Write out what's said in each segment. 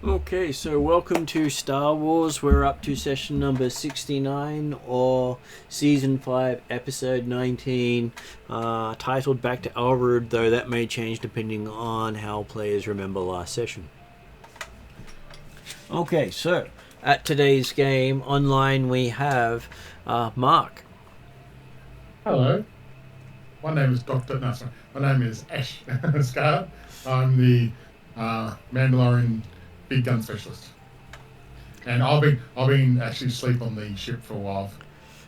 Okay, so welcome to Star Wars. We're up to session number 69 or season 5, episode 19, titled Back to Elrood, though that may change depending on how players remember last session. Okay, so at today's game online we have Mark. Hello. My name is my name is Ash Scar. I'm the Mandalorian big gun specialist, and I've been actually asleep on the ship for a while.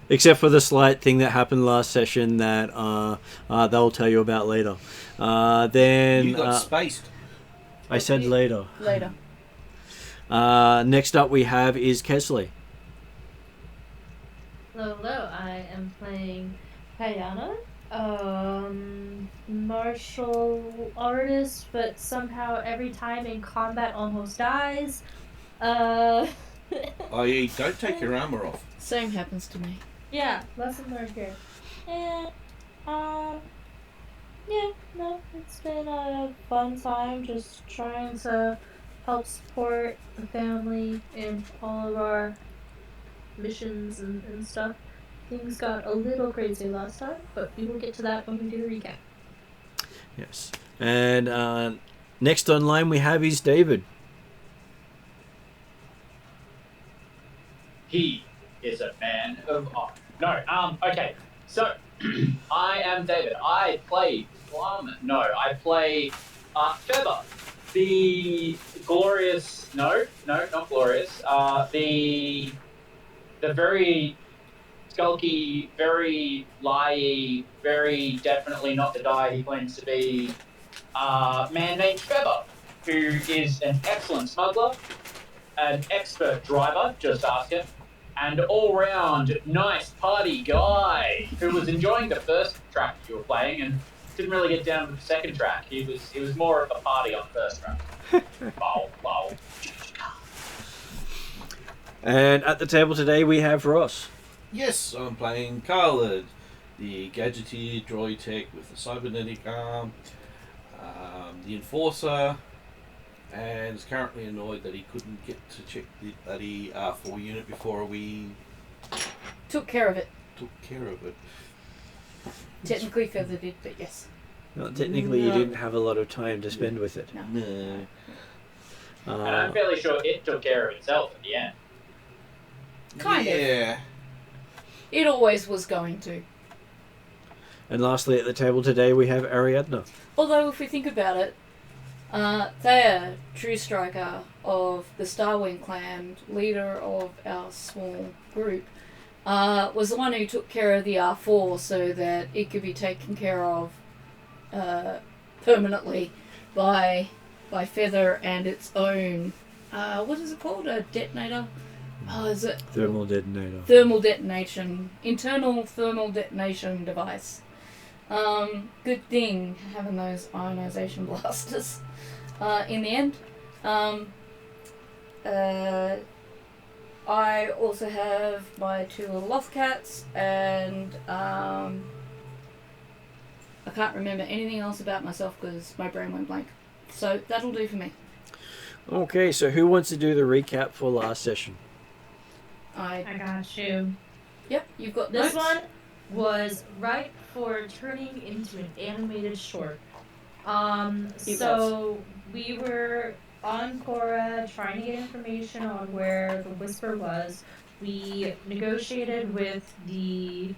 Except for the slight thing that happened last session that they'll tell you about later. Then you got spaced. I said later. Later. Next up we have is Kesley. Hello, I am playing Kayana, martial artist, but somehow every time in combat almost dies. I.e., don't take your armor off. Same happens to me. Yeah, lesson learned here. And, it's been a fun time just trying to help support the family in all of our missions and stuff. Things got a little crazy last time, but we will get to that when we do the recap. Yes. And next online we have is David. He is a man of honor. No, okay. So, I am David. I play I play Feather. The glorious... No, not glorious. The very skulky, very lie-y, very definitely not the guy he claims to be, man named Feather, who is an excellent smuggler, an expert driver, just ask him, and all-round nice party guy who was enjoying the first track you were playing and didn't really get down to the second track. He was more of a party on the first track. Wow. And at the table today we have Ross. Yes, I'm playing Khalid, the gadgeteer droid tech with the cybernetic arm, the enforcer, and is currently annoyed that he couldn't get to check the bloody R4 unit before we Took care of it. took care of it. Technically Feather did, but yes. Well, technically you didn't have a lot of time to spend with it. No. And I'm fairly sure it took care of itself at the end. Kind of. Yeah. It always was going to. And lastly at the table today we have Ariadna. Although if we think about it, Thea, true striker of the Starwing clan, leader of our small group, was the one who took care of the R4 so that it could be taken care of permanently by Feather and its own, what is it called? A detonator? Oh, is it? Thermal detonator. Thermal detonation. Internal thermal detonation device. Good thing having those ionization blasters. In the end, I also have my 2 little loft cats, and I can't remember anything else about myself because my brain went blank. So that'll do for me. Okay, so who wants to do the recap for last session? I got you. Yep, you've got This notes? one was right before turning into an animated short. So we were on Cora trying to get information on where the Whisper was. We negotiated with the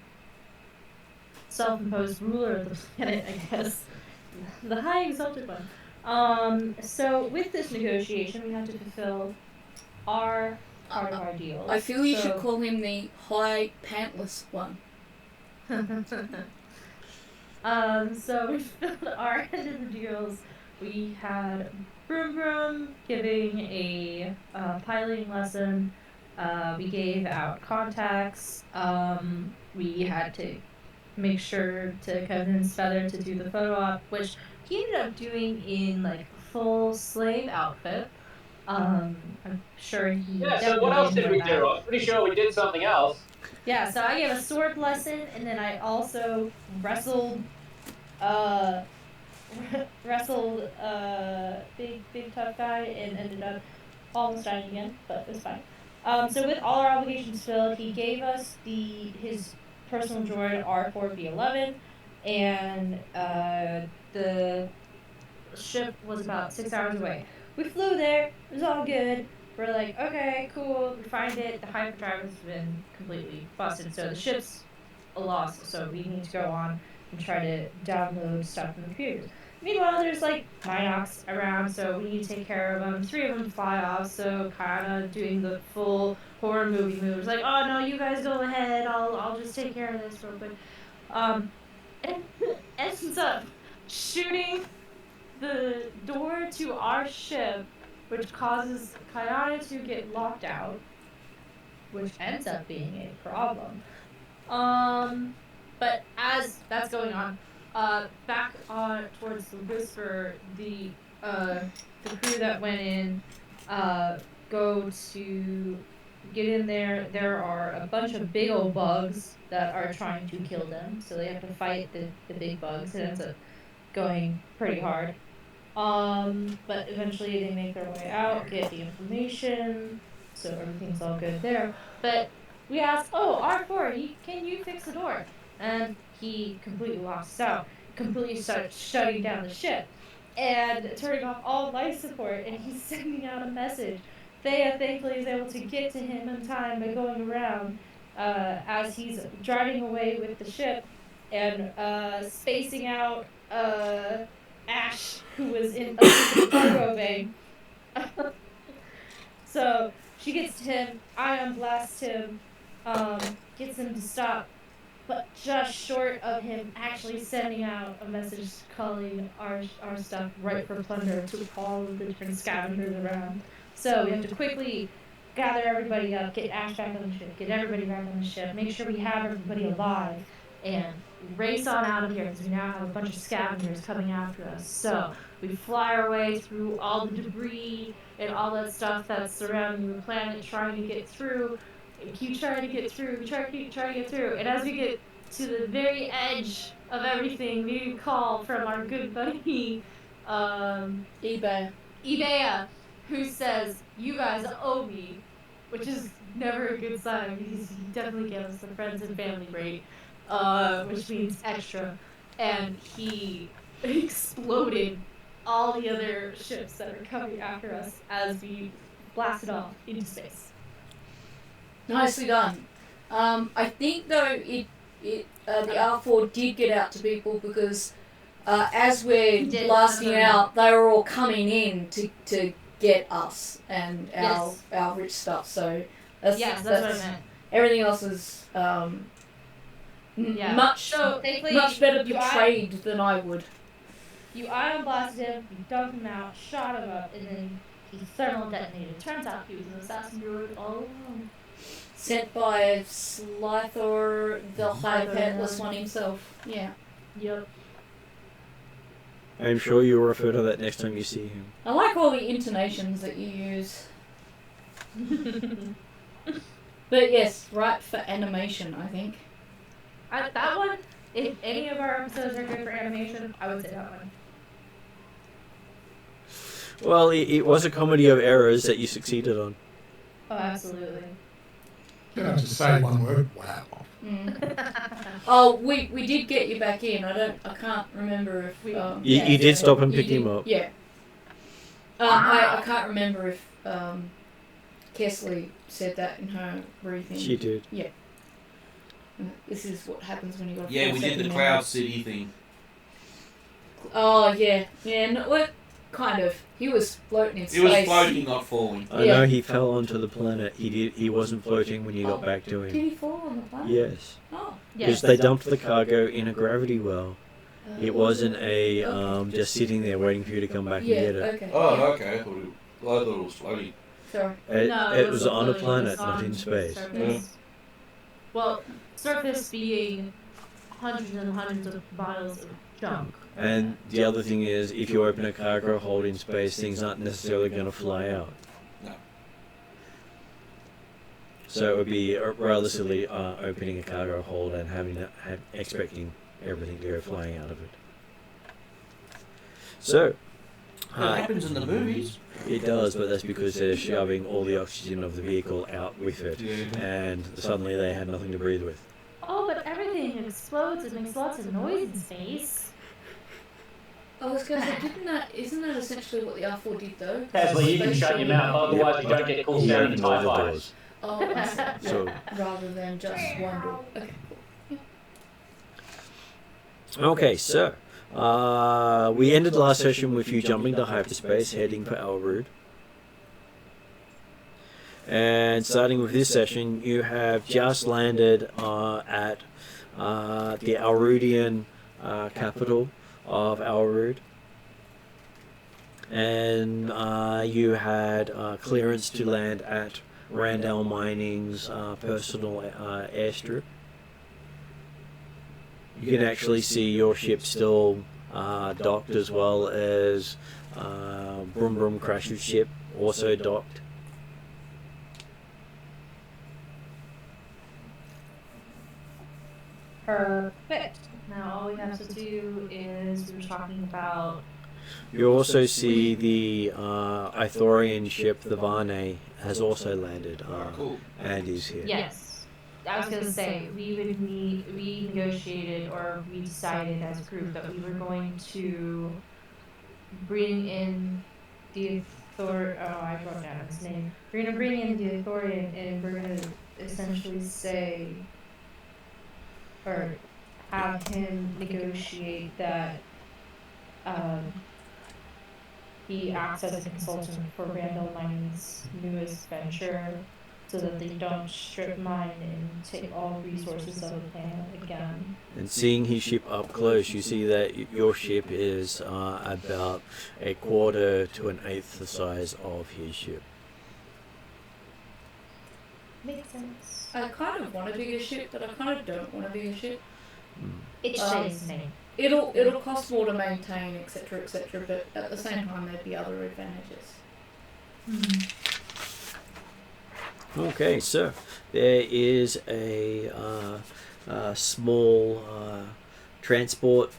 self-imposed ruler of the planet, I guess. The high exalted one. So with this negotiation, we had to fulfill our part of our deal. I feel you should call him the high pantless one. So we fulfilled our end of the deals. We had Broom Broom giving a piloting lesson. We gave out contacts. We had to make sure to convince Feather to do the photo op, which he ended up doing in like full slave outfit. I'm sure he. Yeah, so what else did we do? I'm pretty sure we did something else. Yeah, so I gave a sword lesson, and then I also wrestled big tough guy, and ended up almost dying again, but it's fine. So with all our obligations filled, he gave us his personal droid R4B11, and the ship was about 6 hours away. We flew there. It was all good. We're like, okay, cool. We find it. The hyperdrive has been completely busted, so the ship's a loss. So we need to go on and try to download stuff from the computers. Meanwhile, there's like Minox around, so we need to take care of them. 3 of them fly off, so kind of doing the full horror movie moves. Like, oh no, you guys go ahead. I'll just take care of this real quick. And ends up shooting the door to our ship, which causes Kayana to get locked out, which ends up being a problem. But as that's going on, back on towards the Whisper, the crew that went in go to get in there. There are a bunch of big old bugs that are trying to kill them, so they have to fight the big bugs. It ends up going pretty hard. But eventually they make their way out, get the information, so everything's all good there. But we asked, oh, R4, can you fix the door? And he completely lost out, completely starts shutting down the ship, and turning off all life support, and he's sending out a message. Thea thankfully is able to get to him in time by going around as he's driving away with the ship and spacing out Ash, who was in the cargo bay. So she gets to him, ion blasts him, gets him to stop, but just short of him actually sending out a message calling our stuff right for plunder to all of the different scavengers around. So we have to quickly gather everybody up, get Ash back on the ship, get everybody back on the ship, make sure we have everybody alive, and race on out of here because we now have a bunch of scavengers coming after us. So we fly our way through all the debris and all that stuff that's surrounding the planet, trying to get through. We keep trying to get through. We keep trying to get through. And as we get to the very edge of everything, we get a call from our good buddy, Ebea, who says, "You guys owe me," which is never a good sign because he definitely gave us the friends and family rate. Which means extra, and he exploded all the other ships that are coming after us as we blasted off into space. Nicely done. I think though the R4 did get out to people because as we're blasting out, they were all coming in to get us and our rich stuff. So that's what I meant. Everything else is much better portrayed than I would. You ion blasted him, you dumped him out, shot him up, and then he thermal detonated. Turns out he was an assassin droid all along. Sent by Slythor, the High Petless one himself. Yeah. Yep. I'm sure you'll refer to that next time you see him. I like all the intonations that you use. But yes, right for animation, I think. That one, if any of our episodes are good for animation, I would say that one. Well, it was a comedy of errors that you succeeded on. Oh, absolutely. You don't have to say one word. Wow. Oh, we did get you back in. I can't remember if you did stop and pick him up. Yeah. I can't remember if Kesley said that in her briefing. She did. Yeah. This is what happens when you got. Yeah, we did the Cloud City thing. Oh yeah. No, well, kind of. He was floating in space. He was floating, not falling. I know he fell onto the planet. He wasn't floating when you got back to him. Did he fall on the planet? Yes. Oh. Because they dumped the cargo in a gravity well. It wasn't a just sitting there waiting for you to come back and get it. Okay. Oh, okay. I thought it was floating. Sorry. It was on a planet, not in space. Yeah. Well, surface being hundreds and hundreds of miles of junk. And the other thing is, if you open a cargo hold in space, things aren't necessarily going to fly out. No. So it would be rather silly opening a cargo hold and expecting everything to go flying out of it. So, That happens in the movies. It does, but that's because they're shoving all the oxygen of the vehicle out with it, Yeah. and suddenly they had nothing to breathe with. Oh, but everything explodes and makes lots of noise in space. I was going to say, isn't that essentially what the R4 did though? Tesla, you can shut your mouth, otherwise you don't get called He down in opened TIE all the fighters. doors. Oh, I see. Yeah. So, Rather than just one door. Okay, cool. okay, so we ended last session with you jumping to hyperspace, heading for Elrood. And starting with this session, you have just landed at the Elroodian capital of Elrood. And you had clearance to land at Randall Mining's personal airstrip. You can actually see your ship still docked, as well as Brum Brum Crash's ship also docked. Perfect. Now all we have to do is we were talking about. You also see the Ithorian ship, the Varney, has also landed Cool. and is here. Yes. I was gonna say we negotiated or we decided as a group that we were going to bring in the Thor. Oh, I wrote down his name. We're gonna bring in the Ithorian and we're gonna essentially say or have him negotiate that he acts as a consultant for Randall Mining's newest venture so that they don't strip mine and take all resources of the planet again. And seeing his ship up close, you see that your ship is about a quarter to an eighth the size of his ship. Makes sense. I kind of want a bigger ship, but I kind of don't want a bigger ship. It's his name. It'll cost more to maintain, etc., but at the same time there'd be other advantages. Okay, so there is a small transport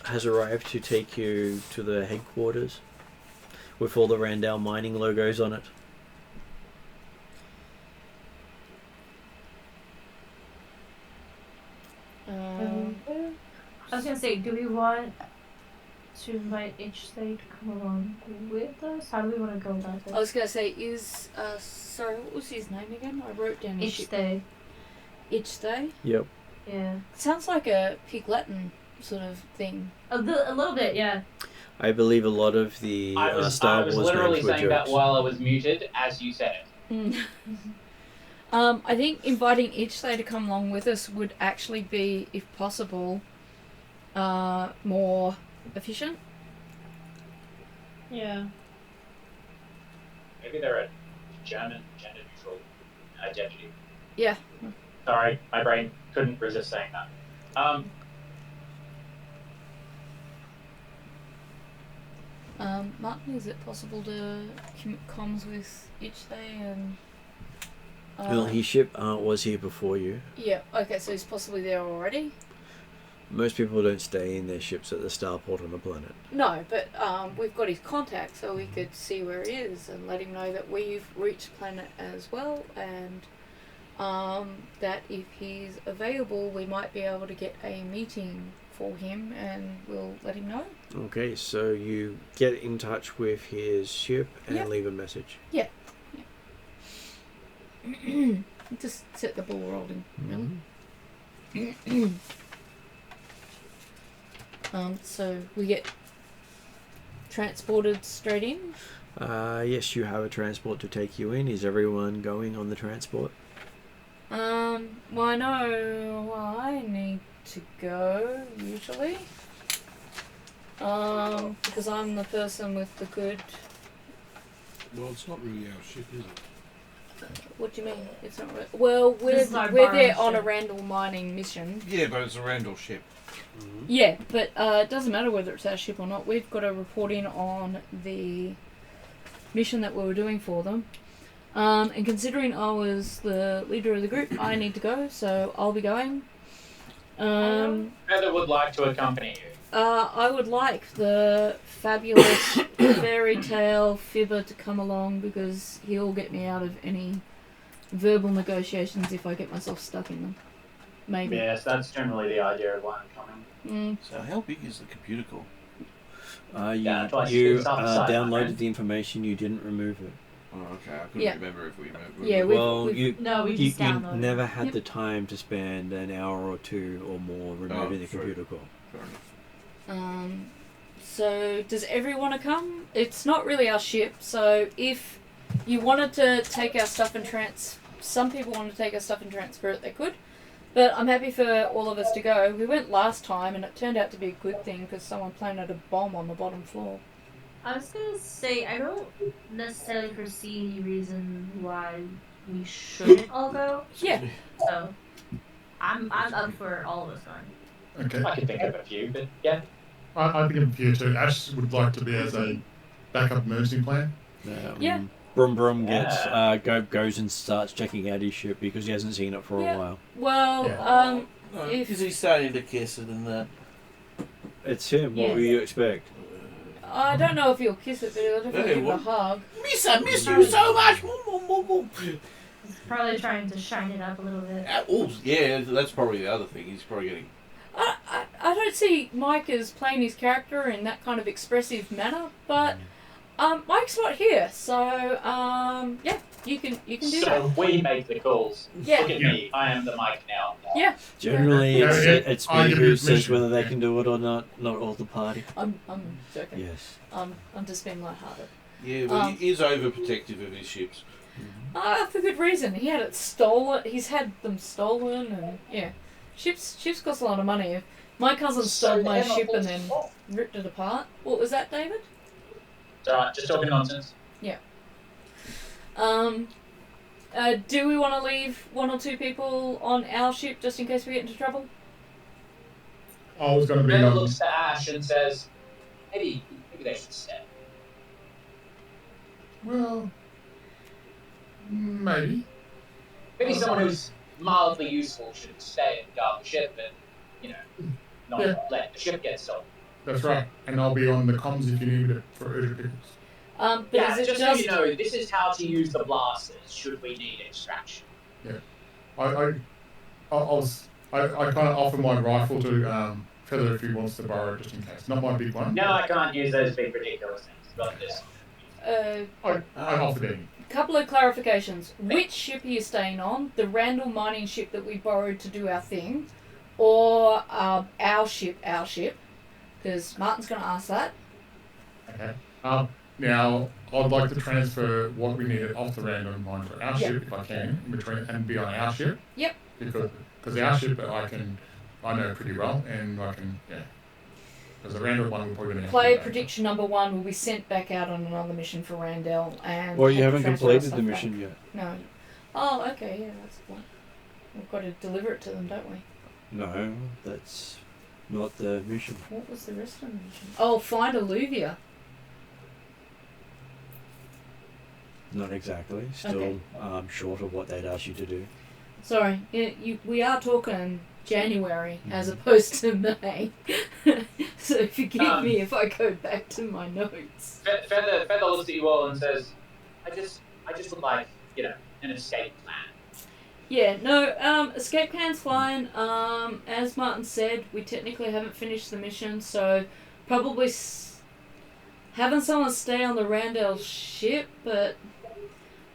has arrived to take you to the headquarters with all the Randall Mining logos on it. I was gonna say, do we want to invite each state to come along with us? How do we want to go about this? I was gonna say, sorry, what was his name again? I wrote down his Each ship. state. Each day? Yep. Yeah. Sounds like a Pig Latin sort of thing. A little bit, yeah. I believe a lot of the I was Star Wars literally names were saying that jokes. while I was muted as you said it. I think inviting each day to come along with us would actually be, if possible, more efficient. Yeah. Maybe they're a German gender neutral identity. Yeah. Sorry, my brain couldn't resist saying that. Martin, is it possible to comms with each day and? Well, his ship was here before you. Yeah. Okay, so he's possibly there already. Most people don't stay in their ships at the starport on the planet. No, but we've got his contact, so we could see where he is and let him know that we've reached the planet as well, and that if he's available, we might be able to get a meeting for him, and we'll let him know. Okay, so you get in touch with his ship and Yep. leave a message. Just set the ball rolling, really. So we get transported straight in. Yes, you have a transport to take you in. Is everyone going on the transport? Well, I know I need to go usually. Because I'm the person with the good. Well, it's not really our ship, is it? What do you mean? It's not. Well, This is our we're there borrowed on a ship. Randall mining mission. Yeah, but it's a Randall ship. Yeah, but it doesn't matter whether it's our ship or not. We've got to report in on the mission that we were doing for them. And considering I was the leader of the group, I need to go, so I'll be going. Feather would like to accompany you. I would like the fabulous fairy tale fibber to come along because he'll get me out of any verbal negotiations if I get myself stuck in them. Maybe. Yes, that's generally the idea of why I'm coming. So how big is the computer core? Yeah, twice You it's off the side, my downloaded friend. the information, you didn't remove it. Oh, okay. I couldn't Yeah. remember if we removed Yeah, it. Well, we've- No, we you just downloaded. never had Yep. the time to spend an hour or two or more removing the true. computer core. Fair enough. So does everyone want to come? It's not really our ship, so if you wanted to take our stuff and some people want to take our stuff and transfer it, they could. But I'm happy for all of us to go. We went last time and it turned out to be a good thing because someone planted a bomb on the bottom floor. I was gonna say, I don't necessarily foresee any reason why we shouldn't all go. Yeah. So, I'm up for all of us going. Okay. I can think of a few, but yeah. I think of a few too. Ash would like to be as a backup emergency plan. Yeah. Brum Brum gets goes and starts checking out his ship because he hasn't seen it for Yeah. a while. Well, Yeah. No, if- is he starting to kiss it in that? It's him. What Yes. will you expect? I don't know if he'll kiss it, but he'll definitely Okay, give it a well- hug. Miss, I miss you so much. Probably trying to shine it up a little bit. Oh, yeah, that's probably the other thing. He's probably getting. I don't see Mike as playing his character in that kind of expressive manner, but Mike's not here, so yeah, you can do So that. we make the calls. Yeah. Look at me. I am the mic now. Yeah, Generally, Yeah. it's I me give who you says permission. whether they can do it or not all the party. I'm joking. Yes. I'm just being lighthearted. Yeah, but he is overprotective of his ships. For good reason. He had it stolen. He's had them stolen, and yeah, ships cost a lot of money. If my cousin stole my ship and then ripped it apart. What was that, David? It's alright, just talking nonsense. Do we want to leave one or two people on our ship just in case we get into trouble? I was going to be Feather looks to Ash and says, maybe they should stay. well, maybe. Maybe someone who's mildly useful should stay and guard the ship and, not Yeah. let the ship get stolen. That's right. And I'll be on the comms if you need it for urgent pickles. But Yeah, is it just so you know, this is how to use the blasters should we need extraction. I kind of offer my rifle to Feather if he wants to borrow it just in case. Not my big one. No, I can't use those big ridiculous things, but this. I offered it. Couple of clarifications. Which ship are you staying on? The Randall mining ship that we borrowed to do our thing, or our ship? Because Martin's going to ask that. Okay. Now, I'd like to transfer what we needed off the random mine to our ship if I can, in between, and be on our ship. Yep. Because our ship I know pretty well, and I can, Because the random one will probably Player prediction number 1 will be sent back out on another mission for Randall, and Well, you have to haven't transfer our completed stuff the back. mission yet. No. Oh, okay, yeah, that's the point. We've got to deliver it to them, don't we? No, that's not the mission. What was the rest of the mission? Oh, find Alluuvia. Not exactly. Still Okay. short of what they'd asked you to do. Sorry, we are talking January as opposed to May. So forgive me if I go back to my notes. Feather looks at you all and says, I just would like, an escape plan. Yeah, no, escape plan's fine. As Martin said, we technically haven't finished the mission, so probably having someone stay on the Randall ship, but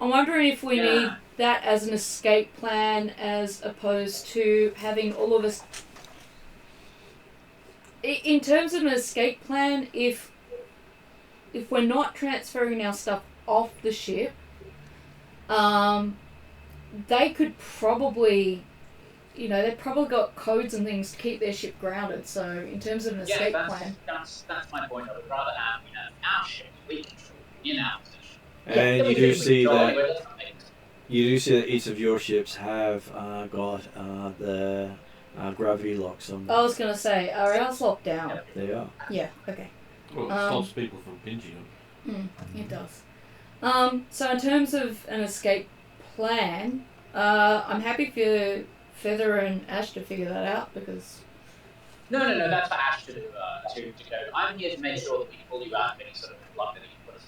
I'm wondering if we need that as an escape plan as opposed to having all of us... In terms of an escape plan, if we're not transferring our stuff off the ship, they could probably, they've probably got codes and things to keep their ship grounded. So in terms of an escape plan, that's my point. I would rather have our ship we control in our position. And Yeah, you we do can see control that it with other things. each of your ships have got the gravity locks on them. I was going to say, are ours locked down? Yep. They are. Yeah, okay. Well, it stops people from pinching them. It does. So in terms of an escape plan, I'm happy Feather and Ash to figure that out because. No, that's for Ash to go. I'm here to make sure that we pull you out of any sort of luck that you put us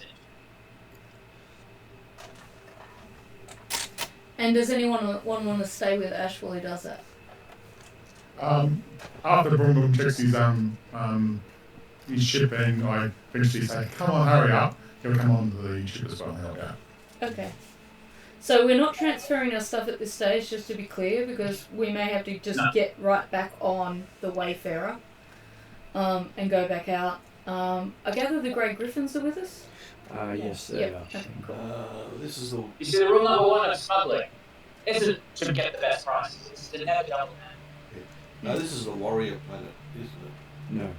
into. And does anyone want to stay with Ash while he does that? After Boom Boom checks his ship, and I eventually say, "Come on, hurry up! He'll come on to the ship as well and help out." Okay. So we're not transferring our stuff at this stage, just to be clear, because we may have to just get right back on the Wayfarer, and go back out. I gather the Grey Griffins are with us. Yes, they are. Okay, cool. This is the. You see, the rule number one of smuggling isn't to get the best prices; it's to never double that. No, this is the warrior planet, isn't it? No.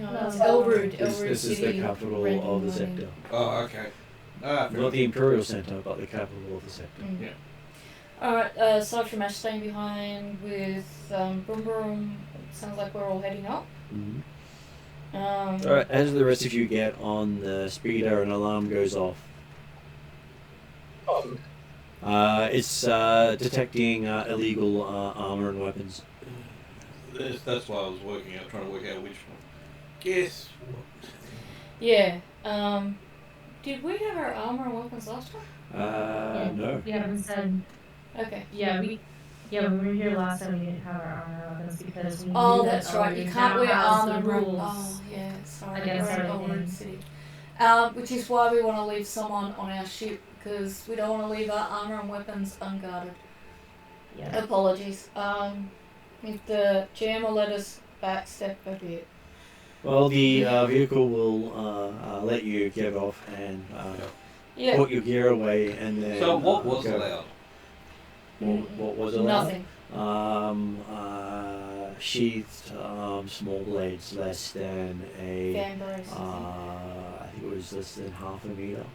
No, No, it's no. Elrood. This is the City, capital random of the mining. sector. Oh, okay. Not the Imperial Center, but the capital of the sector. Mm. Yeah. Alright, aside from Ash staying behind with Broom Broom, it sounds like we're all heading up. Mm-hmm. Um, As the rest of you get on the speeder, an alarm goes off. Oh, It's detecting illegal armor and weapons. That's why I was trying to work out which one. Guess what? yeah. Did we have our armor and weapons last time? No. We haven't said. Okay. When we were here last time, we didn't have our armor weapons because we Oh, knew that that's right. You Elrood can't now wear has armor the and run. rules. Oh, yeah. Sorry. against We're in everything. Elrood City. Which is why we want to leave someone on our ship because we don't want to leave our armor and weapons unguarded. Yeah. Apologies. If the GM will let us backstep a bit. Well, the vehicle will let you get off and Yeah. put your gear away, and then. So what was go. allowed? What was allowed? Nothing. Sheathed small blades less than a. Fan braces. I think it was less than half a meter.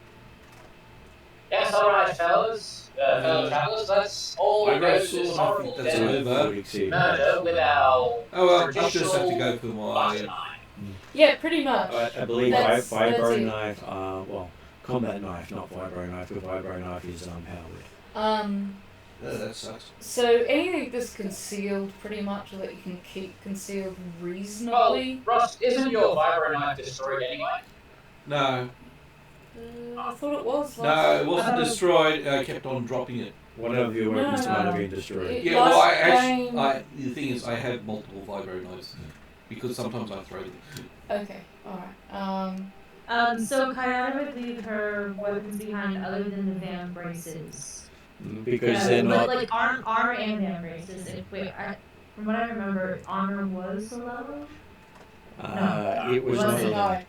yes, all right, fellas, fellow travelers. Let's all I go know, to so this I horrible think that's death over. Would exceed. murder with our Oh well, I'll traditional just have to go for my. butter knife. Yeah, pretty much. I believe That's vibro it. knife. Combat knife, not vibro knife. Because vibro knife is powered. That sucks. So anything that's concealed, pretty much, that you can keep concealed Well, reasonably. Ross, isn't your vibro knife destroyed anyway? No, I thought it was. no, last- it wasn't destroyed. I kept on dropping it. One of your No, weapons no, might no. have been destroyed. Yeah, well, Last the thing is, I have multiple vibro knives because sometimes I throw them. Okay, alright. So Kayana would leave her weapons behind other than the van braces. Because they're But, not. like armor and van braces. From what I remember, armor was a level. It was Was not. it? allowed.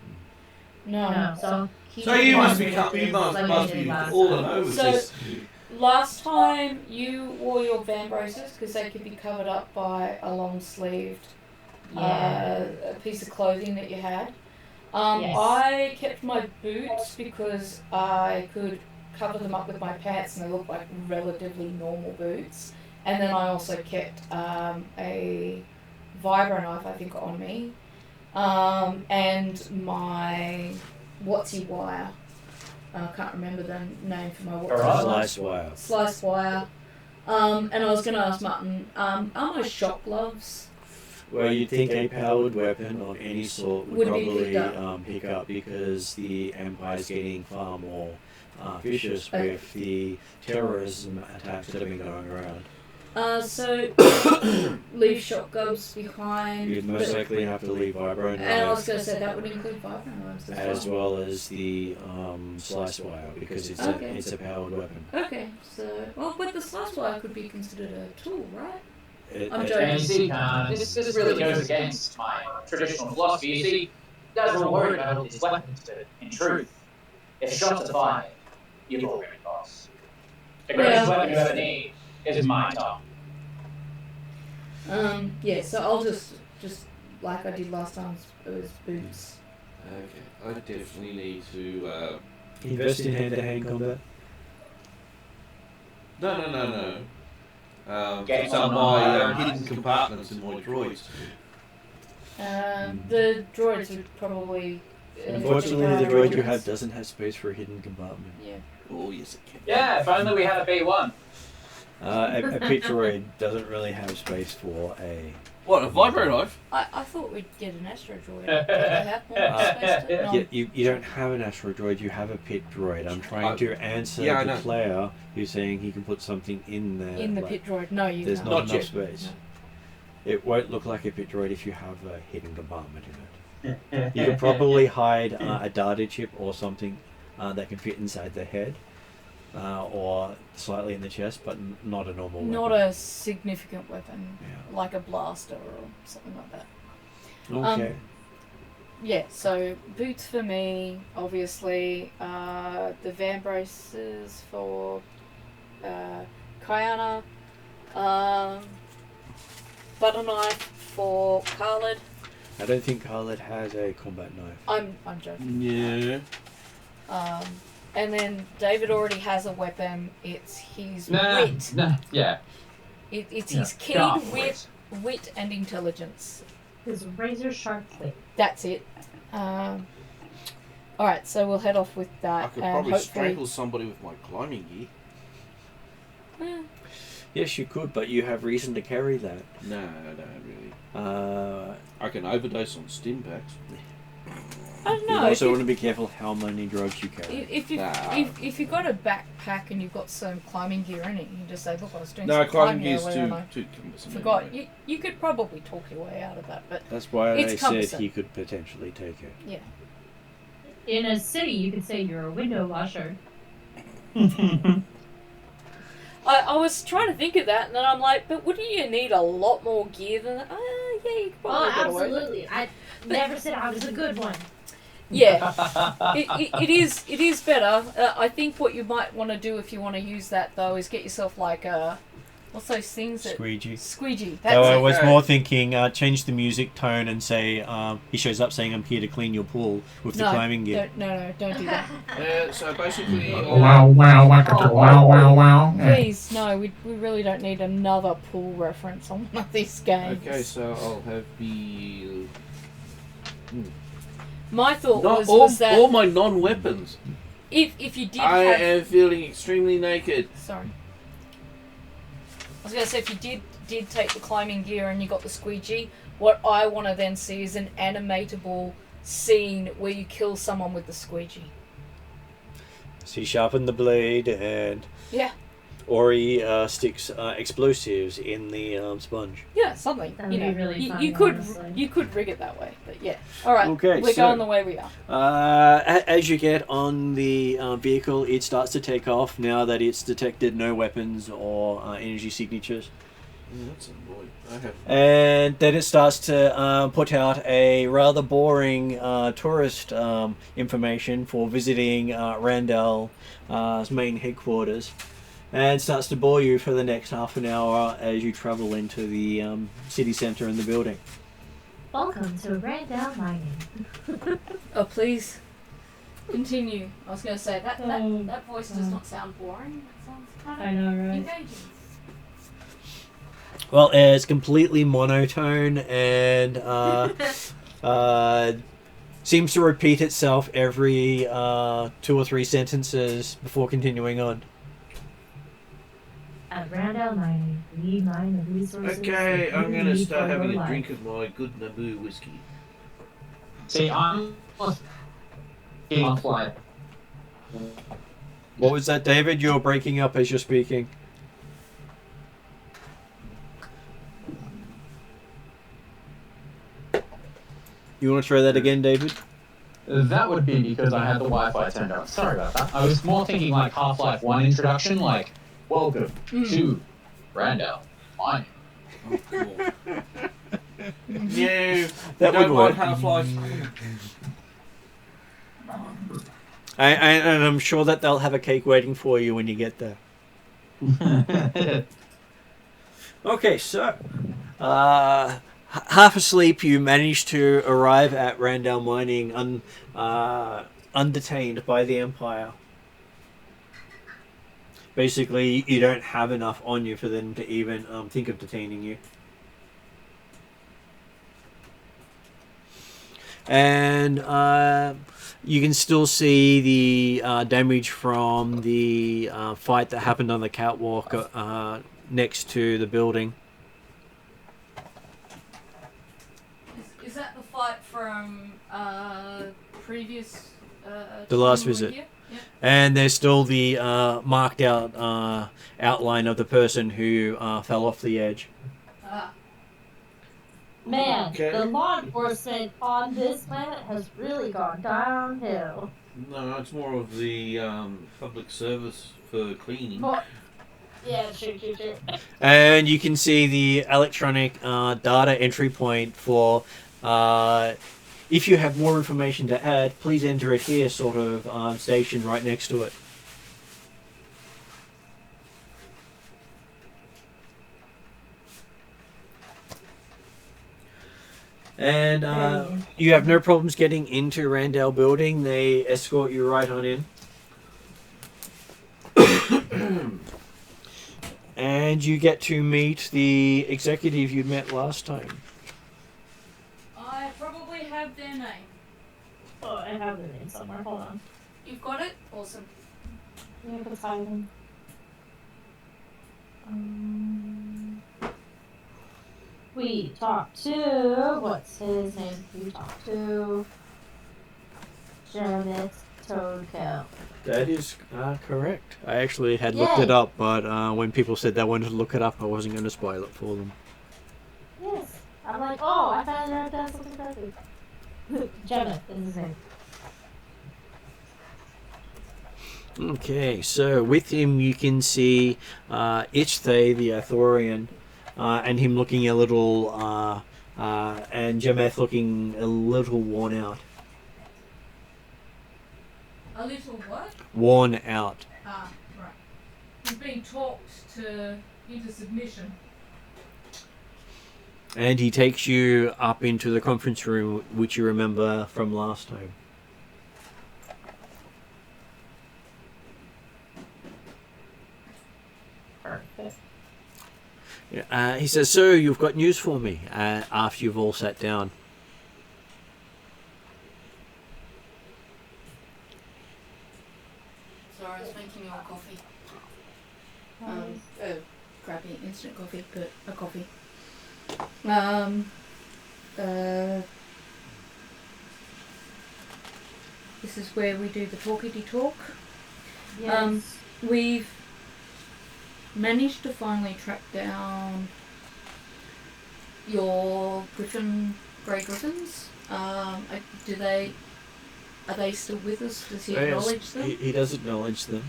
No. So So you must be, like must they did be last all time. alone with So- this. Last time you wore your van braces because they could be covered up by a long sleeved a piece of clothing that you had. Yes. I kept my boots because I could cover them up with my pants and they look like relatively normal boots. And then I also kept a vibro knife, I think, on me, and my whatsy wire. I can't remember the name for my whatsy Alright. Slice wire. slice wire. And I was going to ask Martin, are my shock gloves? Well, you'd think a powered weapon of any sort would Would be probably picked pick up because the Empire's getting far more vicious Okay. with the terrorism attacks that have been going around. So leave shock gloves behind. You'd most but- likely have to leave vibro and I was knives going to say that would include vibro knives as well as the slice wire because it's Okay. a powered weapon. Okay, so but the slice wire could be considered a tool, right? I'm It- joking. And you see, this really goes against my traditional philosophy. You see, you guys are all worried about all these weapons, but in truth, if shots are fired, you've already lost. The greatest Yeah. weapon you ever need is my tongue. Yeah, so I'll just like I did last time, it was boots. Okay, I definitely need to. Invest in hand-to-hand combat. No. Get Some of on my my- hidden compartments in my droids. The droids would probably. Unfortunately, the droid you have doesn't have space for a hidden compartment. Yeah. Oh yes, it can. Yeah, if only we had a B1. A pit droid doesn't really have space for a... What, a vibro knife? I thought we'd get an astro droid. Do they have more space to... No. You don't have an astro droid, you have a pit droid. I'm trying to answer I the know. player who's saying he can put something in there. In the like, pit droid. No, you There's can't. not Not enough yet. space. It won't look like a pit droid if you have a hidden compartment in it. You could probably hide a data chip or something that can fit inside the head. Or slightly in the chest, but not a normal weapon. Not a significant weapon, Yeah. like a blaster or something like that. Okay. Yeah, so boots for me, obviously. The van braces for Kayana. Butter knife for Khalid. I don't think Khalid has a combat knife. I'm joking. Yeah. And then David already has a weapon. It's his Nah, wit. yeah. It's Yeah. his keen Darth wit and intelligence. His razor sharp blade. That's it. Alright, so we'll head off with that. I could and probably hopefully... strangle somebody with my climbing gear. Eh, Yes, you could, but you have reason to carry that. No, I don't really. I can overdose on stim packs. I don't You know. also want to be careful how many drugs you carry. If you've got a backpack and you've got some climbing gear in it, you can just say, "Look, I was doing No, some climbing climbing gear gear's earlier and I too cumbersome. forgot." Anyway. You could probably talk your way out of that, but That's why It's I said cumbersome. he could potentially take it. yeah. In a city, you could say you're a window washer. I was trying to think of that, and then I'm like, but wouldn't you need a lot more gear than that? Yeah, you could probably Oh, get away with it. absolutely. I never said I was a good one. Yeah, it is better. I think what you might want to do if you want to use that though is get yourself like what's those things that Squeegee. squeegee. So I That's was Okay. more thinking, change the music tone and say, he shows up saying, "I'm here to clean your pool" with the climbing gear. Don't do that. So basically, Wow, wow, wow, wow, wow. Please, no. We really don't need another pool reference on one of these games. okay, so I'll have the My thought not was that all my non-weapons. if you did I have am feeling extremely naked. sorry. I was gonna say if you did take the climbing gear and you got the squeegee, what I want to then see is an animatable scene where you kill someone with the squeegee. So he sharpened the blade, and Yeah, Ori sticks explosives in the sponge. yeah, something. That'd you be know, really you, fun, you could honestly. you could rig it that way, but yeah. All right, Okay, we're so- going the way we are. As you get on the vehicle, it starts to take off now that it's detected no weapons or energy signatures. That's a boy. I have. And then it starts to put out a rather boring tourist information for visiting Randall's main headquarters, and starts to bore you for the next half an hour as you travel into the city centre and the building. Welcome to Randall Mining. Oh, please continue. I was going to say that Oh, that voice does not sound boring. It sounds kind of I know, right? engaging. Well, it's completely monotone and seems to repeat itself every 2 or 3 sentences before continuing on. At Randall Mining, we mine the resources. Okay, that I'm you gonna need start for having your a life. drink of my good Naboo whiskey. See, I'm on flight. What was that, David? You're breaking up as you're speaking. You want to try that again, David? That would be because I had the Wi-Fi turned on. Sorry about that. I was more thinking like Half-Life 1 introduction, like, welcome to Randall Mining. Oh, cool. No, That would don't want work. Half-Life. And I'm sure that they'll have a cake waiting for you when you get there. Okay, so half asleep, you manage to arrive at Randall Mining undetained by the Empire. Basically, you don't have enough on you for them to even think of detaining you. And you can still see the damage from the fight that happened on the catwalk next to the building. Is that the fight from previous? The last time we were visit. here? Yeah. And there's still the marked out outline of the person who fell off the edge. Man, Okay. the law enforcement on this planet has really gone downhill. No, it's more of the public service for cleaning. More- Yeah, sure. And you can see the electronic data entry point for if you have more information to add, please enter it here sort of station right next to it. And you have no problems getting into Randall Building. They escort you right on in. And you get to meet the executive you met last time. I probably have their name. Oh, I have the name somewhere. Hold on. You've got it? Awesome. Let me find them. We talked to... What's his name? We talked to... Janet Toadkill. That is correct. I actually had looked it up, but when people said they wanted to look it up, I wasn't going to spoil it for them. Yes. I'm like, oh, I found out that's something crazy. Janet is his name. Okay, so with him you can see Ichthay, the Arthurian, and him looking a little, and Jameth looking a little worn out. A little what? Worn out. Ah, right. He's being talked into submission. And he takes you up into the conference room, which you remember from last time. Perfect. He says, "So you've got news for me?" After you've all sat down. Sorry, I was making your coffee. Nice. Crappy instant coffee, but a coffee. This is where we do the talkity talk. Yes. We've managed to finally track down your grey griffins. Are they still with us? Does he acknowledge them? He does acknowledge them.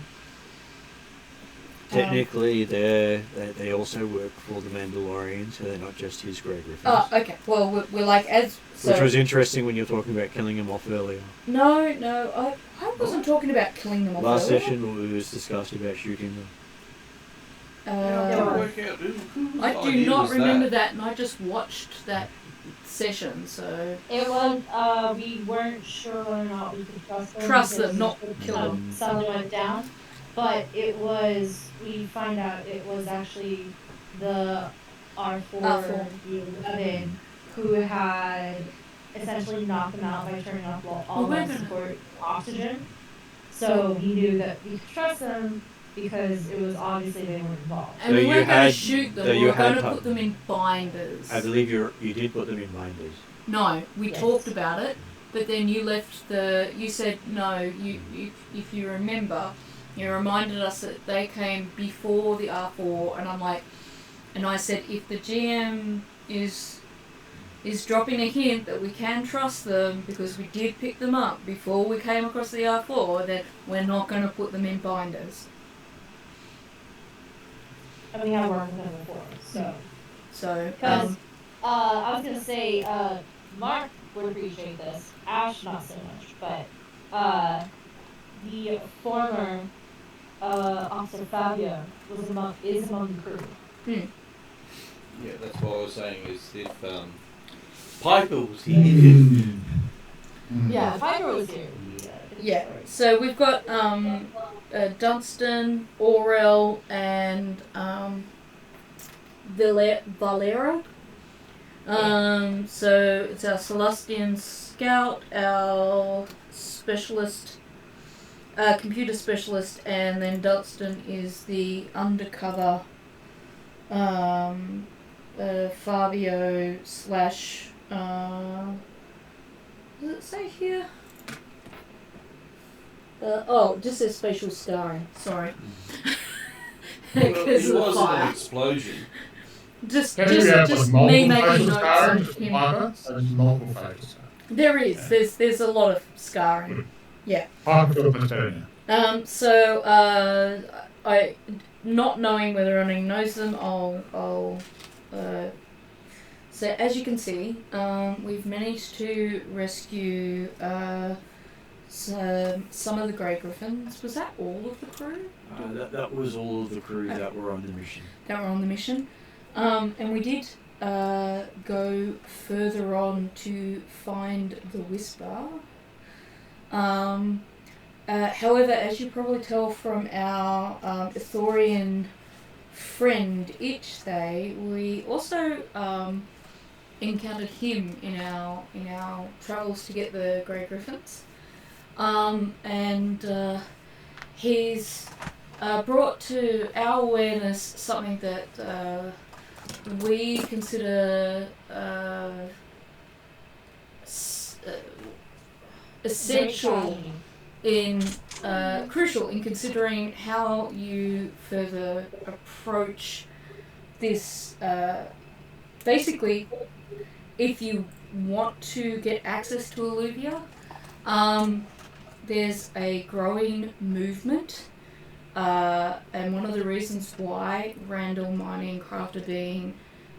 Technically, they also work for the Mandalorian, so they're not just his grey griffins. Oh, okay. Well, we're like as. So, Which was interesting when you were talking about killing him off earlier. No, I wasn't talking about killing them off. Last earlier. session was discussed about shooting them. I'm trying to work out whose I do idea not was remember that. that, and I just watched that session, so It was, we weren't sure whether or not we could trust them. trust because them, not kill them. Something went down. But it was, we find out it was actually the R4, Yavin, who had essentially knocked them out by turning off all life support oxygen. So he knew that we could trust them because it was obviously they weren't involved. And So we you weren't going to had- shoot them. so We you were going had to to- put them in binders. I believe you did put them in binders. No, we Yes. talked about it, but then you left you said no. You if you remember, you reminded us that they came before the R4, and I'm like, and I said if the GM is dropping a hint that we can trust them because we did pick them up before we came across the R4, then we're not going to put them in binders. And we have worked with them before, so. So, Because I was gonna say, Mark would appreciate this. Ash not so much, but the former Officer Fabio is among the crew. Yeah, that's what I was saying is if Piper was here. Yeah, Piper was here. yeah. So we've got Dunstan, Aurel, and Valera. So it's our Celestian Scout, our specialist, computer specialist, and then Dunstan is the undercover Fabio slash does it say here? It just says spatial scarring. Sorry. Well, Because it of the was fire. an explosion. Just Can you have me multiple making facial notes scarring? of Just him. one, so there's multiple facial scarring. There is. There's a lot of scarring. Yeah. I feel much better now. So I, not knowing whether anyone knows them, I'll so as you can see, we've managed to rescue some of the Grey Griffins. Was that all of the crew That was all of the crew that were on the mission. that were on the mission? And we did go further on to find the Whisper. However, as you probably tell from our Ithorian friend each day, we also encountered him in our travels to get the Grey Griffins, and he's brought to our awareness something that we consider essential crucial in considering how you further approach this. Basically, if you want to get access to Alluuvia, there's a growing movement, and one of the reasons why Randall Mining and Craft are being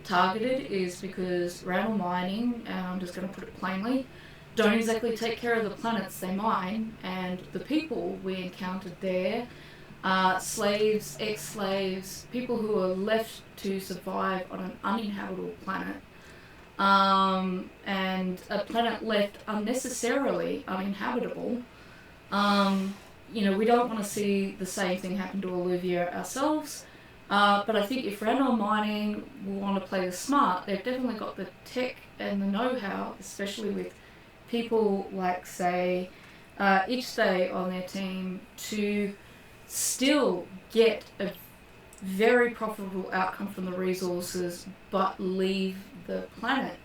targeted is because Randall Mining, I'm just going to put it plainly, don't exactly take care of the planets they mine, and the people we encountered there are slaves, ex-slaves, people who are left to survive on an uninhabitable planet, and a planet left unnecessarily uninhabitable. We don't want to see the same thing happen to Alluuvia ourselves, but I think if Randall Mining will want to play the smart, they've definitely got the tech and the know-how, especially with people like, say, each day on their team, to still get a very profitable outcome from the resources, but leave the planet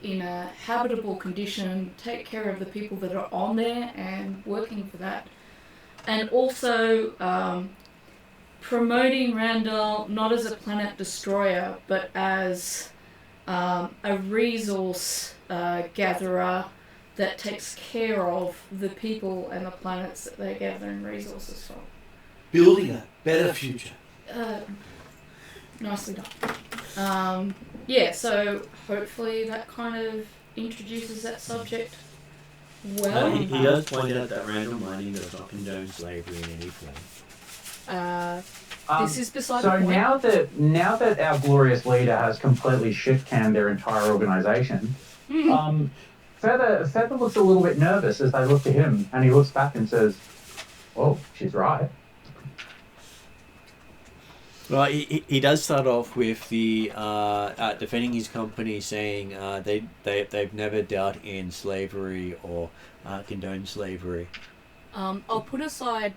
in a habitable condition, take care of the people that are on there and working for that. And also promoting Randall not as a planet destroyer, but as a resource gatherer that takes care of the people and the planets that they're gathering resources from. Building a better future. Nicely done. So hopefully that kind of introduces that subject well. He does point out that Randall Mining does not condone slavery in any form. This is beside So the point. now that our glorious leader has completely shit-canned their entire organisation, Feather looks a little bit nervous as they look to him, and he looks back and says, "Oh, she's right." Well, he does start off with the defending his company, saying they've never dealt in slavery or condoned slavery. I'll put aside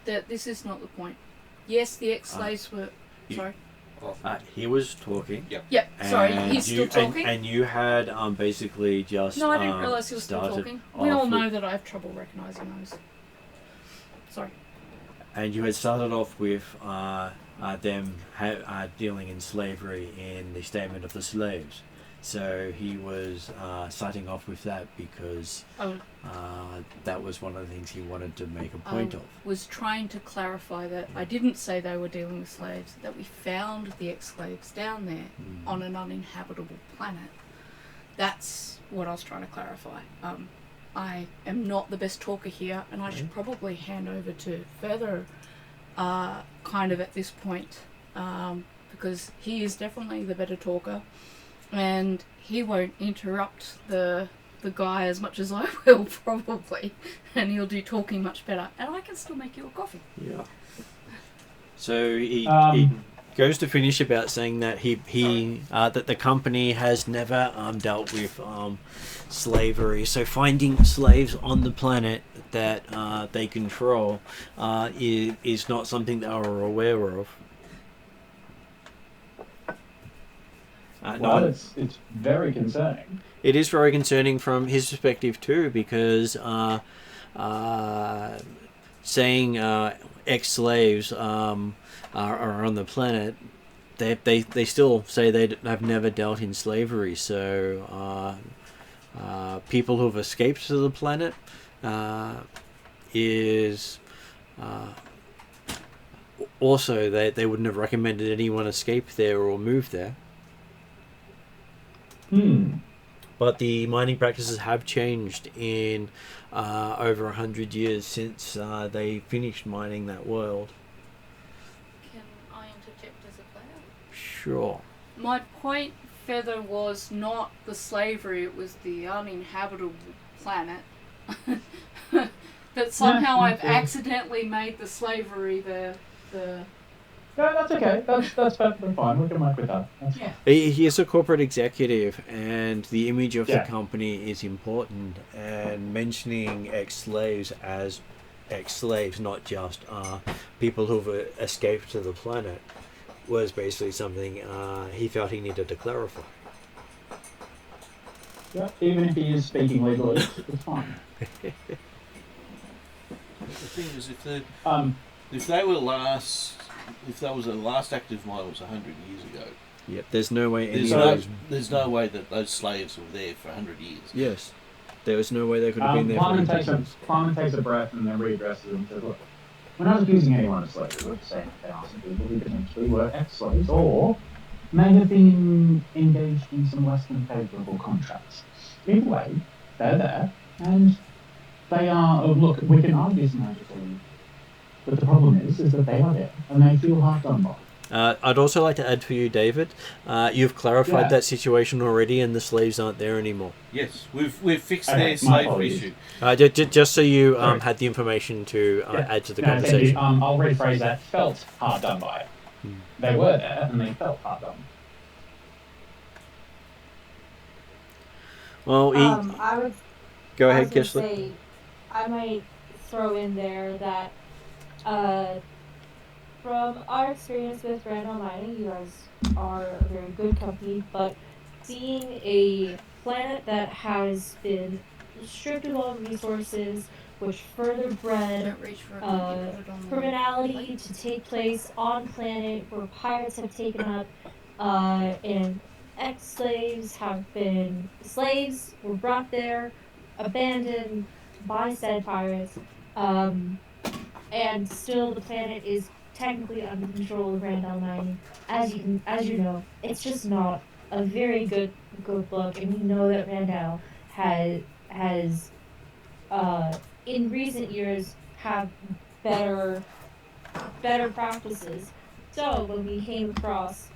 that this is not the point. Yes, the ex-slaves were... Sorry. He was talking. Yep, sorry, he's still talking. And you had basically just No, I didn't realise he was still started talking. We all off know with- that I have trouble recognising those. Sorry. And you had started off with them dealing in slavery in the Statement of the Slaves. So he was starting off with that because that was one of the things he wanted to make a point of. Was trying to clarify that I didn't say they were dealing with slaves, that we found the ex-slaves down there on an uninhabitable planet. That's what I was trying to clarify. I am not the best talker here, and I should probably hand over to Feather kind of at this point, because he is definitely the better talker, and he won't interrupt the guy as much as I will probably, and he'll do talking much better, and I can still make you a coffee. Yeah. So he goes to finish about saying that that the company has never dealt with slavery. So finding slaves on the planet that they control is not something they are aware of. Well, it's very concerning. It is very concerning from his perspective too, because saying ex-slaves are on the planet, they still say they have never dealt in slavery. So people who have escaped to the planet is also they wouldn't have recommended anyone escape there or move there. But the mining practices have changed in over 100 years since they finished mining that world. Can I interject as a player? Sure. My point further was not the slavery, it was the uninhabitable planet. That somehow I've accidentally made the slavery the No, that's okay. That's perfectly fine. We can work with that. That's fine. He is a corporate executive, and the image of the company is important. And mentioning ex-slaves as ex-slaves, not just people who've escaped to the planet, was basically something he felt he needed to clarify. Yeah, even if he is speaking legally, it's fine. The thing is, if they were last. If that was the last active mine was 100 years ago. Yep, there's no way there's no way that those slaves were there for 100 years. Yes. There was no way they could have been there for 100 years. Clyman takes a breath and then readdresses them and says, look, we're not accusing anyone of slavery. We're just saying that there are some people who potentially were ex-slaves or may have been engaged in some less than favourable contracts. Either way, they're there, and they are, look, we can argue some magically. But the problem is that they are there, and they feel half done by. I'd also like to add for you, David, you've clarified that situation already, and the slaves aren't there anymore. Yes, we've fixed their slave issue. Just so you had the information to add to the conversation. I'll rephrase that. Felt hard done by. They were there, and they felt hard done. Well, I would go ahead, Kishla. Say, I might throw in there that from our experience with Randall Mining, you guys are a very good company, but seeing a planet that has been stripped of all resources, which further bred criminality to take place on planet where pirates have taken up, and ex-slaves slaves were brought there, abandoned by said pirates, and still the planet is technically under control of Randall Mining. As you know, it's just not a very good look, and we know that Randall has in recent years have better practices. So when we came across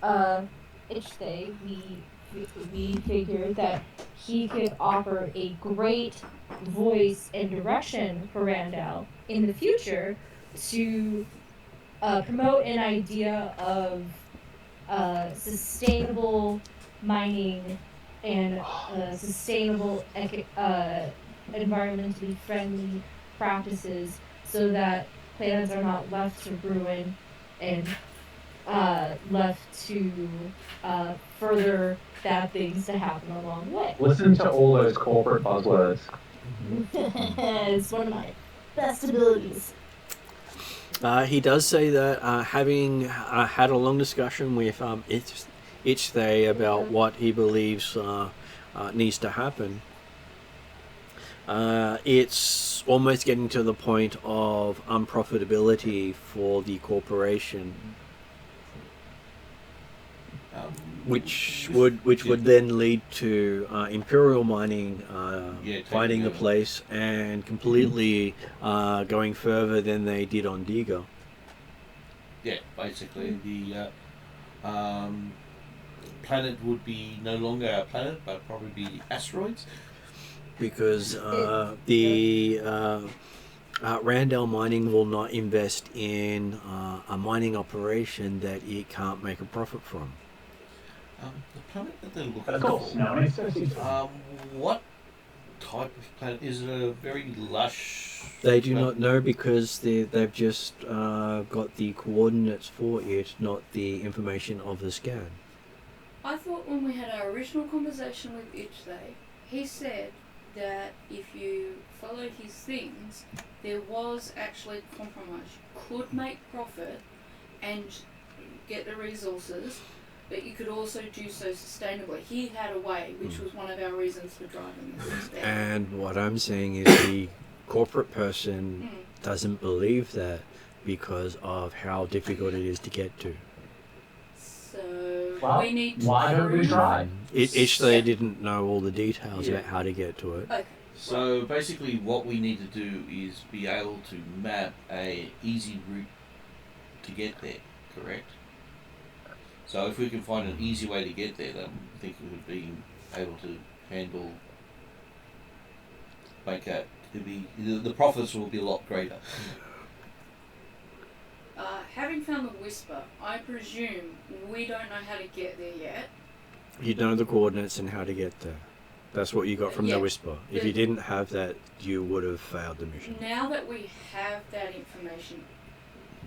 Ichthey, we figured that he could offer a great voice and direction for Randall in the future to promote an idea of sustainable mining and sustainable environmentally friendly practices, so that planets are not left to ruin and left to further bad things to happen along the way. Listen to all those corporate buzzwords. It's one of my best abilities. He does say that having had a long discussion with Ichthey about what he believes needs to happen, it's almost getting to the point of unprofitability for the corporation, which would then lead to Imperial mining finding the place and completely going further than they did on Diga. Yeah, basically the planet would be no longer our planet, but probably be asteroids. Because the Randall Mining will not invest in a mining operation that it can't make a profit from. The planet that they're looking Of course, for. no one expects you to. What type of planet? Is it a very lush? They do planet? not know because they've just got the coordinates for it, not the information of the scan. I thought when we had our original conversation with Ichday, he said that if you followed his things, there was actually compromise. You could make profit and get the resources, but you could also do so sustainably. He had a way, which was one of our reasons for driving this. And what I'm saying is the corporate person doesn't believe that because of how difficult it is to get to. So Well, we need to why don't we prove- try? Each they didn't know all the details Yeah. about how to get to it. Okay. So basically, what we need to do is be able to map a easy route to get there. Correct. So if we can find an easy way to get there, then I think we would be able to handle. Make that. The profits will be a lot greater. Having found the Whisper, I presume we don't know how to get there yet. You know the coordinates and how to get there. That's what you got from Yeah. the Whisper. If you didn't have that, you would have failed the mission. Now that we have that information,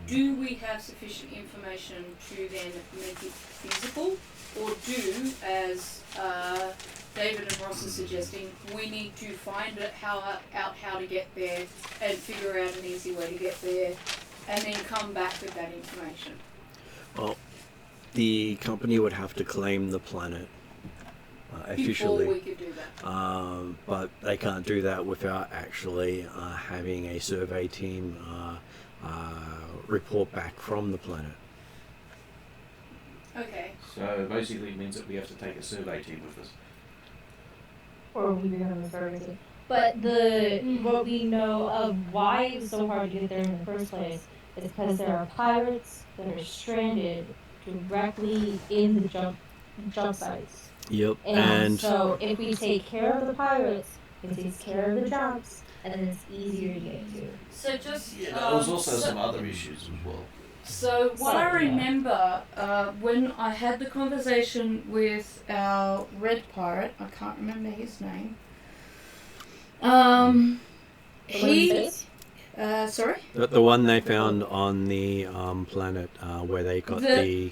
do we have sufficient information to then make it feasible? Or do, as David and Ross are suggesting, we need to find out how to get there and figure out an easy way to get there and then come back with that information? Well, the company would have to claim the planet officially. Before we could do that. But they can't do that without actually having a survey team report back from the planet. Okay. So basically, it means that we have to take a survey team with us. Or we become a surrogate. But what we know of why it's so hard to get there in the first place is because there are pirates that are stranded directly in the jump sites. Yep, And so if we take care of the pirates, it takes care of the jumps, and then it's easier to get to. So just Yeah, there was also some other issues as well. So what I remember when I had the conversation with our red pirate, I can't remember his name. He, sorry. the one they found on the planet where they got the.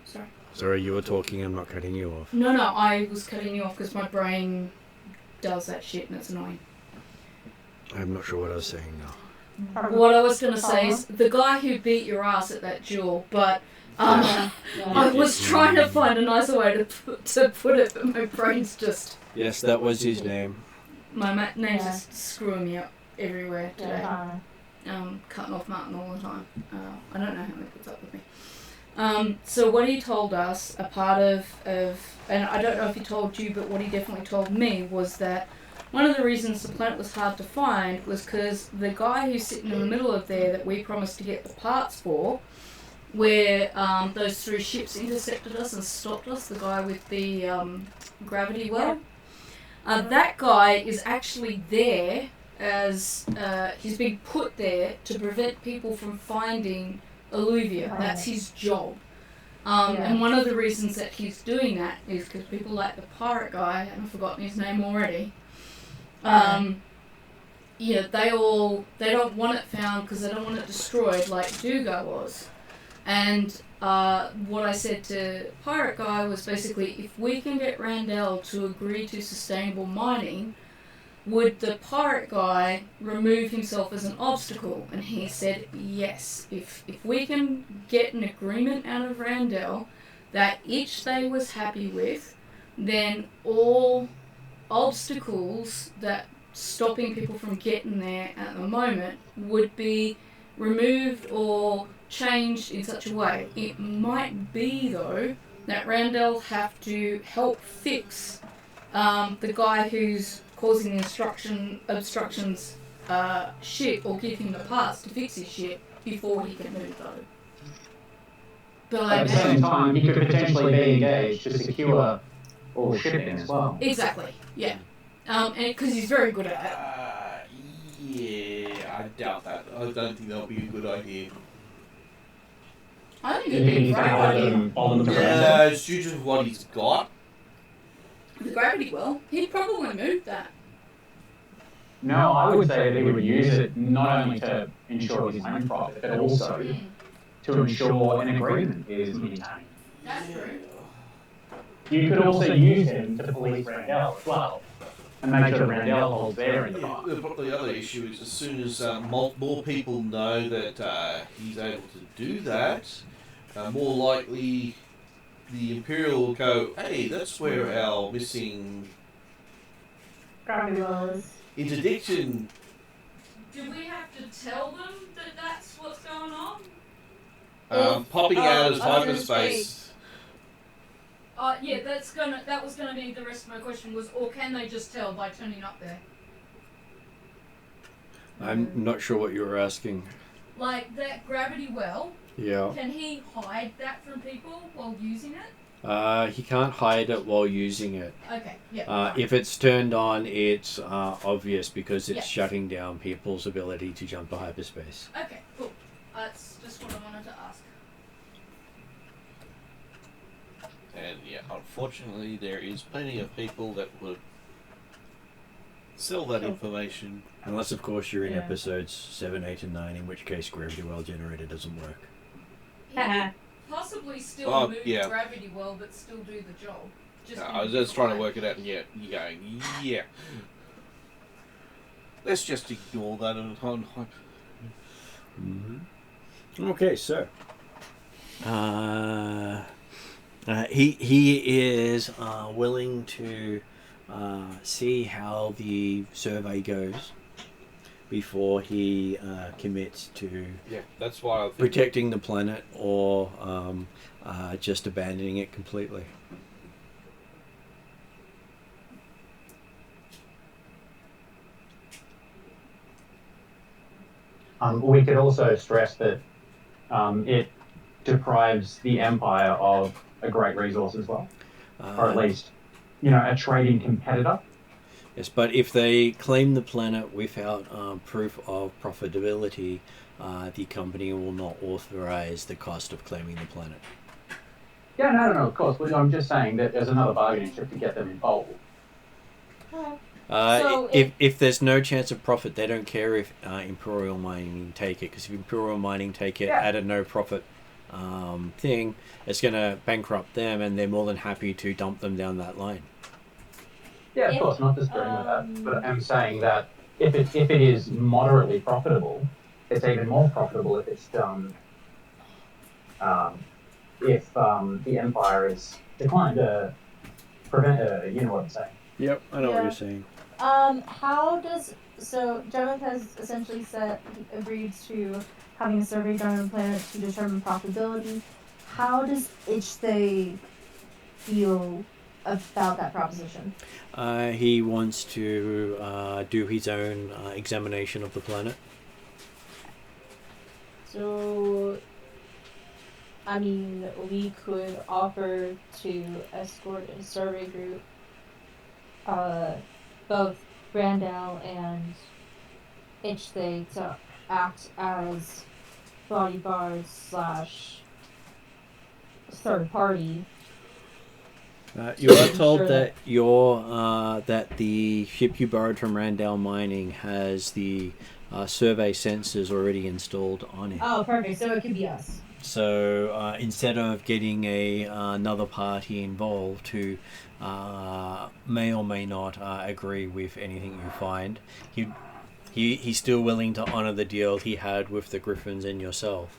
Sorry. Sorry, you were talking. I'm not cutting you off. No, I was cutting you off because my brain does that shit and it's annoying. I'm not sure what I was saying now. What I was going to say is the guy who beat your ass at that duel, but I was trying to find a nicer way to put it, but my brain's just... Yes, that was his name. My name's just screwing me up everywhere today. Cutting off Martin all the time. I don't know how he puts up with me. So what he told us, a part of, and I don't know if he told you, but what he definitely told me was that one of the reasons the planet was hard to find was because the guy who's sitting in the middle of there that we promised to get the parts for, where those 3 ships intercepted us and stopped us, the guy with the gravity well, that guy is actually there as he's been put there to prevent people from finding Alluuvia. That's his job. And one of the reasons that he's doing that is because people like the pirate guy, and I've forgotten his name already, they don't want it found because they don't want it destroyed like Duga was. And what I said to Pirate Guy was basically, if we can get Randall to agree to sustainable mining, would the Pirate Guy remove himself as an obstacle? And he said yes. If we can get an agreement out of Randall that each day was happy with, then all obstacles that stopping people from getting there at the moment would be removed or changed in such a way. It might be, though, that Randall have to help fix the guy who's causing the obstructions shit, or give him the parts to fix his shit before he can move, though. But At the same time, he could potentially be engaged to secure all the shipping as well. Exactly, yeah. And because he's very good at it. Yeah, doubt that. I don't think that'll be a good idea. I think You it'd be a think great idea. follow them to Yeah, it's due to what he's got. The gravity well, he'd probably move that. No, I would say that he would use it not only to ensure his own profit, but also to ensure an agreement is maintained. That's true. You could also use him to police Randall as well, and make sure Randall holds their end of Yeah, the other issue is as soon as more people know that he's able to do that, more likely the Imperial will go, hey, that's where our missing Gravity well is. interdiction. Do we have to tell them that that's what's going on? Popping out of hyperspace. Yeah, that was gonna be the rest of my question was, or can they just tell by turning up there? I'm not sure what you were asking. Like that gravity well, Yeah. can he hide that from people while using it? He can't hide it while using it. Okay, yeah. If it's turned on, it's obvious because it's Yeah. shutting down people's ability to jump to hyperspace. Okay, cool. That's just what I wanted to ask. And yeah, unfortunately, there is plenty of people that would sell that information. Unless, of course, you're in Yeah. episodes 7, 8, and 9, in which case gravity well generator doesn't work. Possibly still Oh, move yeah. gravity well, but still do the job. Just in I a was just trying to different work it out, and yeah, you're going, yeah. Let's just ignore that on Okay, so he is willing to see how the survey goes before he commits to Yeah, that's why I think protecting the planet or just abandoning it completely. We could also stress that it deprives the Empire of a great resource as well, or at least, a trading competitor. Yes, but if they claim the planet without proof of profitability, the company will not authorize the cost of claiming the planet. Yeah, no, of course. But I'm just saying that there's another bargaining chip to get them involved. So if there's no chance of profit, they don't care if Imperial Mining take it, because if Imperial Mining take it at a no profit thing, it's going to bankrupt them, and they're more than happy to dump them down that line. Yeah, of course, not disagreeing with that. But I'm saying that if it is moderately profitable, it's even more profitable if it's done. If the Empire is declined to prevent, you know what I'm saying. Yep, I know what Yeah. you're saying. Jareth has essentially agreed to having a survey done on the planet to determine profitability. How does Ichthay feel about that proposition? He wants to do his own examination of the planet. So, I mean, we could offer to escort a survey group, both Randall and Ichthay to act as bodyguards / third party. You are told Sure. that that the ship you borrowed from Randall Mining has the survey sensors already installed on it. Oh, perfect. So it could be us. So instead of getting another party involved who may or may not agree with anything you find, he's still willing to honour the deal he had with the Griffins and yourself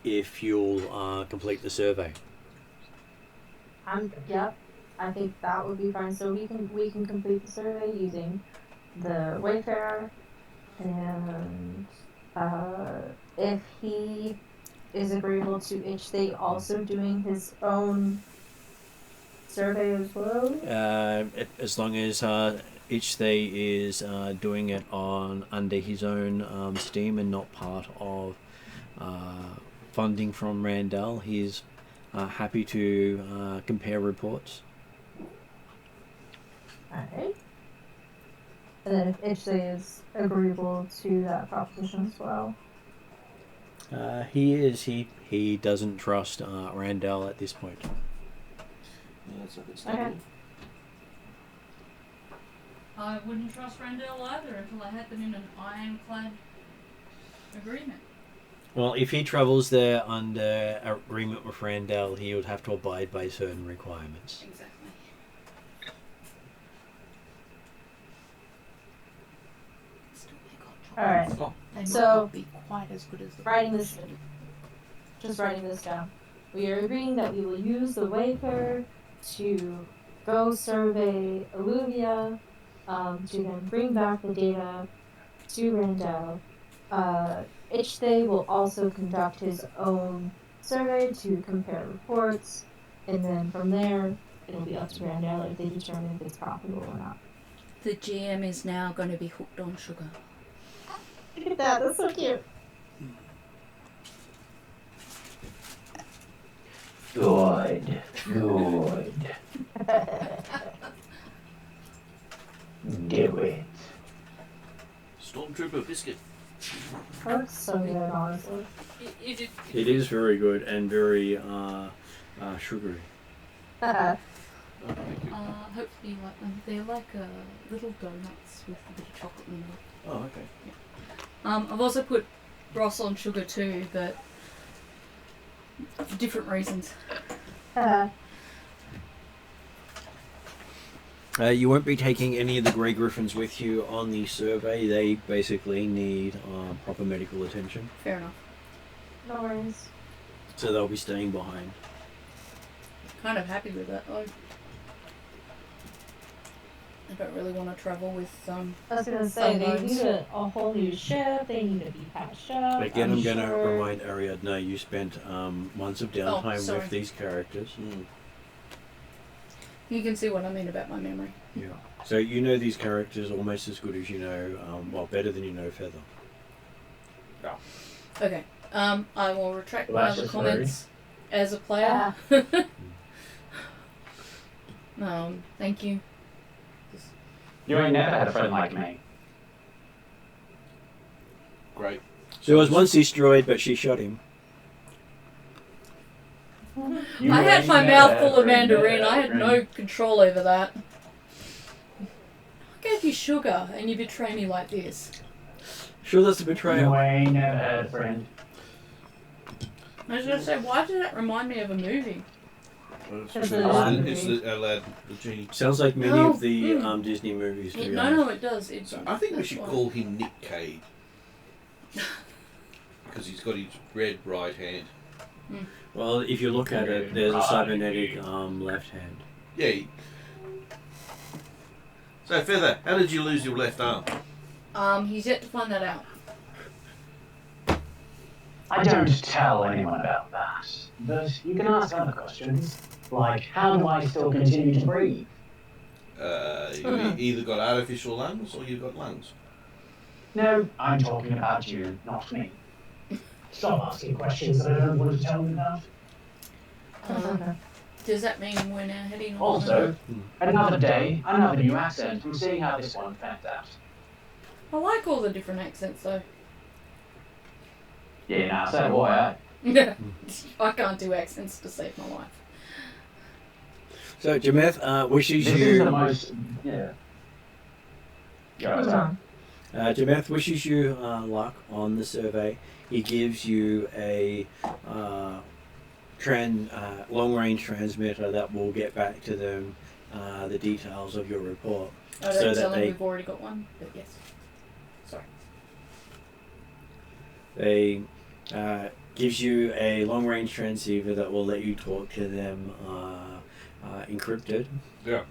if you'll complete the survey. Yep. I think that would be fine. So we can complete the survey using the Wayfarer, and if he is agreeable to Ichthay also doing his own survey as well. As long as Ichthay is doing it under his own steam and not part of funding from Randall, he's happy to compare reports. Alright. And then if Itchley is agreeable to that proposition as well. He is. He doesn't trust Randall at this point. Yeah, that's a good Okay. start. I wouldn't trust Randall either until I had them in an ironclad agreement. Well, if he travels there under agreement with Randall, he would have to abide by certain requirements. Exactly. Alright, Oh, They might So- not be quite as good as the writing this down. We are agreeing that we will use the Wayfarer to go survey Alluuvia, to then bring back the data to Randall. Itchthay will also conduct his own survey to compare reports, and then from there, it'll be up to Randall if they determine if it's profitable or not. The GM is now going to be hooked on sugar. Look at that, that's so cute. Good. Do it. Stormtrooper biscuit. That's so good, honestly. It is very good and very sugary. Oh, thank you. Hopefully you like them. They're like little donuts with a bit of chocolate in them. Oh, okay. I've also put Ross on sugar too, but for different reasons. You won't be taking any of the Grey Griffins with you on the survey. They basically need proper medical attention, Fair enough. No worries. so they'll be staying behind. Kind of happy with that though. I don't really want to travel with I was gonna say, they Sometimes. need a whole new ship, they need to be patched up. Again, I'm going to sure. remind Ariadne, you spent months of downtime sorry. with these characters. You can see what I mean about my memory. Yeah. So you know these characters almost as good as you know, better than you know Feather. Okay. I will retract Well, my that's other just comments as a player. Thank you. You ain't never had a friend like me. Great. There was one Sea droid, but she shot him. You I had ain't my never mouth had full a of friend, mandarin. never I had had a no control over that. I gave you sugar and you betray me like this. Sure, that's a friend. betrayal. You ain't never had a friend. I was going to say, why did that remind me of a movie? Well, it's Because true. of It's the Aladdin, the genie. Sounds like many No. of the Disney movies. To be No, honest. no, it does. It, So I think we that's should why. call him Nick Cage. Because he's got his red right hand. Well, if you look at it, there's a cybernetic left hand. Yeah. So Feather, how did you lose your left arm? He's yet to find that out. I don't tell anyone about that. But you can ask other questions, like how do I still continue to breathe? You either got artificial lungs or you got lungs. No, I'm talking about you, not me. Stop asking questions that I don't want to tell you about. Does that mean we're now heading on? Also, another day, another new accent. I'm seeing how this one pans out. I like all the different accents though. Yeah, now so do I. I can't do accents to save my life. So Jameth wishes This is you. the most. Yeah. Go on. Jameth wishes you luck on the survey. He gives you a long-range transmitter that will get back to them the details of your report. I don't So that tell them they- we've already got one, but yes. Sorry. They gives you a long-range transceiver that will let you talk to them encrypted. Yeah.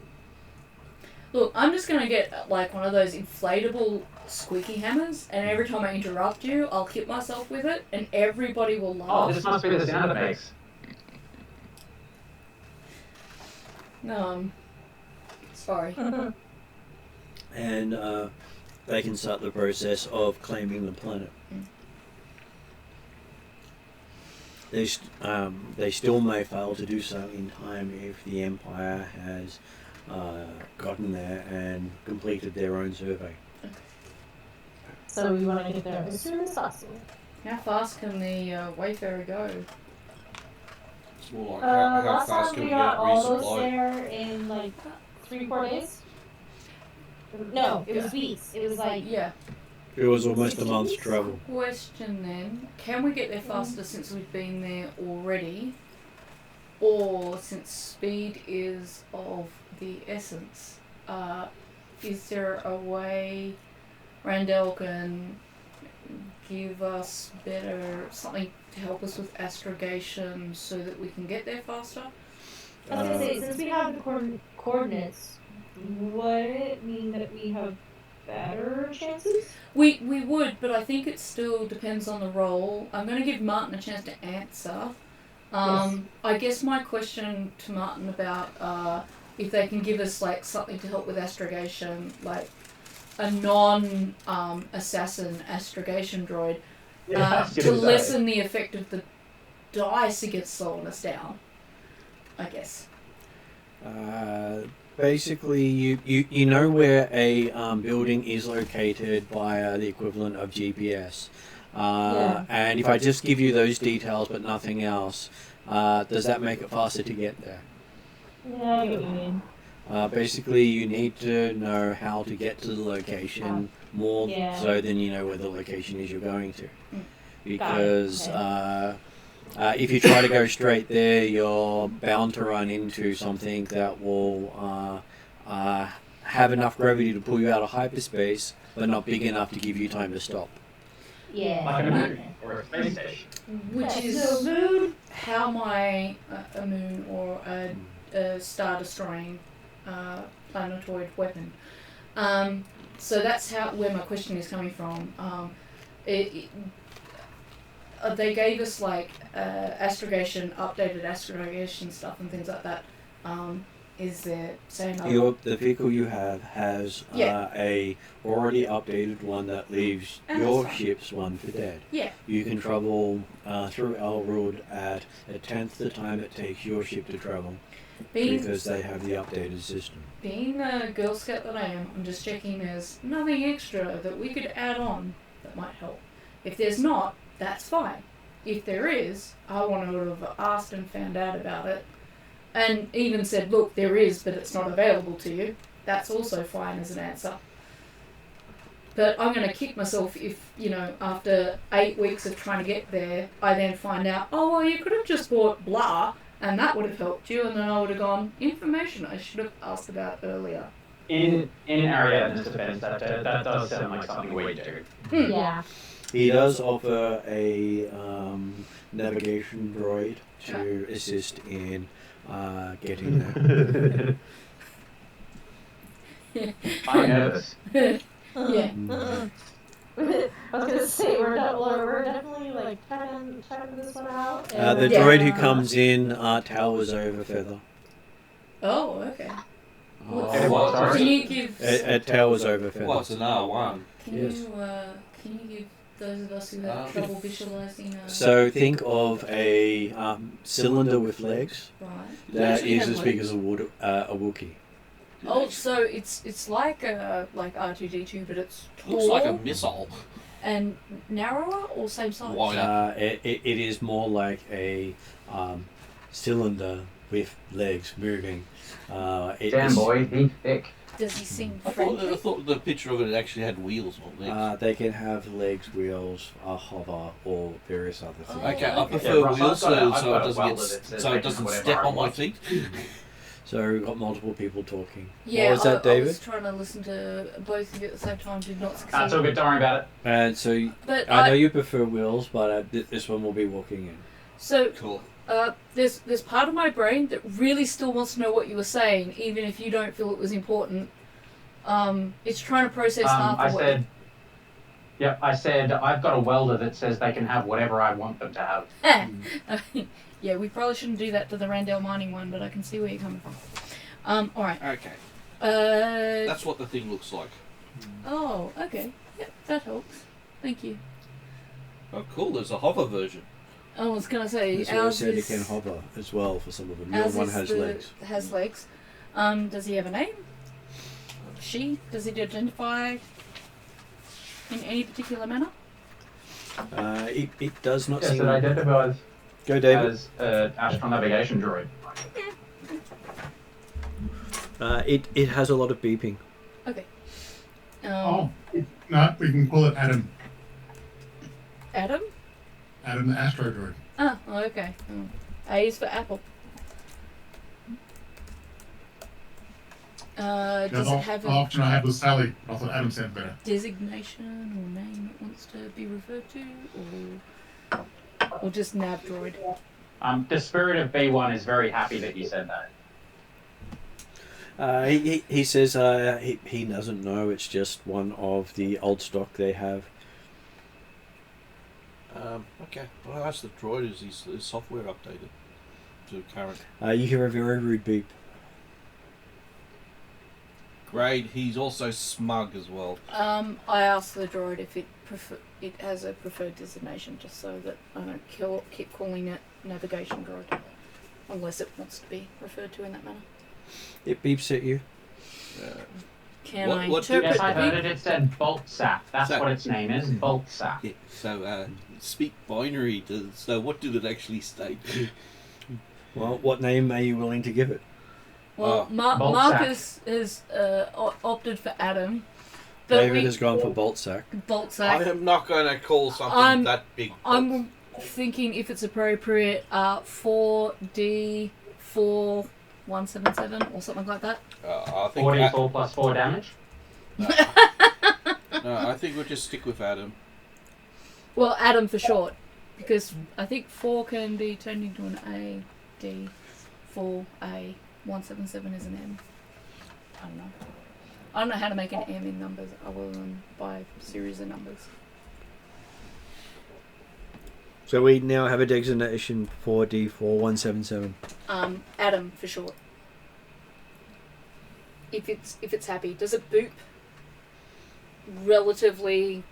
Look, I'm just gonna get like one of those inflatable squeaky hammers, and every time I interrupt you, I'll hit myself with it, and everybody will Oh, laugh. this must be the sound it makes. Sorry. And they can start the process of claiming the planet. They still may fail to do so in time if the Empire has gotten there and completed their own survey. so we want to get there as soon as possible. How fast can the Wayfarer go? It's more like how Last fast time can we we got get all those resupply? there in like 3-4 days. No, it was weeks. It was like Yeah. It was almost a month's travel. Question then, can we get there faster since we've been there already? Or since speed is of the essence? Is there a way Randall can give us something to help us with astrogation so that we can get there faster? I was gonna say, since we have the coordinates, would it mean that we have better chances? We would, but I think it still depends on the role. I'm going to give Martin a chance to answer. Yes. I guess my question to Martin about if they can give us like something to help with astrogation, like a non-assassin astrogation droid, to lessen the effect of the dice against slowing us down, I guess. Basically, you know where a building is located via the equivalent of GPS. And if I just give you those details but nothing else, does that make it faster to get there? Yeah, I get what you mean. Basically, you need to know how to get to the location more so than you know where the location is you're going to. Because if you try to go straight there, you're bound to run into something that will have enough gravity to pull you out of hyperspace, but not big enough to give you time to stop. Yeah. Like a moon or a space station. Which is how my a moon or a star destroying planetoid weapon. So that's where my question is coming from. They gave us like updated astrogation stuff and things like that. Is there same? The vehicle you have has a already updated one that leaves your ship's one for dead. Yeah. You can travel through Elrood at a tenth the time it takes your ship to travel because they have the updated system. Being the Girl Scout that I am, I'm just checking there's nothing extra that we could add on that might help. If there's not, that's fine. If there is, I want to have asked and found out about it. And even said, look, there is, but it's not available to you. That's also fine as an answer. But I'm going to kick myself if, after 8 weeks of trying to get there, I then find out, oh, well, you could have just bought blah, and that would have helped you, and then I would have gone, information I should have asked about earlier. In Ariadne's defense, that does sound like something we do. Yeah. He does offer a navigation droid to assist in getting there. I'm nervous. Yeah. I was gonna say we're definitely like checking this one out. The droid who comes in towers over Feather. Oh, okay. Can you give? It towers over Feather. Well, it's an R1. Can you give those of us who have trouble visualizing? So think of a cylinder with legs Right. that is as big as a Wookiee. Oh, so it's like R2D2, but it's tall. Looks like a missile. And narrower or same size? Wider. It is more like a cylinder with legs moving. Damn boy, he's thick. Does he seem I friendly? thought the picture of it actually had wheels, not legs. They can have legs, wheels, a hover, or various other things. Okay, I okay. prefer Ross, wheels I've got so a it doesn't welder get that says so they it can doesn't whatever step I on my want. feet. So we've got multiple people talking. Yeah, What was that, I David? was trying to listen to both of you at the same time, did not succeed. That's all good, don't worry about it. And so But I know you prefer wheels, but this one will be walking in. So Cool. there's part of my brain that really still wants to know what you were saying, even if you don't feel it was important. It's trying to process half I of what. said, yep, I said I've got a welder that says they can have whatever I want them to have. Yeah, we probably shouldn't do that to the Randall mining one, but I can see where you're coming from. All right. Okay. That's what the thing looks like. Oh, okay. Yep, that helps. Thank you. Oh, cool. There's a hover version. I was gonna say That's what I ours said. It is. can hover as well for some of them. Your Ours one is has the- legs. Has legs. Does he have a name? She? Does it identify? in any particular manner? It does not Yes, seem. it identifies Go, David. as astral navigation droid. It has a lot of beeping. Okay. Oh, no, we can call it Adam. Adam? Adam the Astro Droid. Oh, okay. A is for apple. Does it have The a option I had was Sally. I thought Adam sounded better. designation or name it wants to be referred to, or just nav droid? The spirit of B1 is very happy that you said that. He says he doesn't know. It's just one of the old stock they have. Okay. Well, that's the droid. Is his software updated to current? You hear a very rude beep. Great. He's also smug as well. I asked the droid if it has a preferred designation, just so that I don't keep calling it navigation droid, unless it wants to be referred to in that manner. It beeps at you. Can What- I what interpret Yes, I the heard beep? it. It said Bolt Sap. That's Sap. what its name is. Bolt Sap. Yeah. So speak binary. So what did it actually state? Well, what name are you willing to give it? Well, Bolt Marcus has opted for Adam, but David has gone for Bolt Sack. Bolt I Sack. am not going to call something I'm- that big. I'm thinking if it's appropriate, 4D4177 or something like that. I think. 44 plus 4 damage. No, I think we'll just stick with Adam. Well, Adam for short, because I think 4 can be turned into an A, D, 4A, 177 is an M. I don't know. I don't know how to make an M in numbers other than by series of numbers. So we now have a designation for D4177. Adam for short. If it's happy, does it boop relatively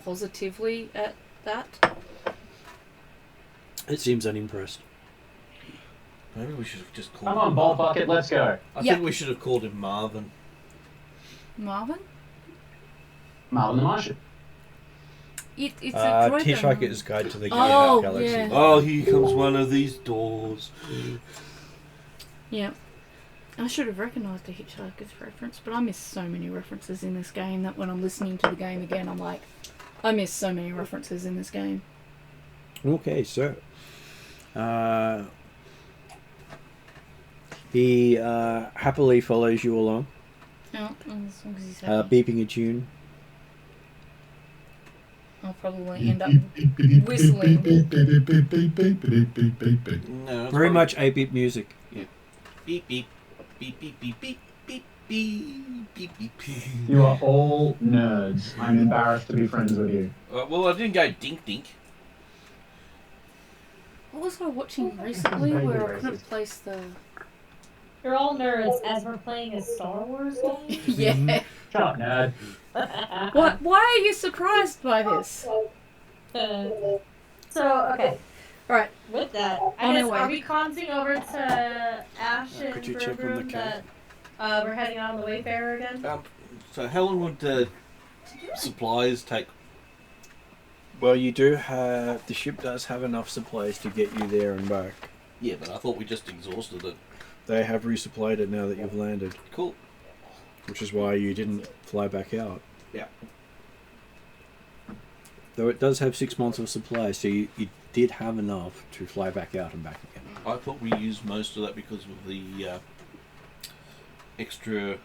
positively at that? It seems unimpressed. Maybe we should have just called Come him on, Ball Bucket, let's go. I Yeah. think we should have called him Marvin. Marvin? Marvin the Martian. It's a droid. Hitchhiker's Guide to the Oh, Galaxy. yeah. Oh, here comes one of these doors. Yeah. I should have recognised a Hitchhiker's reference, but I miss so many references in this game that when I'm listening to the game again, I'm like, I miss so many references in this game. Okay, so he happily follows you along, Oh, as long as he's happy. beeping a tune. I'll probably end up whistling. No, it's Very probably- much 8-bit music. Beep beep beep beep beep beep beep beep beep beep. You are all nerds. I'm embarrassed to be friends with you. Well, I didn't go dink dink. What was I watching recently Very where I racist. couldn't place the... You're all nerds as we're playing a Star Wars game. Yeah. Shut up, nerd. Why are you surprised by this? So, okay. Right. With that, On I guess, our way. are we conning over to Ash and Could you check on the Broom that we're heading out on the Wayfarer again? So how long would supplies take? Well, you do have... The ship does have enough supplies to get you there and back. Yeah, but I thought we just exhausted it. They have resupplied it now that you've landed, Cool. which is why you didn't fly back out. Yeah. Though it does have 6 months of supplies, so you did have enough to fly back out and back again. I thought we used most of that because of the extra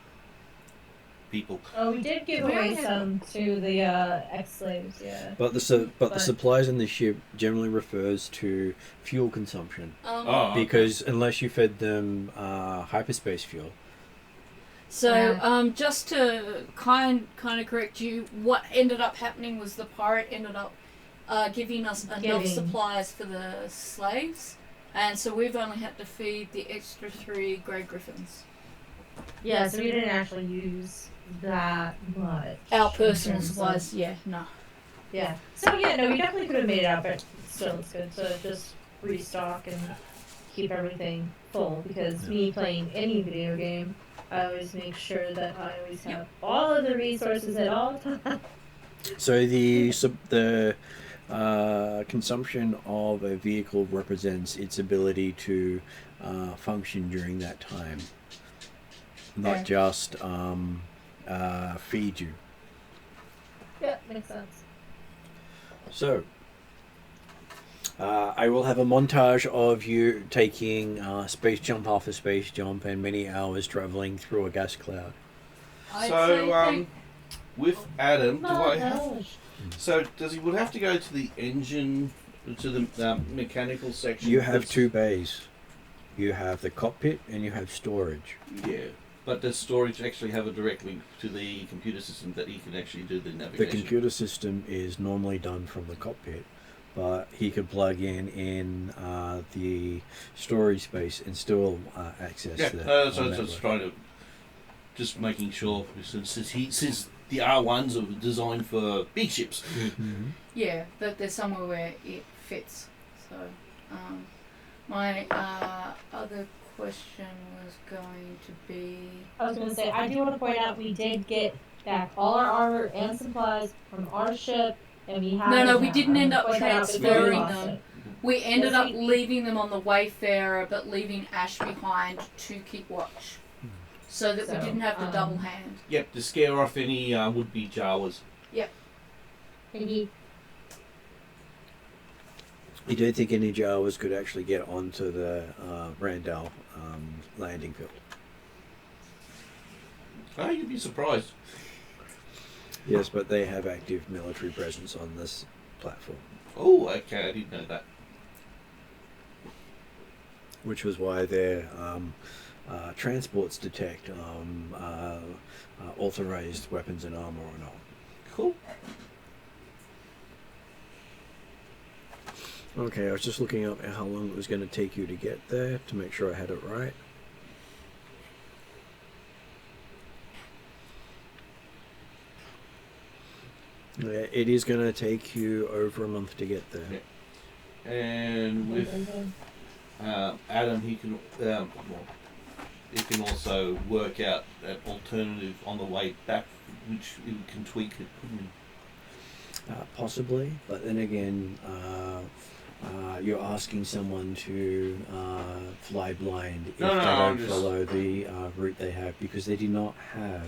people. Oh, we did give away some to the ex-slaves, yeah. But the supplies in the ship generally refers to fuel consumption, Oh, because unless you fed them hyperspace fuel. So, just to kind of correct you, what ended up happening was the pirate ended up giving us enough supplies for the slaves, and so we've only had to feed the extra 3 Grey Griffins. Yeah, so we didn't actually use that much. Our personal in terms of- supplies, yeah, no. Yeah. So yeah, no, we definitely could have made it up, but still it's good to just restock and keep everything full, because me playing any video game, I always make sure that I always have all of the resources at all times. So the consumption of a vehicle represents its ability to function during that time, not Okay. just feed you. Yeah, makes sense. So, I will have a montage of you taking space jump after space jump and many hours traveling through a gas cloud. I'd So, say thank- with Adam, do I have? Montage. So does he would have to go to the engine, to the mechanical section? You have that's- 2 bays. You have the cockpit and you have storage. Yeah, but does storage actually have a direct link to the computer system that he can actually do the The navigation? computer system is normally done from the cockpit, but he could plug in the storage space and still access Yeah, the so network. just trying to, just making sure since the R1s are designed for big ships. Mhm. yeah, that there's somewhere where it fits. So, my other question was going to be. I was gonna say, I do want to point out we did get back all our armor and supplies from our ship, and we have. No, it we now. didn't I'm end gonna up point that out before we transferring lost them. it. We ended Yes, up we- leaving them on the Wayfarer, but leaving Ash behind to keep watch, so that we So, didn't have to um, double hand. Yep, to scare off any would-be Jawas. Maybe. You don't think any Jawas could actually get onto the Randall landing field? Oh, you'd be surprised. Yes, but they have active military presence on this platform, Oh, okay, I didn't know that. which was why their transports detect authorized weapons and armor or not. Cool. Okay, I was just looking up how long it was going to take you to get there to make sure I had it right. Yeah, it is going to take you over a month to get there. Yeah. And with Adam, he can he can also work out an alternative on the way back, which he can tweak it, couldn't he? Possibly, but then again, you're asking someone to fly blind if No, they I'm don't just- follow the route they have, because they do not have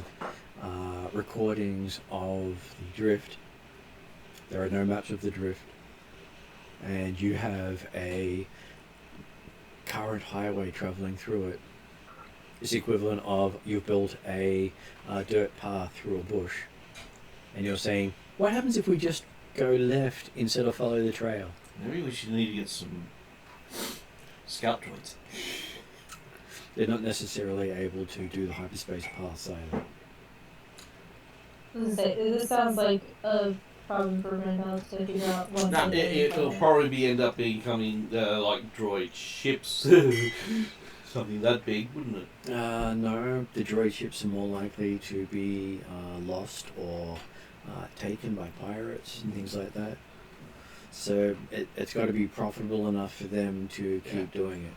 recordings of the drift. There are no maps of the drift, and you have a current highway traveling through it. It's the equivalent of you've built a dirt path through a bush, and you're saying, what happens if we just go left instead of follow the trail? Maybe we should need to get some scout droids. They're not necessarily able to do the hyperspace paths either. I was gonna say, this sounds like a problem for Randall to figure out one No, thing. it'll probably end up becoming like droid ships. Something that big, wouldn't it? No, the droid ships are more likely to be lost or taken by pirates and things like that. So it's got to be profitable enough for them to keep doing it.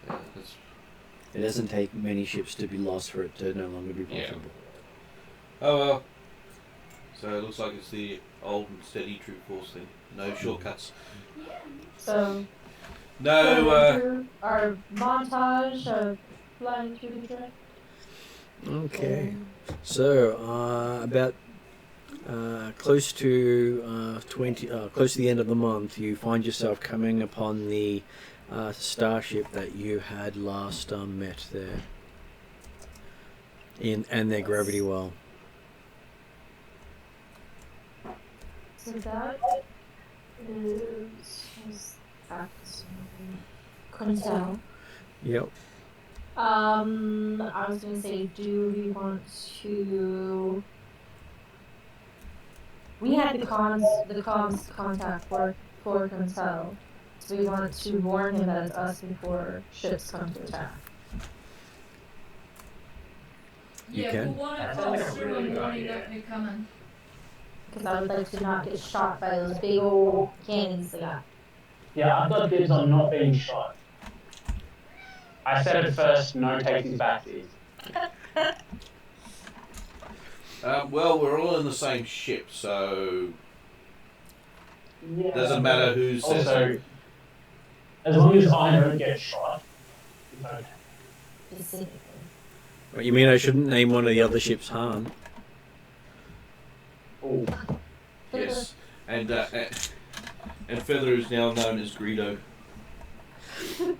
Yeah, that's, It doesn't take many ships to be lost for it to no longer be Yeah. profitable. oh well. So it looks like it's the old and steady troop force thing. No shortcuts. So, No. our montage of flying through the drift. Okay. So about close to close to the end of the month, you find yourself coming upon the starship that you had last met there, and their gravity well. So that is couldn't tell. Yep. I was gonna say, do we want to? We had the comms contact for Contel. So we want to warn him that it's us before ships come to attack. You Yeah, can. we'll want to That call sounds like a through really and good warning idea. that we're coming. Because I would like to not get shot by those big old cannons they got. Yeah, I've got dibs on not being shot. I said it first, no takes back. Well, we're all in the same ship, so Yeah. doesn't matter who says Also, it. as long as I don't get shot, it's okay. Specifically. What, you mean I shouldn't name one of the other ships Han? Oh, Yes, and Feather is now known as Greedo. it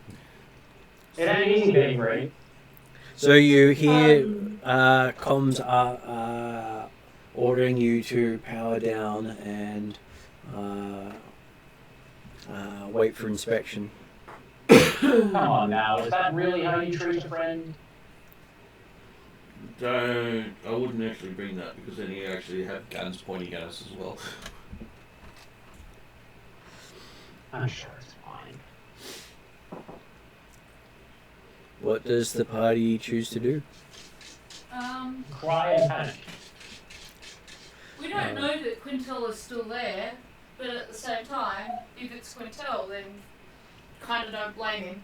ain't easy being great. So you hear comms are ordering you to power down and wait for inspection. Come on now, is that really how you treat a friend? I wouldn't actually bring that because then you actually have guns pointing at us as well. I'm sure it's fine. What does the party choose to do? Cry and panic. We don't know that Quintel is still there, but at the same time, if it's Quintel, then kind of don't blame him.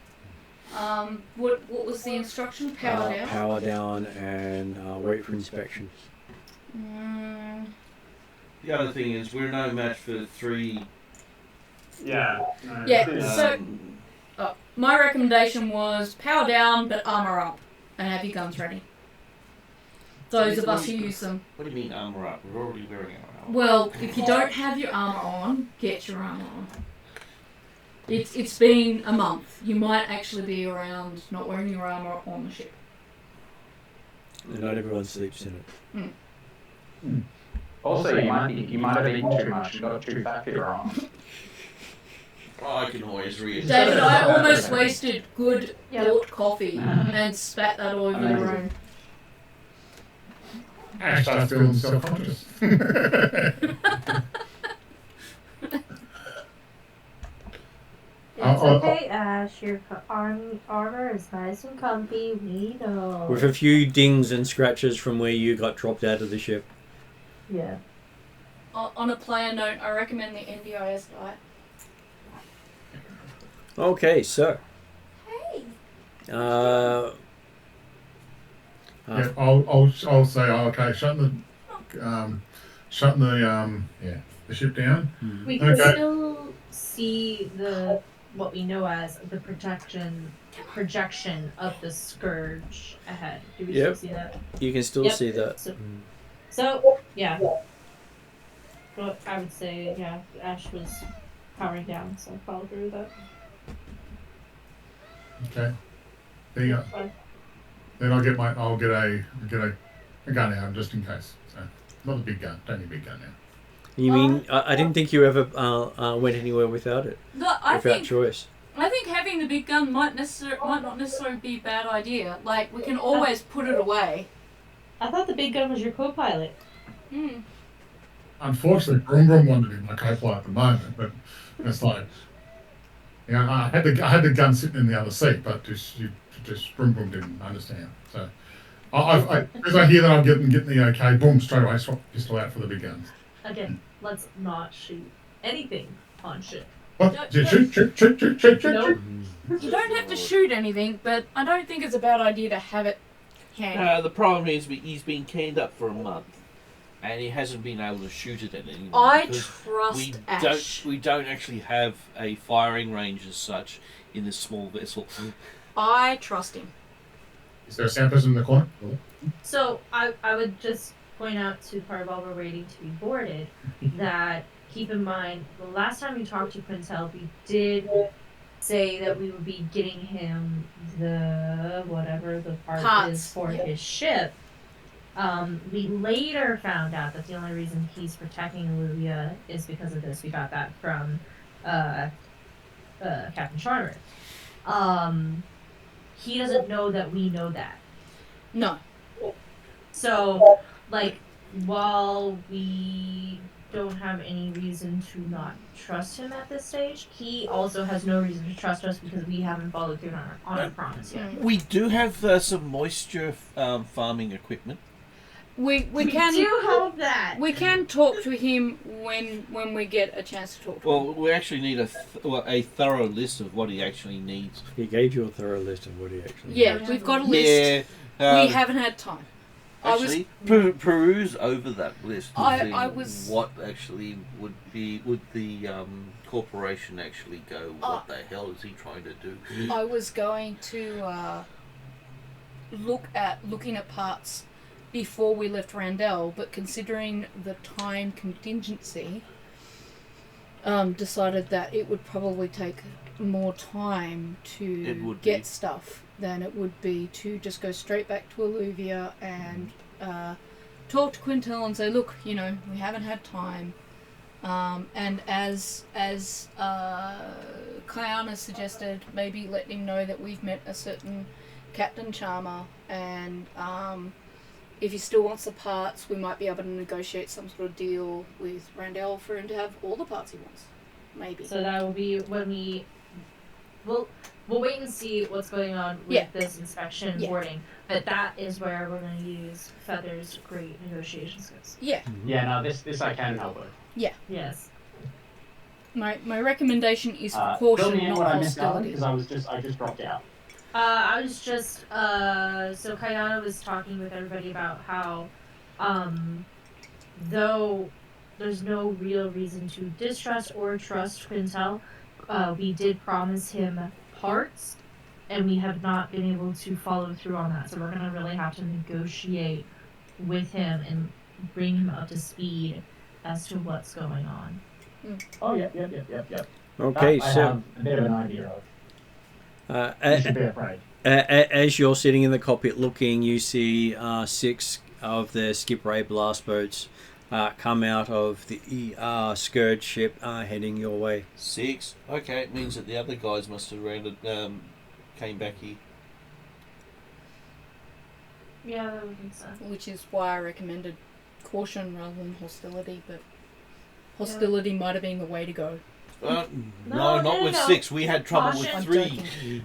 What was the instruction? Power down? Power down and wait for inspection. The other thing is we're no match for 3. Yeah. Yeah, so my recommendation was power down but armour up and have your guns ready. Those of us who use them. What do you mean armour up? We're already wearing our armour. Well, if you don't have your armour on, get your armour on. It's been a month. You might actually be around not wearing your armour on the ship. And not everyone sleeps in it. Also, you might have eaten too much and got too fat for your arm. I can always read. David, I almost wasted good Yep. hot coffee and spat that all over the Amazing. room. Ash starts feeling self-conscious. It's Oh, okay, Ash. Your armor is nice and comfy. We know. With a few dings and scratches from where you got dropped out of the ship. Yeah. On a player note, I recommend the NDIS diet. Okay, so. Hey! Yeah, I'll say, okay, shutting the ship down. We can Okay. still see what we know as the projection of the scourge ahead. Do we Yep. still see that? You can still Yep. see that. So yeah. Well, I would say yeah, Ash was powering down, so I'll agree with that. Okay. There you go. Fine. Then I'll get a gun out just in case. So not a big gun. Don't need a big gun now. You mean I didn't think you ever went anywhere without it, No, I without think choice. having the big gun might not necessarily be a bad idea. Like, we can always put it away. I thought the big gun was your co-pilot. Hmm. Unfortunately, Brum Brum wanted to be my co-pilot at the moment, but it's like, I had the gun sitting in the other seat, but just Brum Brum didn't understand. So, as I hear that I'm getting the okay, boom, straight away swap pistol out for the big guns. Again, let's not shoot anything on ship. What? No, Shoot. Nope. You don't have to shoot anything, but I don't think it's a bad idea to have it handy. The problem is he's been canned up for a month, and he hasn't been able to shoot it at anyone. I because trust Ash. we don't actually have a firing range as such in this small vessel. I trust him. Is there a sound person in the corner? So I would just point out to part while we're waiting to be boarded that keep in mind the last time we talked to Quintel, we did say that we would be getting him the whatever the part Parts. is for his ship. We later found out that the only reason he's protecting Alluuvia is because of this. We got that from Captain Charter. He doesn't know that we know that. No. So, like, while we don't have any reason to not trust him at this stage, he also has no reason to trust us because we haven't followed through on our promise yet. We do have some moisture farming equipment. We We can do have that. we can talk to him when we get a chance to talk to him. Well, we actually need a thorough list of what he actually needs. He gave you a thorough list of what he actually Yeah, did. we've got a list. Yeah, We haven't had time. Actually, peruse over that list to see what actually would the corporation actually go, what the hell is he trying to do? I was going to looking at parts before we left Randall, but considering the time contingency, decided that it would probably take more time to get stuff than it would be to just go straight back to Alluuvia and talk to Quintel and say, look, we haven't had time. And as Kayana suggested, maybe let him know that we've met a certain Captain Charmer, and if he still wants the parts, we might be able to negotiate some sort of deal with Randall for him to have all the parts he wants. Maybe. So that will be when we'll wait and see what's going on with this inspection wording. But that is where we're going to use Feather's great negotiation skills. Yeah. Yeah, no, this I can help with. Yeah. Yes. My recommendation is Fill caution, me in not what I missed out hostility. because I just dropped out. I was just so Kayana was talking with everybody about how though there's no real reason to distrust or trust Quintel, we did promise him parts, and we have not been able to follow through on that. So we're gonna really have to negotiate with him and bring him up to speed as to what's going on. Oh, yep. Okay, I so have a bit of an idea of. You should be afraid. as you're sitting in the cockpit looking, you see 6 of the Skip Ray blast boats come out of the Scourge ship heading your way. 6. Okay, it means that the other guys must have came back here. Yeah, that would make sense. Which is why I recommended caution rather than hostility, but hostility might have been the way to go. No, not with 6. We had trouble Caution. with 3.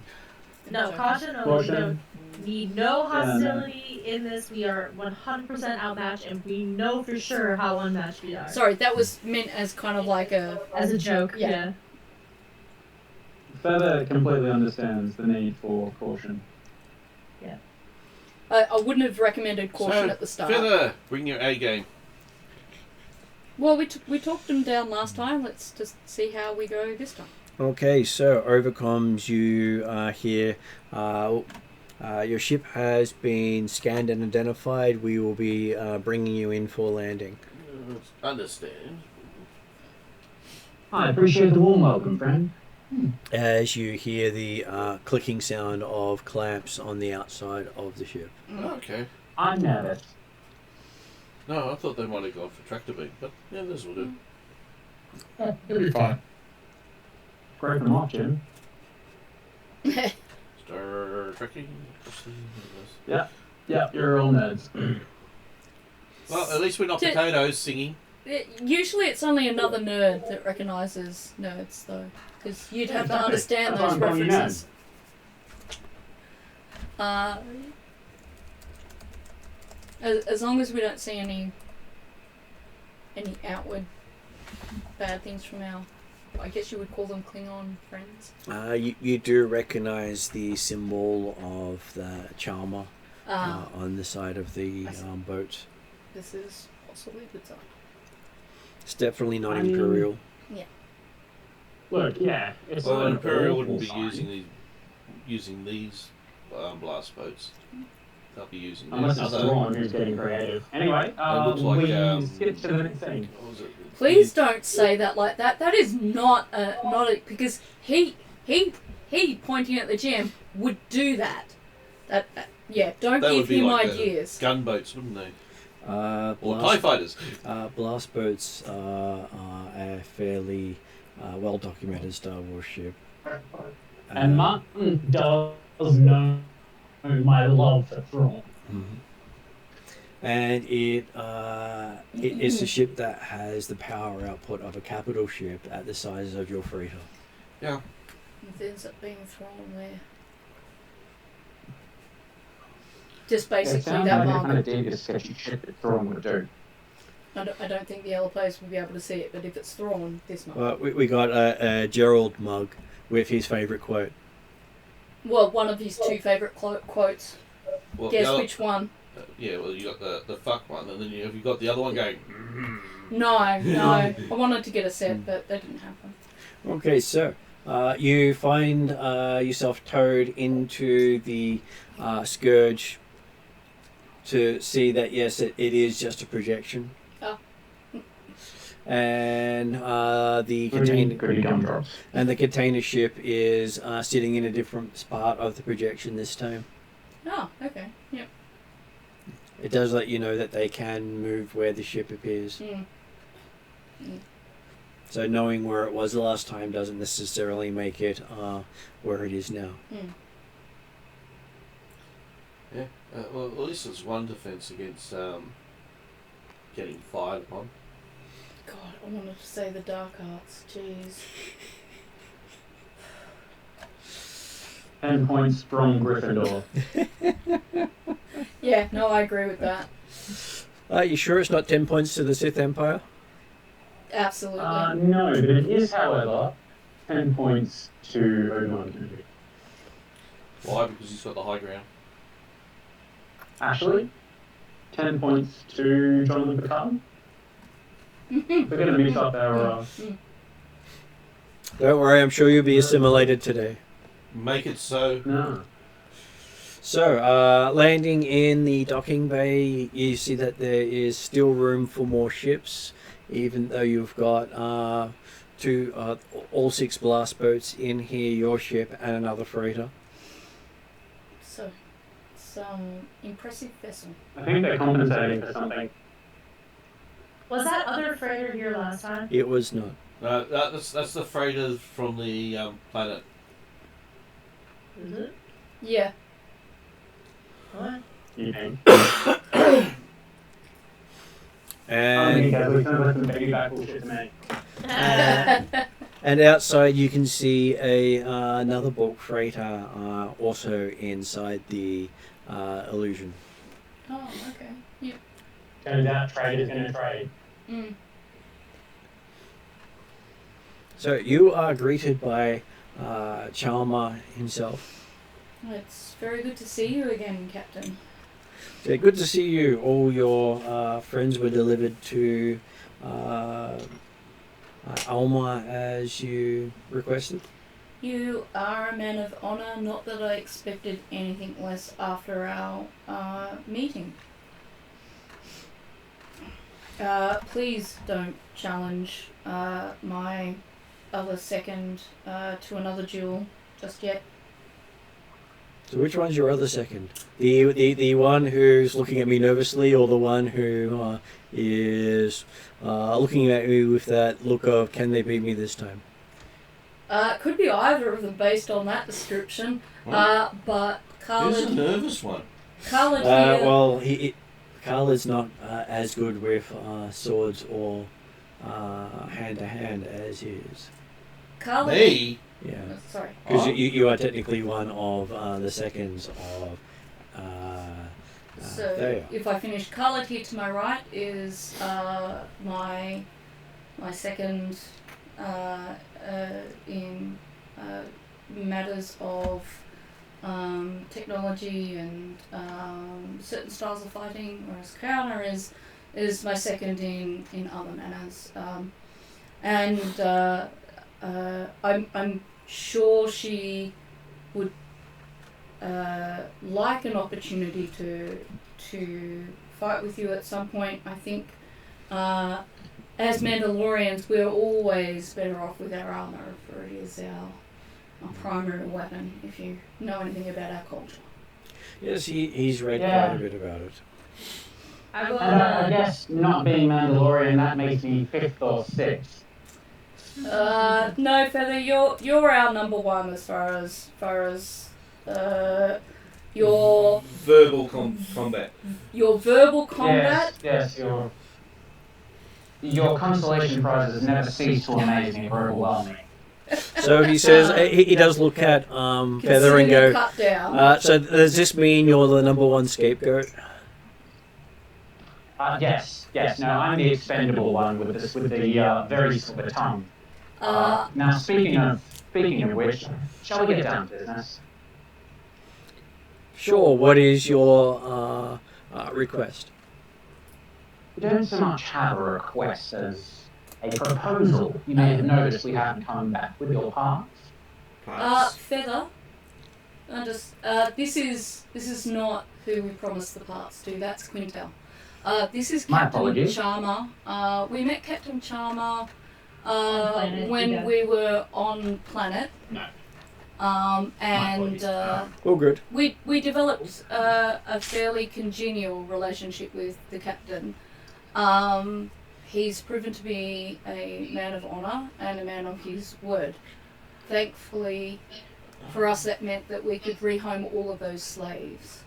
No, caution. No, need no hostility in this. We are 100% outmatched, and we know for sure how unmatched we are. Sorry, that was meant as kind of like as a joke. Yeah. Feather completely understands the need for caution. Yeah. I wouldn't have recommended caution at the start. Feather, bring your A game. Well, we talked them down last time. Let's just see how we go this time. Okay, so overcomes you here. Your ship has been scanned and identified. We will be bringing you in for landing. Understand. I appreciate the warm welcome, friend. As you hear the clicking sound of clamps on the outside of the ship. Okay. I'm nervous. No, I thought they might have gone for tractor beam, but yeah, this will do. Yeah, it'll be fine. Great them off, Jim. Star trekking. Yeah, you're all nerds. Well, at least we're not potatoes singing. Usually it's only another nerd that recognises nerds, though, because you'd have to understand those references. As long as we don't see any outward bad things from our, I guess you would call them Klingon friends. You do recognise the symbol of the Charmer on the side of the boat. This is possibly a good sign. It's definitely not Imperial. Yeah. Look, yeah. It's Well, an Imperial wouldn't awful be sign. using these blast boats. They'll be using Unless these it's other. Thrawn who's getting creative. Anyway, looks like, we skip to the next thing. What was it? Please don't say that like that. That is not a because he pointing at the gem would do that. Don't That give would be him like ideas. Gunboats, wouldn't they? Or Blast, TIE fighters. blast boats are a fairly well documented Star Wars ship. And Martin does know my love for Thrawn. And it is a ship that has the power output of a capital ship at the size of your freighter. Yeah. It ends up being thrown there. Just basically It sounds that like the market. kind of devious, sketchy shit that Thrawn would do. I don't think the other players will be able to see it, but if it's thrown, this much. Well, we got a Gerald mug with his favourite quote. Well, one of his two favourite quotes. Well, Guess the other, which one? Yeah, well, you got the fuck one, and then have you got the other one going? No. I wanted to get a set, but that didn't happen. Okay, so you find yourself towed into the Scourge to see that, yes, it is just a projection. Oh. And the Goody container gumdrops. and the container ship is sitting in a different part of the projection this time. Oh, okay. Yep. It does let you know that they can move where the ship appears. So knowing where it was the last time doesn't necessarily make it where it is now. Yeah. Well, at least it's one defense against getting fired upon. God, I wanted to say the dark arts. Jeez. 10 points from Gryffindor. Yeah, no, I agree with that. You sure it's not 10 points to the Sith Empire? Absolutely. No, but it is, however, 10 points to Obi-Wan Kenobi. Why? Because he's got the high ground. Actually, 10 points to Jonathan Picard. We're going to mix up our... Don't worry, I'm sure you'll be assimilated today. Make it so. No. So, landing in the docking bay, you see that there is still room for more ships, even though you've got all 6 blast boats in here, your ship, and another freighter. So, some impressive vessel. I think they're compensating for something. Was that other freighter here last time? It was not. That's the freighter from the planet. Is it? Yeah. What? Okay. And and outside you can see another bulk freighter also inside the illusion. Oh, okay. Yep. Turns out trade is going to trade. So you are greeted by Chalma himself. It's very good to see you again, Captain. So good to see you. All your friends were delivered to Alma as you requested. You are a man of honour, not that I expected anything less after our meeting. Please don't challenge my other second to another duel just yet. So which one's your other second? The one who's looking at me nervously, or the one who is looking at me with that look of, can they beat me this time? Could be either of them based on that description. But Who's the Khalid... nervous one? Khalid here... Well, Khaled's not as good with swords or hand-to-hand as he is. Khalid... Me? Yeah. Sorry. Because you are technically one of the seconds of So, Thea. if I finish, Khalid here to my right is my second in matters of technology and certain styles of fighting, whereas Krauner is my second in other manners. I'm sure she would like an opportunity to fight with you at some point. I think as Mandalorians, we're always better off with our armor, for it is our primary weapon, if you know anything about our culture. Yes, he's read quite a bit about it. I will. I guess not being Mandalorian, that makes me 5th or 6th. No, Feather, you're our number one as far as your Verbal combat. your verbal combat. Yes, your consolation prizes never cease to amaze me or overwhelm me. So he says he does look at Feather and Consider go. cut down. So does this mean you're the number one scapegoat? Yes. No, I'm the expendable one with the very silver tongue. Now, speaking of which, shall we get down to business? Sure. What is your request. We don't so much have a request as a proposal. You may have noticed we haven't come back with your parts. Feather. This is not who we promised the parts to. That's Quintel. This is My Captain apologies. Charmer. We met Captain Charmer Planet, when yeah. we were on planet. No. And All good. we developed a fairly congenial relationship with the captain. He's proven to be a man of honour and a man of his word. Thankfully, for us, that meant that we could rehome all of those slaves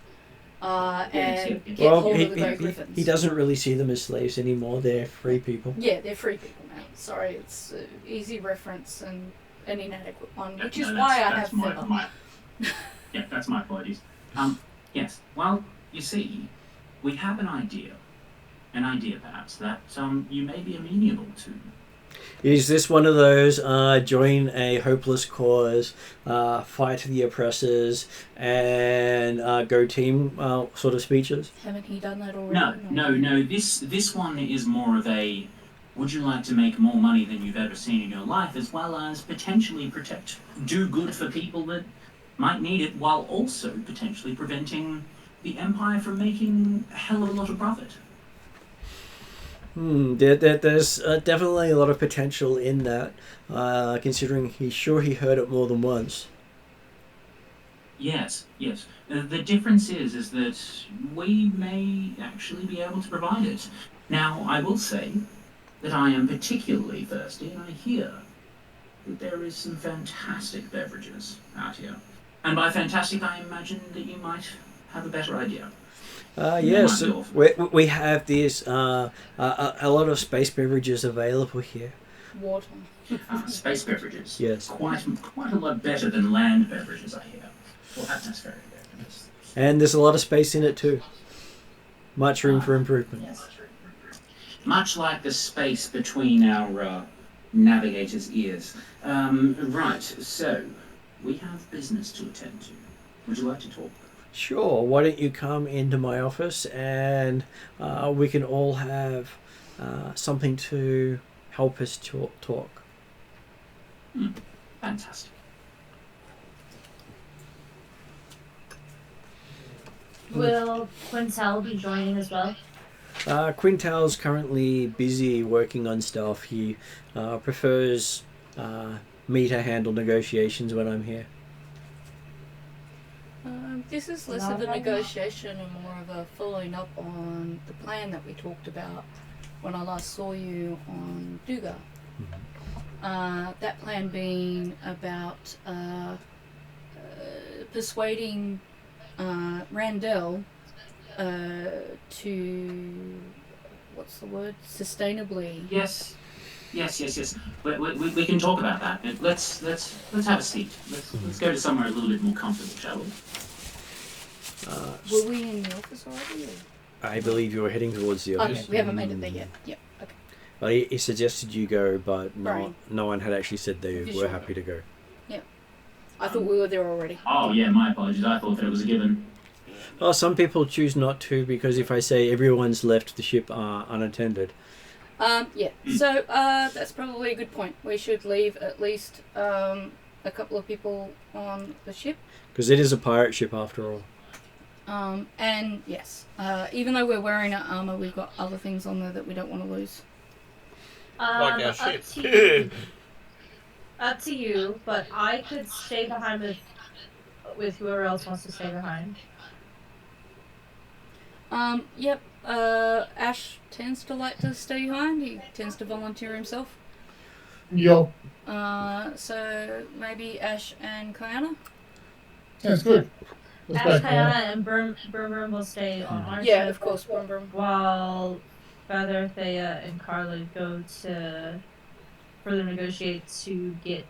and get hold of the Grey Griffins. He doesn't really see them as slaves anymore. They're free people. Yeah, they're free people now. Sorry, it's an easy reference and an inadequate one, which is why I have Feather. Yeah, that's my apologies. Yes. Well, you see, we have an idea perhaps that you may be amenable to. Is this one of those join a hopeless cause, fight the oppressors, and go team sort of speeches? Haven't he done that already? No. This one is more of a, would you like to make more money than you've ever seen in your life, as well as potentially do good for people that might need it, while also potentially preventing the Empire from making a hell of a lot of profit. There's definitely a lot of potential in that, considering he heard it more than once. Yes. The difference is that we may actually be able to provide it. Now, I will say that I am particularly thirsty, and I hear that there is some fantastic beverages out here. And by fantastic, I imagine that you might have a better idea. Yes, we have this a lot of space beverages available here. Water. Space beverages. Yes. Quite a lot better than land beverages, I hear. Or atmospheric beverages. And there's a lot of space in it too. Much room for improvement. Yes. Much like the space between our navigator's ears. Right, so we have business to attend to. Would you like to talk? Sure, why don't you come into my office and we can all have something to help us talk. Fantastic. Will Quintel be joining as well? Quintel's currently busy working on stuff. He prefers me to handle negotiations when I'm here. This is less of a negotiation and more of a following up on the plan that we talked about when I last saw you on Duga. That plan being about persuading Randell to, what's the word, sustainably. Yes. We can talk about that. Let's have a seat. Let's go to somewhere a little bit more comfortable, shall we? Were we in the office already? I believe you were heading towards the office. Okay, we haven't made it there yet. Yep. Okay. Well, he suggested you go, but Right. no one had actually said they were Sure. happy to go. Yep. I thought we were there already. Oh yeah, my apologies. I thought that it was a given. Well, some people choose not to because if I say everyone's left the ship unattended. Yeah. So that's probably a good point. We should leave at least a couple of people on the ship. Because it is a pirate ship after all. And yes, even though we're wearing our armor, we've got other things on there that we don't want to lose. Like our Up ship. to you. Up to you, but I could stay behind with whoever else wants to stay behind. Yep. Ash tends to like to stay behind. He tends to volunteer himself. Yo, So maybe Ash and Kiana? that's good. Let's Ash, go. Kiana, and Brum will stay on our Yeah, ship, of course, Brum Brum. while Feather, Thea, and Carla go to further negotiate to get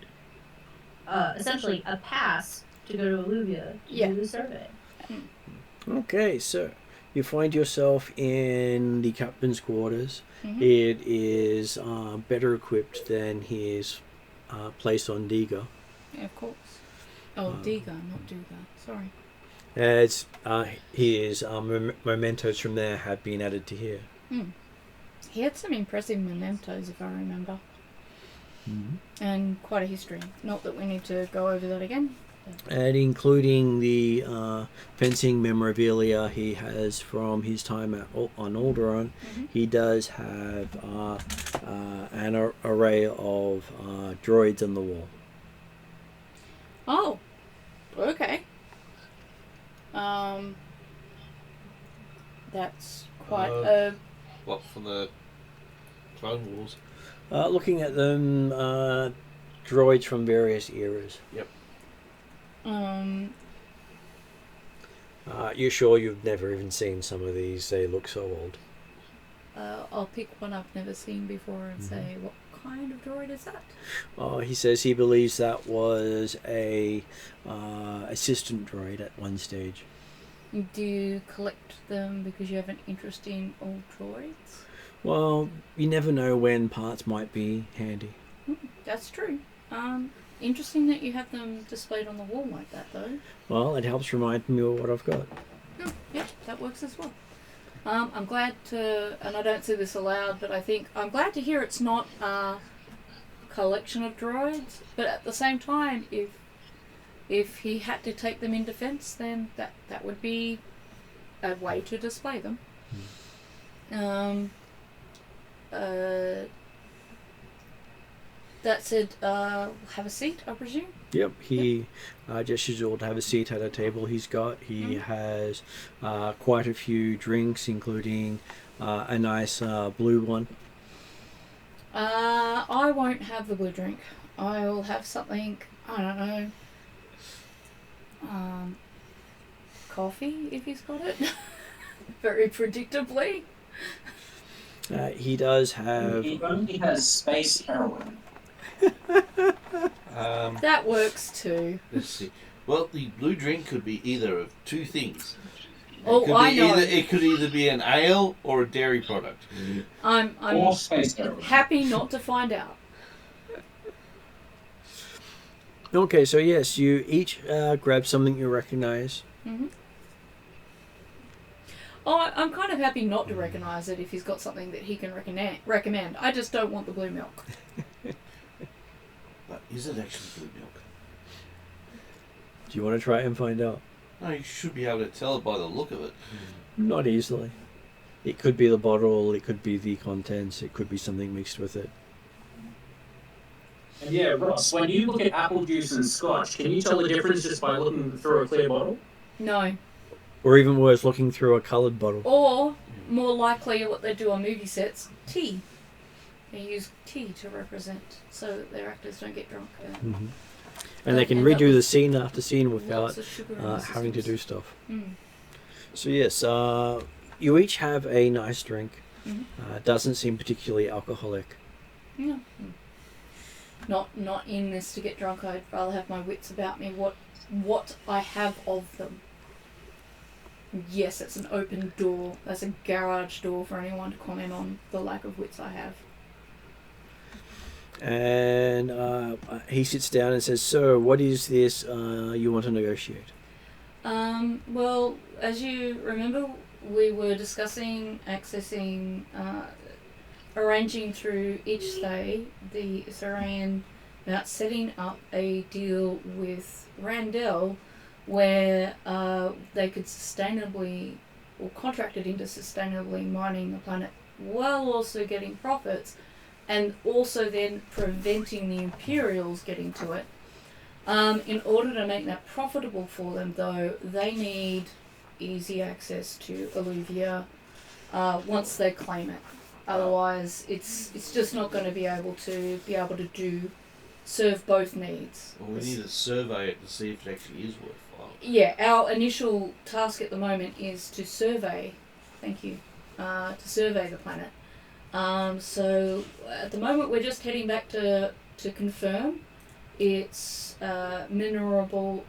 essentially a pass to go to Alluuvia to Yeah. do the survey. Okay, so you find yourself in the captain's quarters. Mhm. It is better equipped than his place on Diga. Yeah, of course. Oh, Diga, not Duga. Sorry. As his mementos from there have been added to here. He had some impressive mementos, if I remember. And quite a history. Not that we need to go over that again. And including the fencing memorabilia he has from his time on Alderaan, he does have an array of droids on the wall. Oh, okay. That's quite a... What, for the Clone Wars? Looking at them, droids from various eras. Yep. You're sure you've never even seen some of these? They look so old. I'll pick one I've never seen before and say, what kind of droid is that? He says he believes that was a assistant droid at one stage. Do you collect them because you have an interest in old droids? Well, you never know when parts might be handy. That's true. Interesting that you have them displayed on the wall like that, though. Well, it helps remind me of what I've got. Yeah, that works as well. I'm glad to, and I don't say this aloud, but I'm glad to hear it's not a collection of droids, but at the same time, if he had to take them in defense, then that would be a way to display them. That said, have a seat, I presume? Yep, he gestures you all to have a seat at a table he's got. He has quite a few drinks, including a nice blue one. I won't have the blue drink. I will have something, I don't know, coffee, if he's got it. Very predictably. He does have... He only has space heroin. That works too. Let's see. Well, the blue drink could be either of two things. I know. It could either be an ale or a dairy product. I'm Or space heroin. happy not to find out. Okay, so yes, you each grab something you recognize. Oh, I'm kind of happy not to recognise it if he's got something that he can recommend. I just don't want the blue milk. But is it actually blue milk? Do you want to try and find out? No, you should be able to tell by the look of it. Not easily. It could be the bottle, it could be the contents, it could be something mixed with it. And yeah, Ross, when you look at apple juice and scotch, can you tell the difference just by looking through a clear bottle? No. Or even worse, looking through a coloured bottle. Or, more likely what they do on movie sets, tea. They use tea to represent so that their actors don't get drunk. And they can redo the scene after scene without Lots of sugar in the having to systems. do stuff. So yes, you each have a nice drink. Doesn't seem particularly alcoholic. No. Not in this to get drunk. I'd rather have my wits about me. What I have of them. Yes, it's an open door. That's a garage door for anyone to comment on the lack of wits I have. And he sits down and says, "So, what is this you want to negotiate?" Well, as you remember, we were discussing arranging through each stay the Isarian about setting up a deal with Randell where they could sustainably, or contracted into sustainably mining the planet while also getting profits, and also then preventing the Imperials getting to it. In order to make that profitable for them, though, they need easy access to Alluuvia once they claim it. Otherwise, it's just not going to be able to serve both needs. Well, we need to survey it to see if it actually is worthwhile. Yeah, our initial task at the moment is to survey. Thank you. To survey the planet. So at the moment we're just heading back to confirm its mineral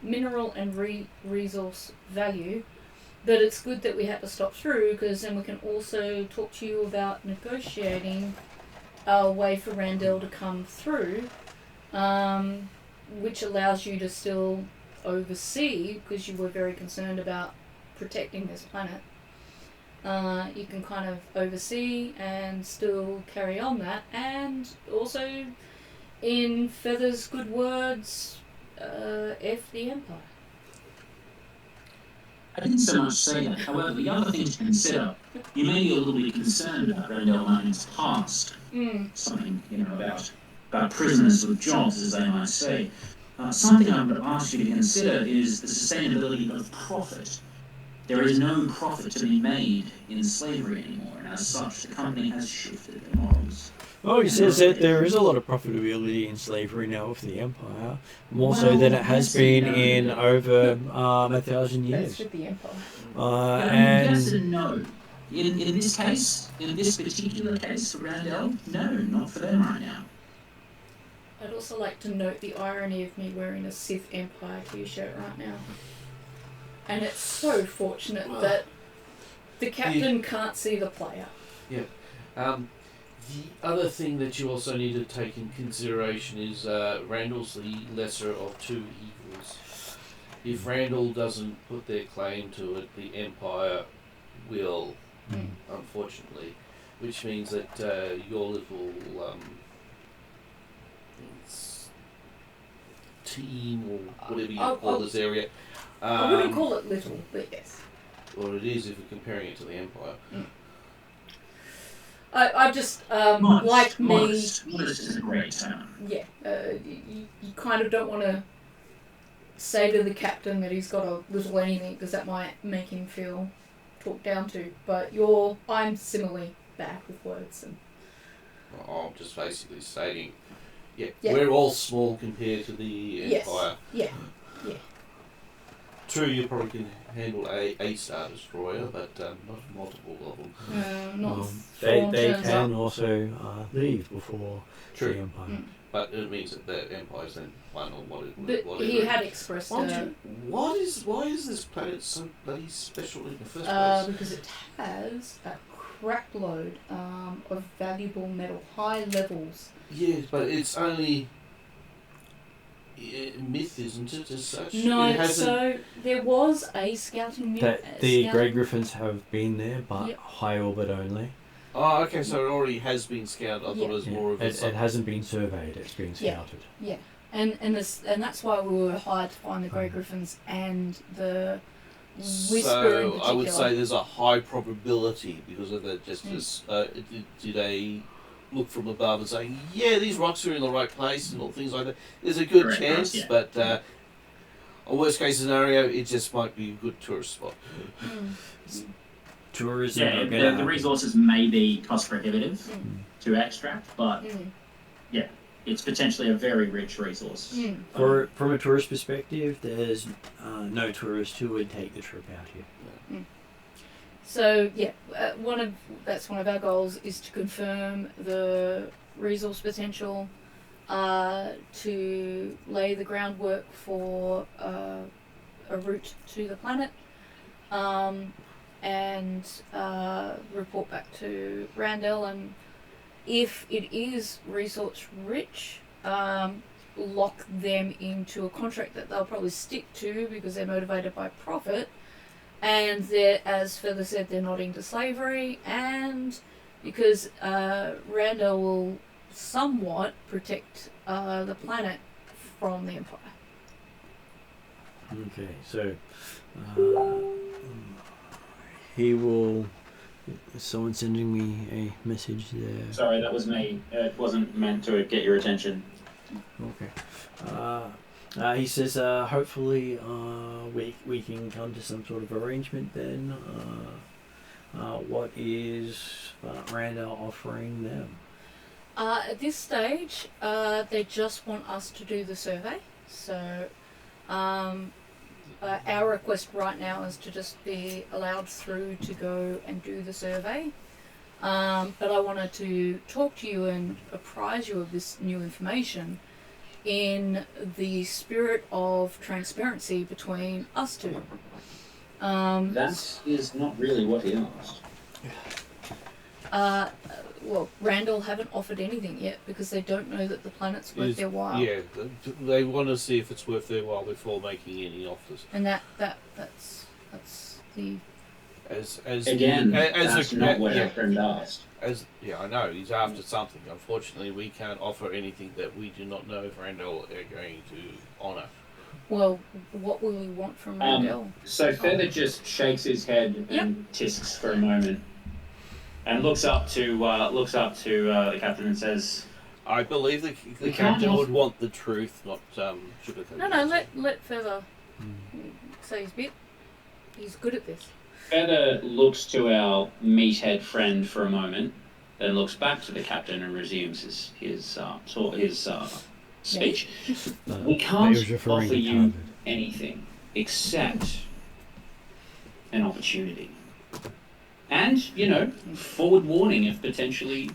and resource value. But it's good that we had to stop through, because then we can also talk to you about negotiating a way for Randell to come through, which allows you to still oversee, because you were very concerned about protecting this planet, you can kind of oversee and still carry on that, and also, in Feather's good words, F the Empire. I didn't so much say that. However, the other thing to consider, you may be a little bit concerned about Randall Mining's past. Something, about prisoners with jobs, as they might say. Something I would ask you to consider is the sustainability of profit. There is no profit to be made in slavery anymore, and as such, the company has shifted their models. Oh, he says that there is a lot of profitability in slavery now with the Empire, more so than it has been in over 1,000 years. That's with the Empire. And yes and no. In this case, in this particular case for Randall, no, not for them right now. I'd also like to note the irony of me wearing a Sith Empire t-shirt right now. And it's so fortunate that the captain can't see the player. Yeah. The other thing that you also need to take in consideration is Randall's the lesser of two evils. If Randall doesn't put their claim to it, the Empire will, unfortunately. Which means that your little team, or whatever you call this area... I wouldn't call it little, but yes. Well, it is if you're comparing it to the Empire. I just, like me... Modest is a great term. Yeah, you kind of don't want to say to the captain that he's got a little anything, because that might make him feel talked down to. But I'm similarly bad with words. And I'm just basically stating, we're all small compared to the Empire. Yeah. True, you probably can handle a Star Destroyer, but not multiple of them. Not they can also leave before the Empire. But it means that the Empire's then won or whatever. But he had expressed... why is this planet so bloody special in the first place? Because it has a crack load of valuable metal, high levels. Yes, but it's only... myth, isn't it, as such? No, so there was a scouting mission. The Grey Griffins have been there, but high orbit only. Oh, okay, so it already has been scouted. I thought it was more of a... It hasn't been surveyed, it's been scouted. Yeah. And that's why we were hired to find the Grey Griffins and the Whisper in particular. I would say there's a high probability because of that. Did they look from above and say, yeah, these rocks are in the right place and all things like that? There's a good chance, but a worst case scenario, it just might be a good tourist spot. Tourism. The resources may be cost prohibitive to extract, but it's potentially a very rich resource. From a tourist perspective, there's no tourist who would take the trip out here. So that's one of our goals, is to confirm the resource potential, to lay the groundwork for a route to the planet, and report back to Randall, and if it is resource rich, lock them into a contract that they'll probably stick to because they're motivated by profit. And as Feather said, they're not into slavery, and because Randall will somewhat protect the planet from the Empire. Okay, so he will... Is someone sending me a message there? Sorry, that was me. It wasn't meant to get your attention. Okay. He says, hopefully we can come to some sort of arrangement then. What is Randall offering them? At this stage, they just want us to do the survey. So our request right now is to just be allowed through to go and do the survey. But I wanted to talk to you and apprise you of this new information in the spirit of transparency between us two. That is not really what he asked. well, Randall haven't offered anything yet because they don't know that the planet's worth their while. Yeah, they want to see if it's worth their while before making any offers. And that's the That's not what our friend asked. I know he's after something. Unfortunately, we can't offer anything that we do not know if Randall are going to honour. well. What will we want from Randall? So Feather just shakes his head and tisks for a moment, and looks up to the captain and says, I believe the captain would want the truth, not sugarcoat. No, let Feather say his bit. He's good at this. Feather looks to our meathead friend for a moment, then looks back to the captain and resumes his speech. We can't offer you anything except an opportunity. And, forward warning if potentially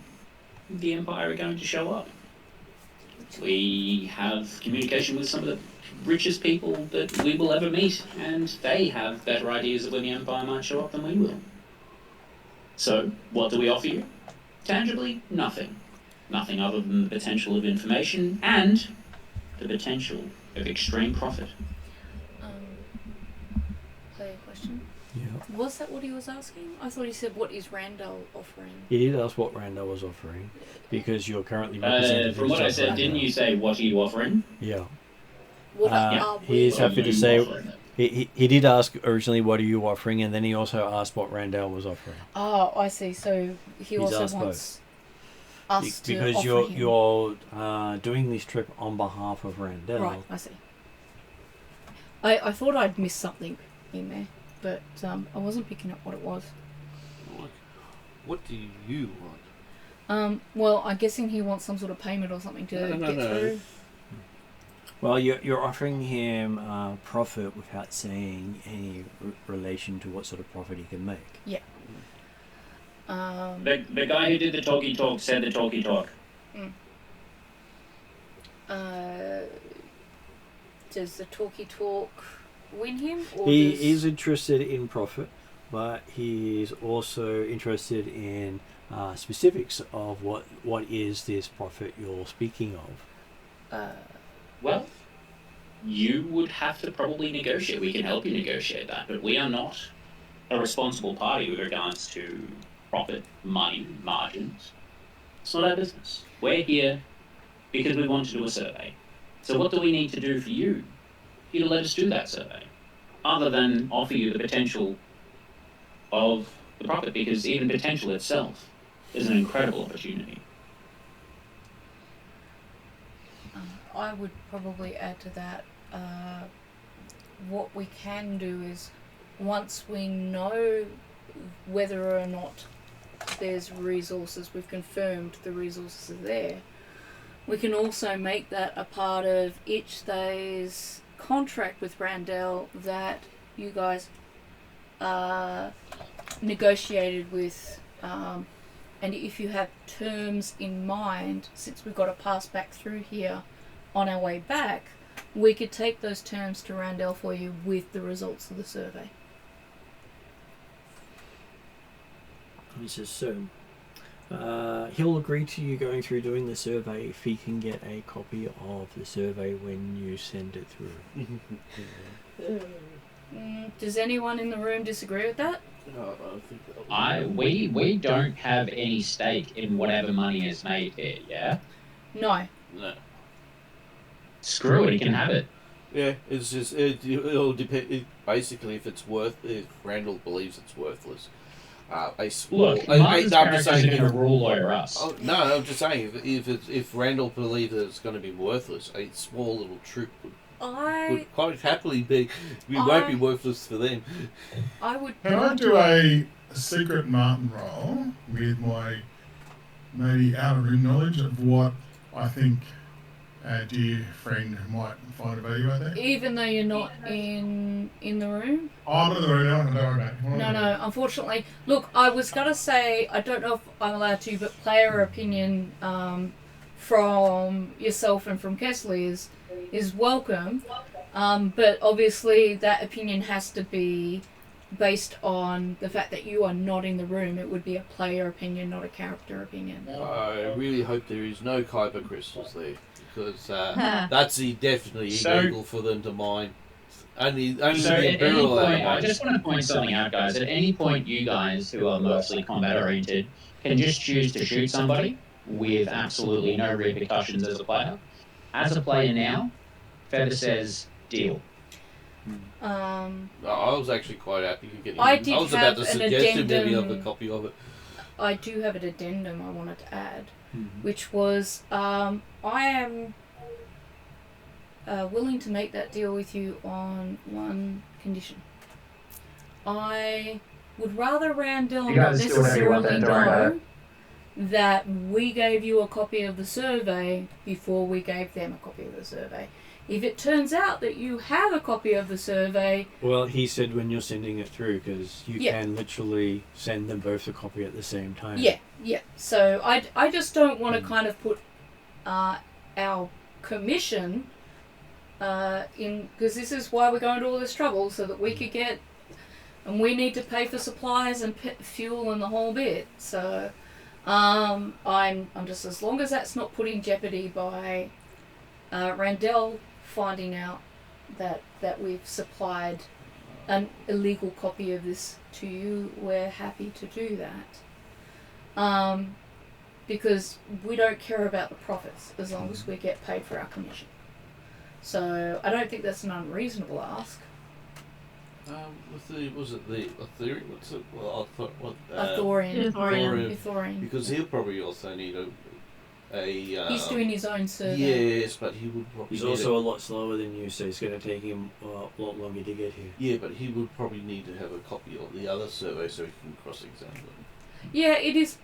the Empire are going to show up. We have communication with some of the richest people that we will ever meet, and they have better ideas of when the Empire might show up than we will. So, what do we offer you? Tangibly, nothing. Nothing other than the potential of information and the potential of extreme profit. Play a question. Yeah. Was that what he was asking? I thought he said, what is Randall offering? He did ask what Randall was offering, because you're currently represented. From what I said, didn't you say, what are you offering? Yeah. What are we he is happy to say. offering? He did ask originally, what are you offering, and then he also asked what Randall was offering. Oh, I see. So he He's also asked wants us to because offer him. you're doing this trip on behalf of Randall. Right, I see. I thought I'd missed something in there, but I wasn't picking up what it was. What do you want? Well, I'm guessing he wants some sort of payment or something to get through. Well, you're offering him profit without saying any relation to what sort of profit he can make. Yeah. The guy who did the talkie talk said the talkie talk. Does the talkie talk win him? Or He is interested in profit, but he is also interested in specifics of what is this profit you're speaking of. Well, you would have to probably negotiate. We can help you negotiate that, but we are not a responsible party with regards to profit, money, margins. It's not our business. We're here because we want to do a survey. So what do we need to do for you to let us do that survey? Other than offer you the potential of the profit, because even potential itself is an incredible opportunity. I would probably add to that, what we can do is, once we know whether or not there's resources, we've confirmed the resources are there, we can also make that a part of each day's contract with Randall that you guys negotiated with, and if you have terms in mind, since we've got to pass back through here on our way back, we could take those terms to Randall for you with the results of the survey. He says so. He'll agree to you going through doing the survey if he can get a copy of the survey when you send it through. Does anyone in the room disagree with that? No, I think We don't have any stake in whatever money is made here, yeah? No. no. Screw it, he can have it. Yeah, it's just it'll depend. Basically, if Randall believes it's worthless, Look, I'm Martin's just characters are saying. going to rule over us. Oh, no, I'm just saying if Randall believes that it's going to be worthless, a small little troop would quite happily be. We won't be worthless for them. I would. Can I do a secret Martin roll with my maybe out of room knowledge of what I think our dear friend might find a value out there? Even though you're not in the room? Oh, I'm not in the room now, don't worry about it. No, unfortunately. Look, I was going to say, I don't know if I'm allowed to, but player opinion from yourself and from Kessler is welcome. But obviously that opinion has to be based on the fact that you are not in the room. It would be a player opinion, not a character opinion. I really hope there is no kyber crystals there, because that's definitely illegal for them to mine. Only So the at any Imperial point, I mine. just want to point something out, guys. At any point, you guys who are mostly combat oriented can just choose to shoot somebody with absolutely no repercussions as a player. As a player now, Feather says deal. I was actually quite happy to get. I I was about to have an suggest him maybe have a addendum. copy of it. I do have an addendum I wanted to add, which was I am willing to make that deal with you on one condition. I would rather Randall You not guys do whatever you want, necessarily then, don't worry about know that we gave you a copy of the survey before we gave them a copy of the survey. If it turns out that you have a copy of the survey... Well, he said when you're sending it through, because you Yeah. can literally send them both a copy at the same time. Yeah. So I just don't want to kind of put our commission in... Because this is why we're going to all this trouble, so that we could get... And we need to pay for supplies and fuel and the whole bit. So I'm just... As long as that's not put in jeopardy by Randall finding out that we've supplied an illegal copy of this to you, we're happy to do that. Because we don't care about the profits as long as we get paid for our commission. So I don't think that's an unreasonable ask. Was it the Ethereum? What's it? Well, I thought what? Ithorian. Because he'll probably also need a. He's doing his own survey. Yes, but he would probably. He's also a lot slower than you, so it's going to take him a lot longer to get here. Yeah, but he would probably need to have a copy of the other survey so he can cross-examine them. Yeah, it is,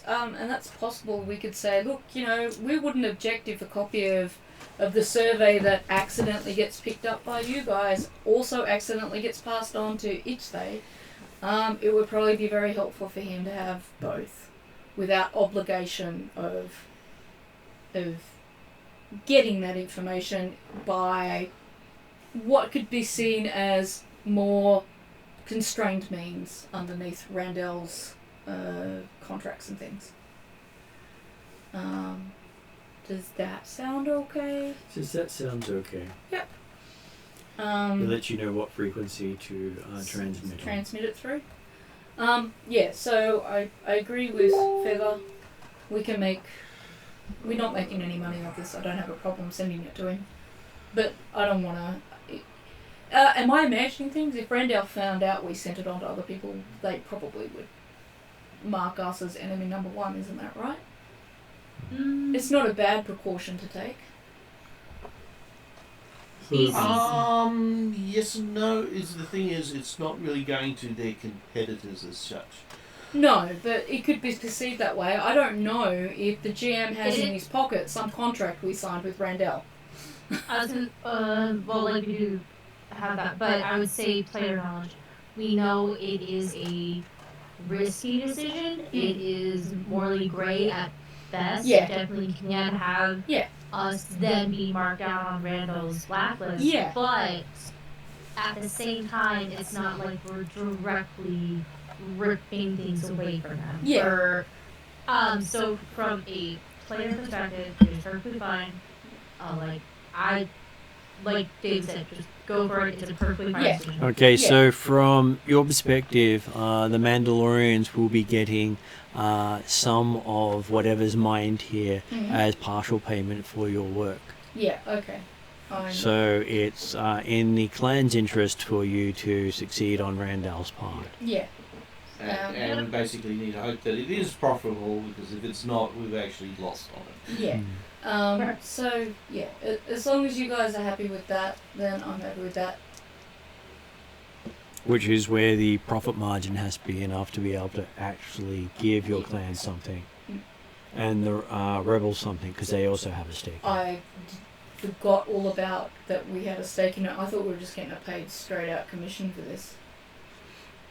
and that's possible. We could say, look, we wouldn't object if a copy of the survey that accidentally gets picked up by you guys also accidentally gets passed on to Ichthei. It would probably be very helpful for him to have both, without obligation of getting that information by what could be seen as more constrained means underneath Randall's contracts and things. Does that sound okay? Says that sounds okay. Yep. He'll let you know what frequency to transmit. Transmit it through. Yeah, so I agree with Feather. We're not making any money off this. I don't have a problem sending it to him. But I don't want to... am I imagining things? If Randall found out we sent it on to other people, they probably would mark us as enemy number one, isn't that right? It's not a bad precaution to take. Yes and no. The thing is, it's not really going to their competitors as such. No, but it could be perceived that way. I don't know if the GM has in his pocket some contract we signed with Randall. Well, we do have that, but I would say player knowledge. We know it is a risky decision. It is morally gray at best. Yeah. Definitely can't have us then be marked down on Randall's blacklist. Yeah. But at the same time, it's not like we're directly ripping things away from them. Yeah. So from a player perspective, it's perfectly fine. Like Dave said, just go for it. It's a perfectly fine decision. Okay, so from your perspective, the Mandalorians will be getting some of whatever's mined here as partial payment for your work. Yeah, okay. So it's in the clan's interest for you to succeed on Randall's part. Yeah. And we basically need to hope that it is profitable, because if it's not, we've actually lost on it. Yeah. So, yeah, as long as you guys are happy with that, then I'm happy with that. Which is where the profit margin has to be enough to be able to actually give your clan something. And the rebels something, because they also have a stake. I forgot all about that we had a stake in it. I thought we were just getting a paid straight out commission for this.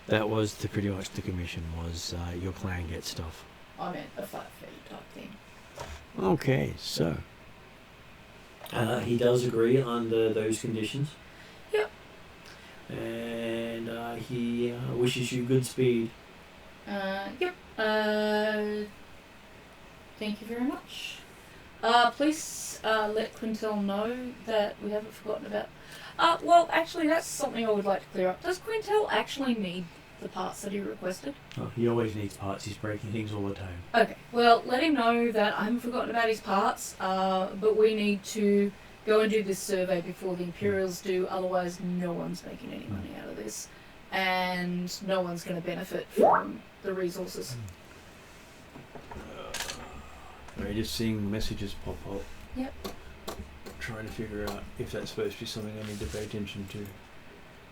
That was pretty much the commission, was your clan gets stuff. I meant a flat fee type thing. Okay, so he does agree under those conditions. Yep. And he wishes you good speed. Yep. Thank you very much. Please let Quintel know that we haven't forgotten about. Well, actually, that's something I would like to clear up. Does Quintel actually need the parts that he requested? Oh, he always needs parts. He's breaking things all the time. Okay. Well, let him know that I haven't forgotten about his parts. But we need to go and do this survey before the Imperials do. Otherwise, no one's making any money out of this, and no one's going to benefit from the resources. We're just seeing messages pop up. Yep. Trying to figure out if that's supposed to be something I need to pay attention to.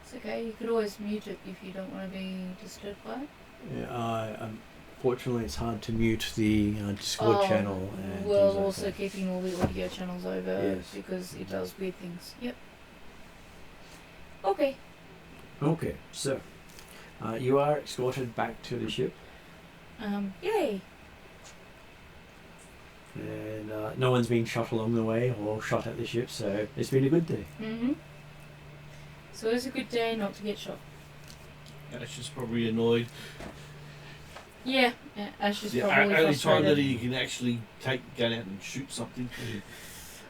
It's okay, you could always mute it if you don't want to be disturbed by it. Yeah, unfortunately it's hard to mute the Discord channel. And well, things like also that. keeping all the audio channels over Yes. because it does weird things. Yep. Okay. Okay, so you are escorted back to the ship, Yay. and no one's been shot along the way or shot at the ship, so it's been a good day. Mm-hmm. So it's a good day not to get shot. Ash is probably annoyed. Yeah, Ash is The probably only time that frustrated. he can actually take a gun out and shoot something.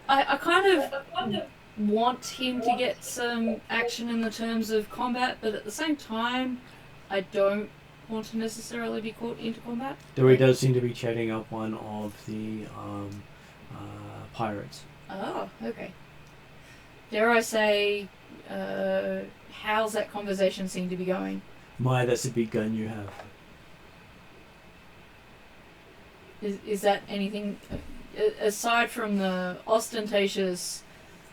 I kind of want him to get some action in the terms of combat, but at the same time, I don't want to necessarily be caught into combat. Though he does seem to be chatting up one of the pirates. Oh, okay. Dare I say, how's that conversation seem to be going? My, that's a big gun you have. Is that anything, aside from the ostentatious,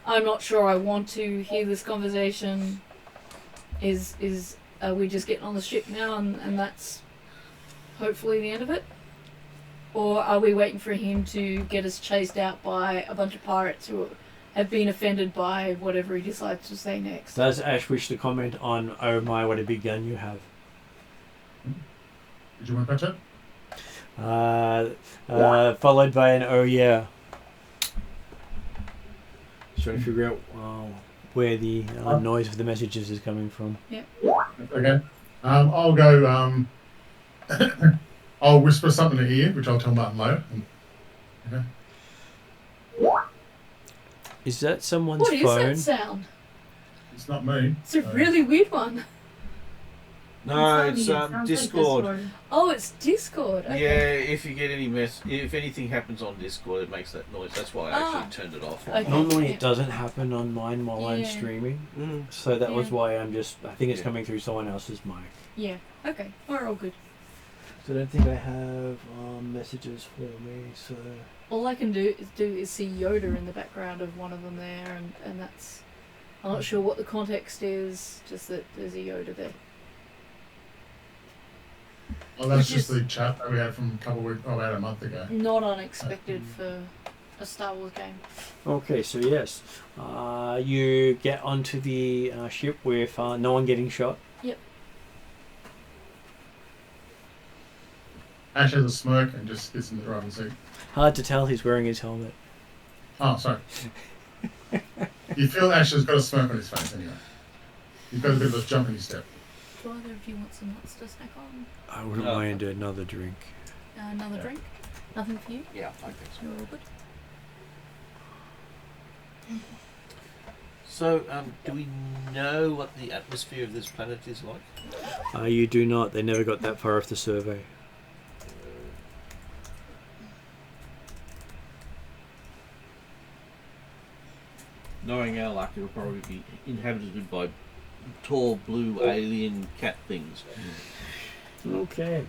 I'm not sure I want to hear this conversation, are we just getting on the ship now and that's hopefully the end of it? Or are we waiting for him to get us chased out by a bunch of pirates who have been offended by whatever he decides to say next? Does Ash wish to comment on, oh my, what a big gun you have? Did you want to touch it? Followed by an oh yeah. Just trying to figure out where the noise of the messages is coming from. Okay. I'll go. I'll whisper something in the ear, which I'll tell Martin later. Okay. Is that someone's What is phone? that sound? It's not me. It's a really weird one. No, Sounds it's like Discord. Oh, it's Discord. Okay. Yeah, if you get any if anything happens on Discord, it makes that noise. That's why I actually turned it off. Okay. Normally Yeah. it doesn't happen on mine while I'm Yeah. streaming. Mm. So that was Yeah. why I think it's Yeah. coming through someone else's mic. Yeah. Okay. We're all good. So I don't think I have messages for me, so... All I can do is see Yoda in the background of one of them there, and that's... I'm not sure what the context is, just that there's a Yoda there. Oh, that's Which just is- the chat that we had from a couple of weeks, about a month ago. Not unexpected for a Star Wars game. Okay, so yes. You get onto the ship with no one getting shot. Yep. Ash has a smirk and just sits in the driving seat. Hard to tell, he's wearing his helmet. Oh, sorry. You feel Ash has got a smirk on his face anyway. You've got a bit of a jump in his step. Do either of you want some nuts to snack on? I wouldn't No. mind another drink. Another drink? Nothing for you? Yeah, I think so. You're all good? So, do we know what the atmosphere of this planet is like? You do not. They never got that far off the survey. Knowing our luck, it'll probably be inhabited by tall blue alien cat things. Okay.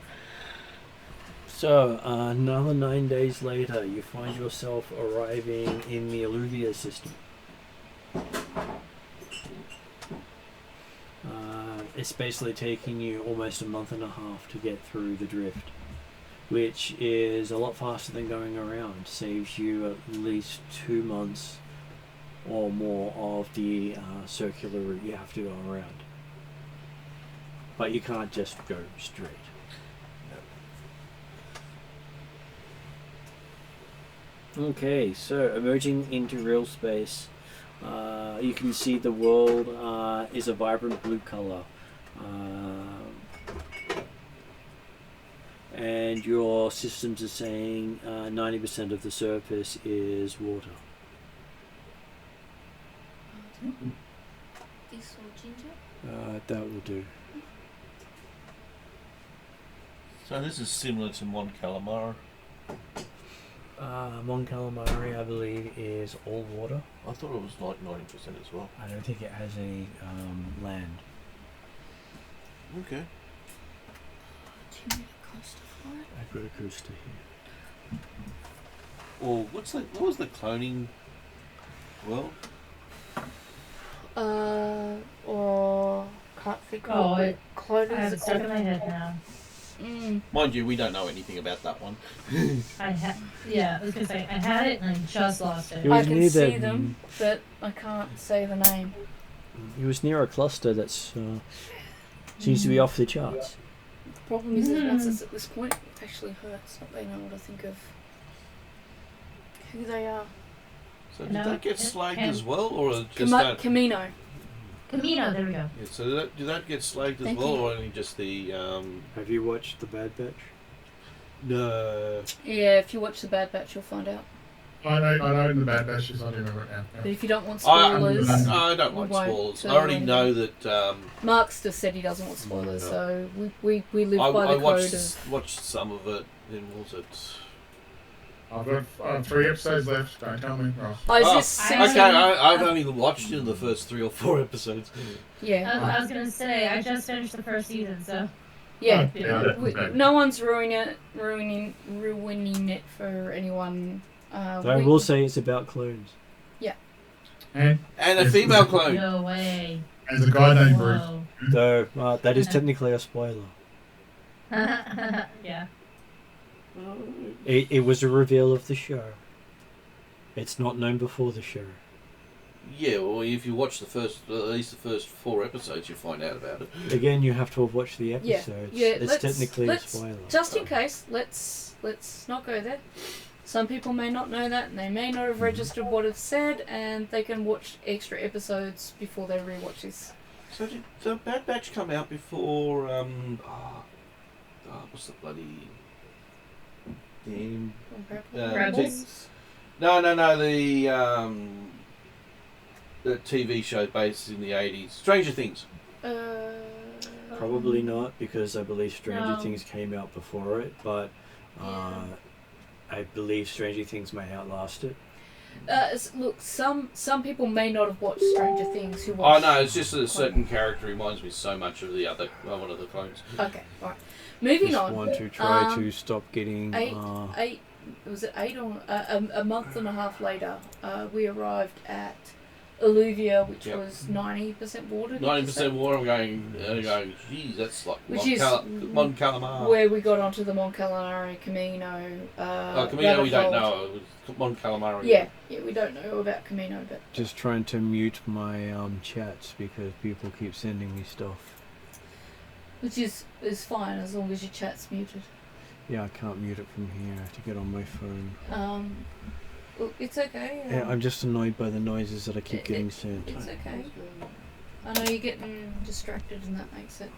So, another 9 days later, you find yourself arriving in the Alluuvia system. It's basically taking you almost a month and a half to get through the drift, which is a lot faster than going around. Saves you at least 2 months or more of the circular route you have to go around. But you can't just go straight. Okay, so emerging into real space, you can see the world is a vibrant blue color. And your systems are saying 90% of the surface is water. This or ginger? That will do. So this is similar to Mon Calamari. Mon Calamari, I believe, is all water. I thought it was like 90% as well. I don't think it has any land. Okay. Do you need a coaster for it? I've got a coaster here. Or what was the cloning world? Or can't think Oh, of I have it cloners. stuck in my head now. Mind you, we don't know anything about that one. I was gonna say I had it and I just lost it. It was I can near see that- them, but I can't say the name. It was near a cluster that's seems to be off the charts. The problem is that once it's at this point, it actually hurts not being able to think of who they are. So did No, that get it slagged can- as well, or just that? Camino. Camino, there we go. Yeah, so did that get slagged as Thank well, you. or only just the? Have you watched The Bad Batch? No. Yeah, if you watch The Bad Batch, you'll find out. I know in the Bad Batch is not in it right now. But if you don't want I spoilers, don't we like won't spoilers. tell I already you know that. Mark's just said he doesn't want spoilers, No. so we live I by the code watched of. watched some of it. Then was it? I've got 3 episodes left. Don't tell me. Oh. I was Oh, just I- season, Okay, I've only watched in the first 3 or 4 episodes. yeah, I was gonna say I just finished the first season, so yeah. Yeah. No one's ruining it for anyone. Though I will say it's about clones. And And a female clone. no way. there's a guy named Bruce. Whoa. Though that is technically a spoiler. Yeah. It was a reveal of the show. It's not known before the show. Yeah, well, if you watch at least the first 4 episodes, you find out about it. Again, you have to have watched the Yeah, episodes. yeah. It's technically a let's spoiler. just in case. Let's not go there. Some people may not know that, and they may not have registered what it's said, and they can watch extra episodes before they rewatch this. So did the Bad Batch come out before? What's the bloody name? Rebels? things? No. The TV show based in the 80s. Stranger Things. Probably not, because I believe Stranger No. Things came out before it, but I believe Stranger Things may outlast it. Look, some people may not have watched Stranger Things. Who Oh watched? no, it's just that a certain character reminds me so much of the other one of the clones. Okay, all right. Moving Just on. want to try Um, to stop getting. Eight. Was it 8 or a month and a half later? We arrived at Alluuvia, which Yep. was 90% water. did you 90% say? water. I'm going. Geez, that's like Which Mon is Mon Calamari. Where we got onto the Mon Calamari, Camino. Camino, we don't rabbit hole. know. It was Mon Calamari. Yeah, we don't know about Camino, but Just trying to mute my chats because people keep sending me stuff. which is fine as long as your chat's muted. Yeah, I can't mute it from here. I have to get on my phone. Look, it's okay. Yeah, I'm just annoyed by the noises that I keep getting sent. It's okay. I know you're getting distracted, and that makes it.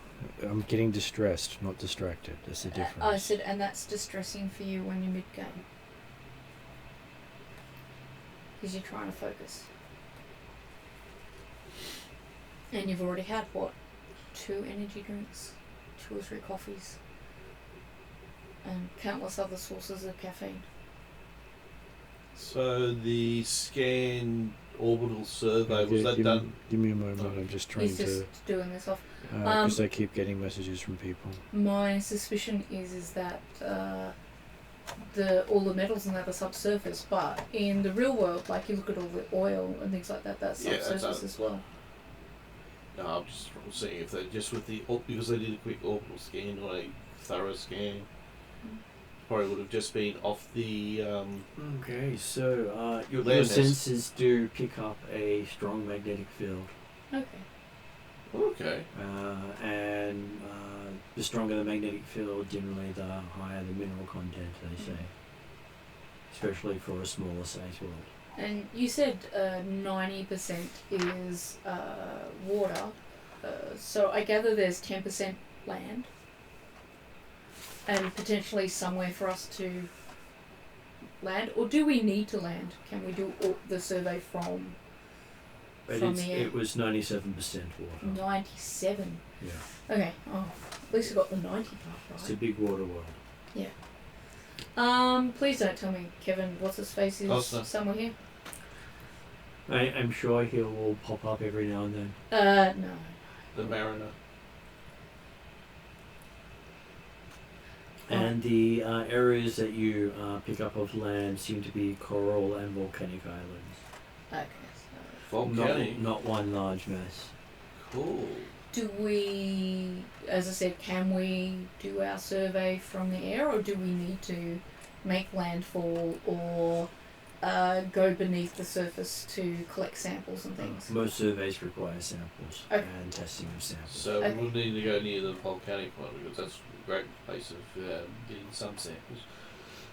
I'm getting distressed, not distracted. That's the difference. I said, and that's distressing for you when you're mid-game. Because you're trying to focus. And you've already had, what? 2 energy drinks? 2 or 3 coffees? And countless other sources of caffeine. So the scan orbital survey, was that give done? Me, give me a moment. I'm just trying He's just doing this off. because I keep getting messages from people. My suspicion is that all the metals and that are subsurface, but in the real world, like you look at all the oil and things like that, that's Yeah, that's subsurface as well. No, I'm just seeing if they just with the because they did a quick orbital scan or a thorough scan. Probably would have just been off the. Okay, so your Landmass. sensors do pick up a strong magnetic field, Okay. Okay. and the stronger the magnetic field, generally the higher the mineral content, they say. Especially for a smaller size world. And you said 90% is water, so I gather there's 10% land. and potentially somewhere for us to land, or do we need to land? Can we do the survey from But the air? it was 97% water. 97. Yeah. Okay. Oh, at least I got the 90 part It's a right. big water world. Please don't tell me Kevin, what's his face is Costner. somewhere here. I'm sure he will pop up every now and then. No. The Mariner. And the areas that you pick up of land seem to be coral and volcanic islands. Okay. Volcanic. Not one large mass. Cool. Do we, as I said, can we do our survey from the air, or do we need to make landfall or go beneath the surface to collect samples and things? Most surveys require samples Okay. and testing of samples. So Okay. we'll need to go near the volcanic one because that's a great place of getting some samples.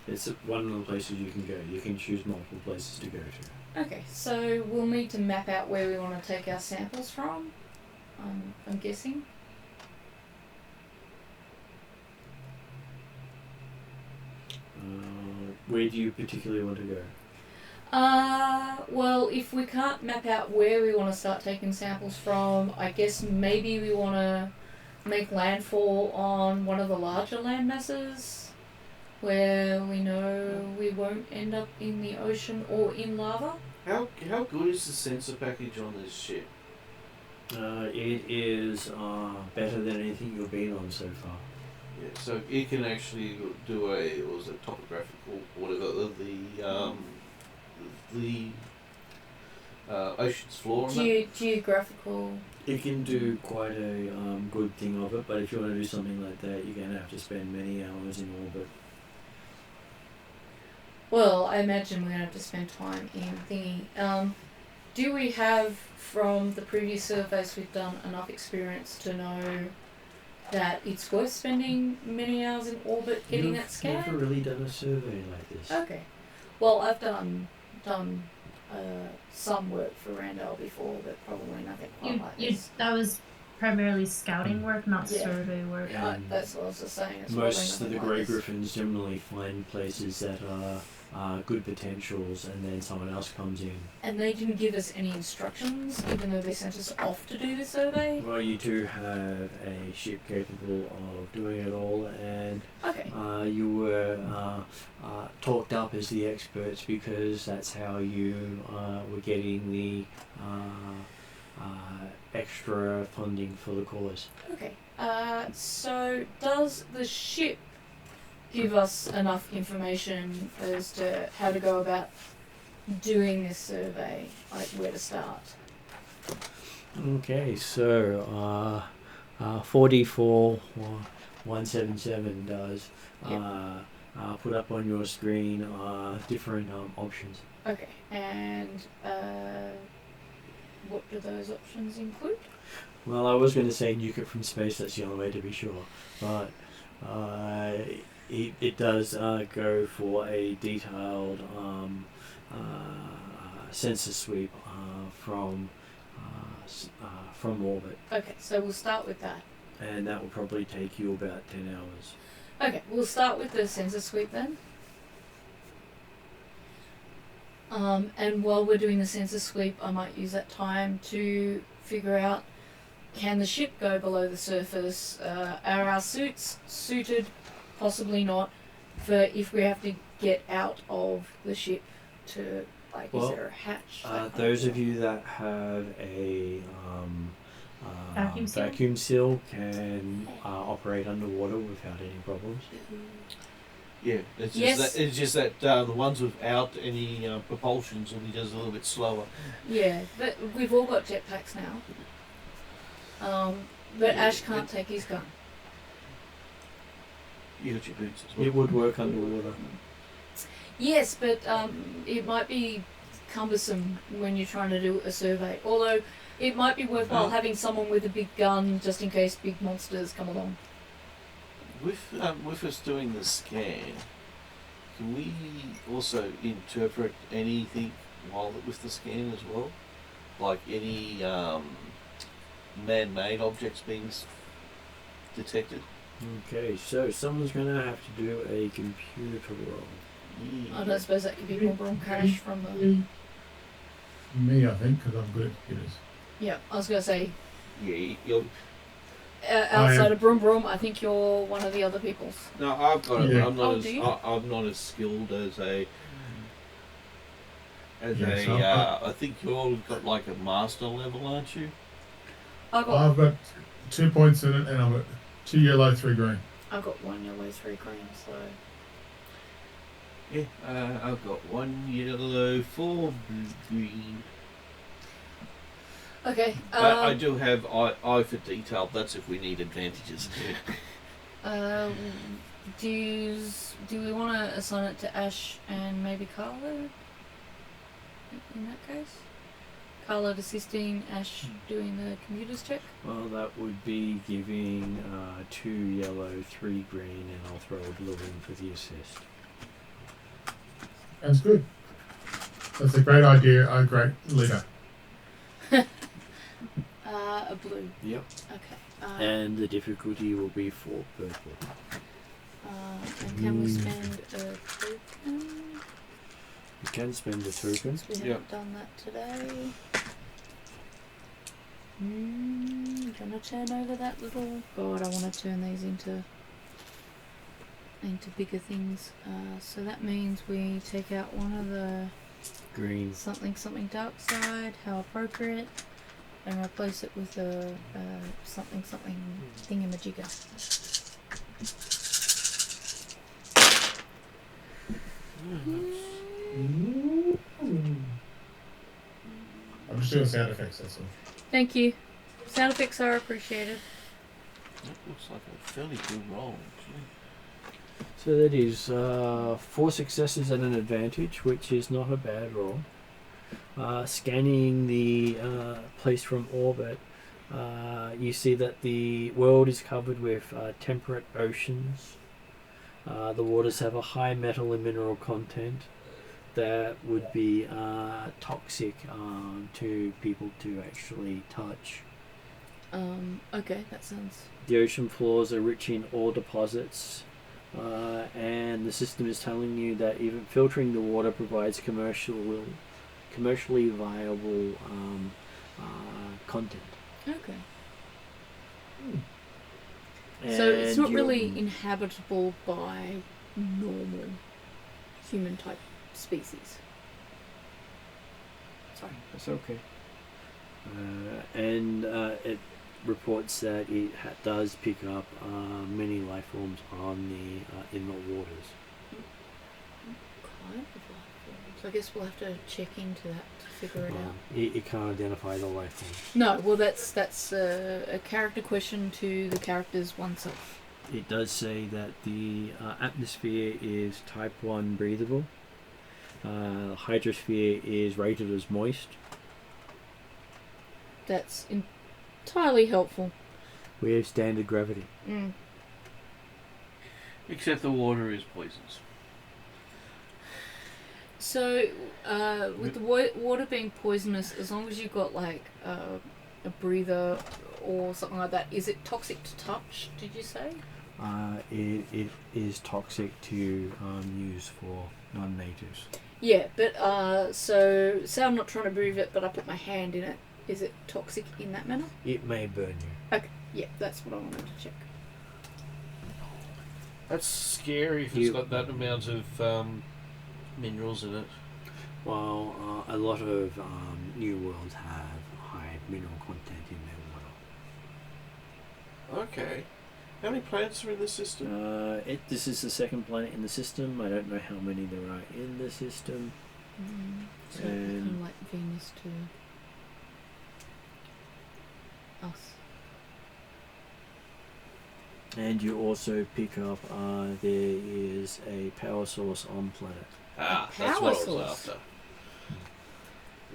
It's one of the places you can go. You can choose multiple places to go to. Okay, so we'll need to map out where we want to take our samples from, I'm guessing. Where do you particularly want to go? Well, if we can't map out where we want to start taking samples from, I guess maybe we want to make landfall on one of the larger land masses where we know we won't end up in the ocean or in lava. How good is the sensor package on this ship? It is better than anything you've been on so far. Yeah, so it can actually do a topographical, whatever the ocean's floor. And that. Geographical. It can do quite a good thing of it, but if you want to do something like that, you're going to have to spend many hours in orbit. Well, I imagine we're going to have to spend time in thingy. Do we have, from the previous surveys we've done, enough experience to know that it's worth spending many hours in orbit getting that scan? I've never really done a survey like this. Okay. Well, I've done some work for Randall before, but probably nothing quite like this. That was primarily scouting work, not Yeah. survey work. Yeah. That's what I was just saying. It's Most probably of the nothing Grey like this. Griffins generally find places that are good potentials, and then someone else comes in. And they didn't give us any instructions, even though they sent us off to do the survey. Well, you do have a ship capable of doing it all, and Okay. you were talked up as the experts because that's how you were getting the extra funding for the cause. Okay. So does the ship give us enough information as to how to go about doing this survey, like where to start? Okay, so 4D4177 does put up on your screen different options. Okay. And what do those options include? Well, I was going to say nuke it from space, that's the only way to be sure, but it does go for a detailed sensor sweep from orbit, Okay, so we'll start with that. and that will probably take you about 10 hours. Okay, we'll start with the sensor sweep then. And while we're doing the sensor sweep, I might use that time to figure out, can the ship go below the surface? Are our suits suited? Possibly not. For if we have to get out of the ship to, like, Well, is there a hatch? Those of you that have a Vacuum seal? can operate underwater without any problems. Yeah, it's Yes. just that the ones without any propulsions will be just a little bit slower. Yeah, but we've all got jetpacks now. But Yeah, Ash can't take his gun. You got your boots as well. It would work underwater. Yes, but it might be cumbersome when you're trying to do a survey. Although it might be worthwhile having someone with a big gun just in case big monsters come along. With us doing the scan, can we also interpret anything while with the scan as well? Like any man-made objects being detected? Okay, so someone's going to have to do a computer roll. I don't suppose that could be Boom Crash from the... Me, I think, because I'm good at computers. Yeah, I was going to say, Yeah, you're... outside of Broom Broom, I think you're one of the other people's. No, I've got it. Yeah. I'm not do you? I'm not as skilled as a. Yeah, so I think you all got like a master level, aren't you? I've got, I've got 2 points in it, and I've got 2 yellow, 3 green. I've got 1 yellow, 3 green, so... Yeah, I've got 1 yellow, 4 green. Okay, But I do have eye for detail. That's if we need advantages. do we want to assign it to Ash and maybe Carlo? In that case? Carlo assisting, Ash doing the computers check? Well, that would be giving 2 yellow, 3 green, and I'll throw a blue in for the assist. That's good. That's a great idea. A great leader. A blue. Yep. Okay. And the difficulty will be 4 purple. And can we spend a token? You can spend a token. Since we haven't done that today. Gonna turn over that little... God, I want to turn these into bigger things. So that means we take out one of the Green. something dark side. How appropriate. And replace it with a something thingamajigger. I'm just doing sound effects, that's all. Thank you. Sound effects are appreciated. That looks like a fairly good roll, actually. So that is 4 successes and an advantage, which is not a bad roll. Scanning the place from orbit, you see that the world is covered with temperate oceans. The waters have a high metal and mineral content that would be toxic to people to actually touch. Okay, that sounds... The ocean floors are rich in ore deposits, and the system is telling you that even filtering the water provides commercially viable content. Okay. And So it's not really inhabitable by normal human type species. Sorry. That's okay. And it reports that it does pick up many life forms on the in the waters. Kind of life forms. I guess we'll have to check into that to figure it out. It can't identify the life form. No, well that's a character question to the characters oneself. It does say that the atmosphere is type 1 breathable. Hydrosphere is rated as moist. That's entirely helpful. We have standard gravity. Except the water is poisonous. So, with the water being poisonous, as long as you've got like a breather or something like that, is it toxic to touch? Did you say? It is toxic to use for non-natives. Yeah, but so say I'm not trying to breathe it, but I put my hand in it. Is it toxic in that manner? It may burn you. Okay, yeah, that's what I wanted to check. That's scary if it's got that amount of minerals in it. Well, a lot of new worlds have high mineral content in their water. Okay. How many planets are in the system? This is the second planet in the system. I don't know how many there are in the system. So kind of like Venus to us. And you also pick up there is a power source on planet. Ah, A that's power what I was source. after.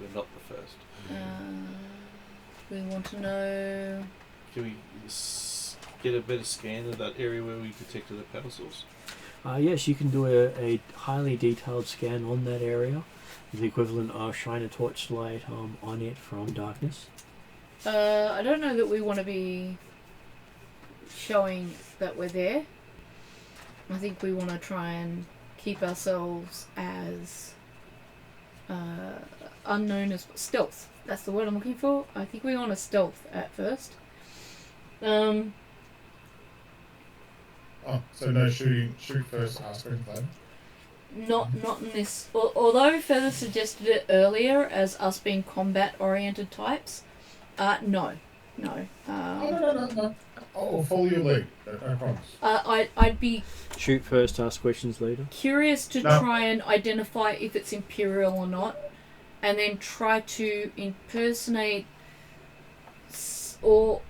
We're not the first. We want to know. Can we get a better scan of that area where we detected the power source? Yes, you can do a highly detailed scan on that area. The equivalent of shine a torchlight on it from darkness. I don't know that we want to be showing that we're there. I think we want to try and keep ourselves as unknown as stealth. That's the word I'm looking for. I think we want to stealth at first. Oh, so no shooting. Shoot first, ask questions later. Not in this. Although Feather suggested it earlier as us being combat-oriented types, no. No. I'll follow your lead. I promise. I'd be Shoot first, ask questions later. curious to No. try and identify if it's Imperial or not, and then try to impersonate or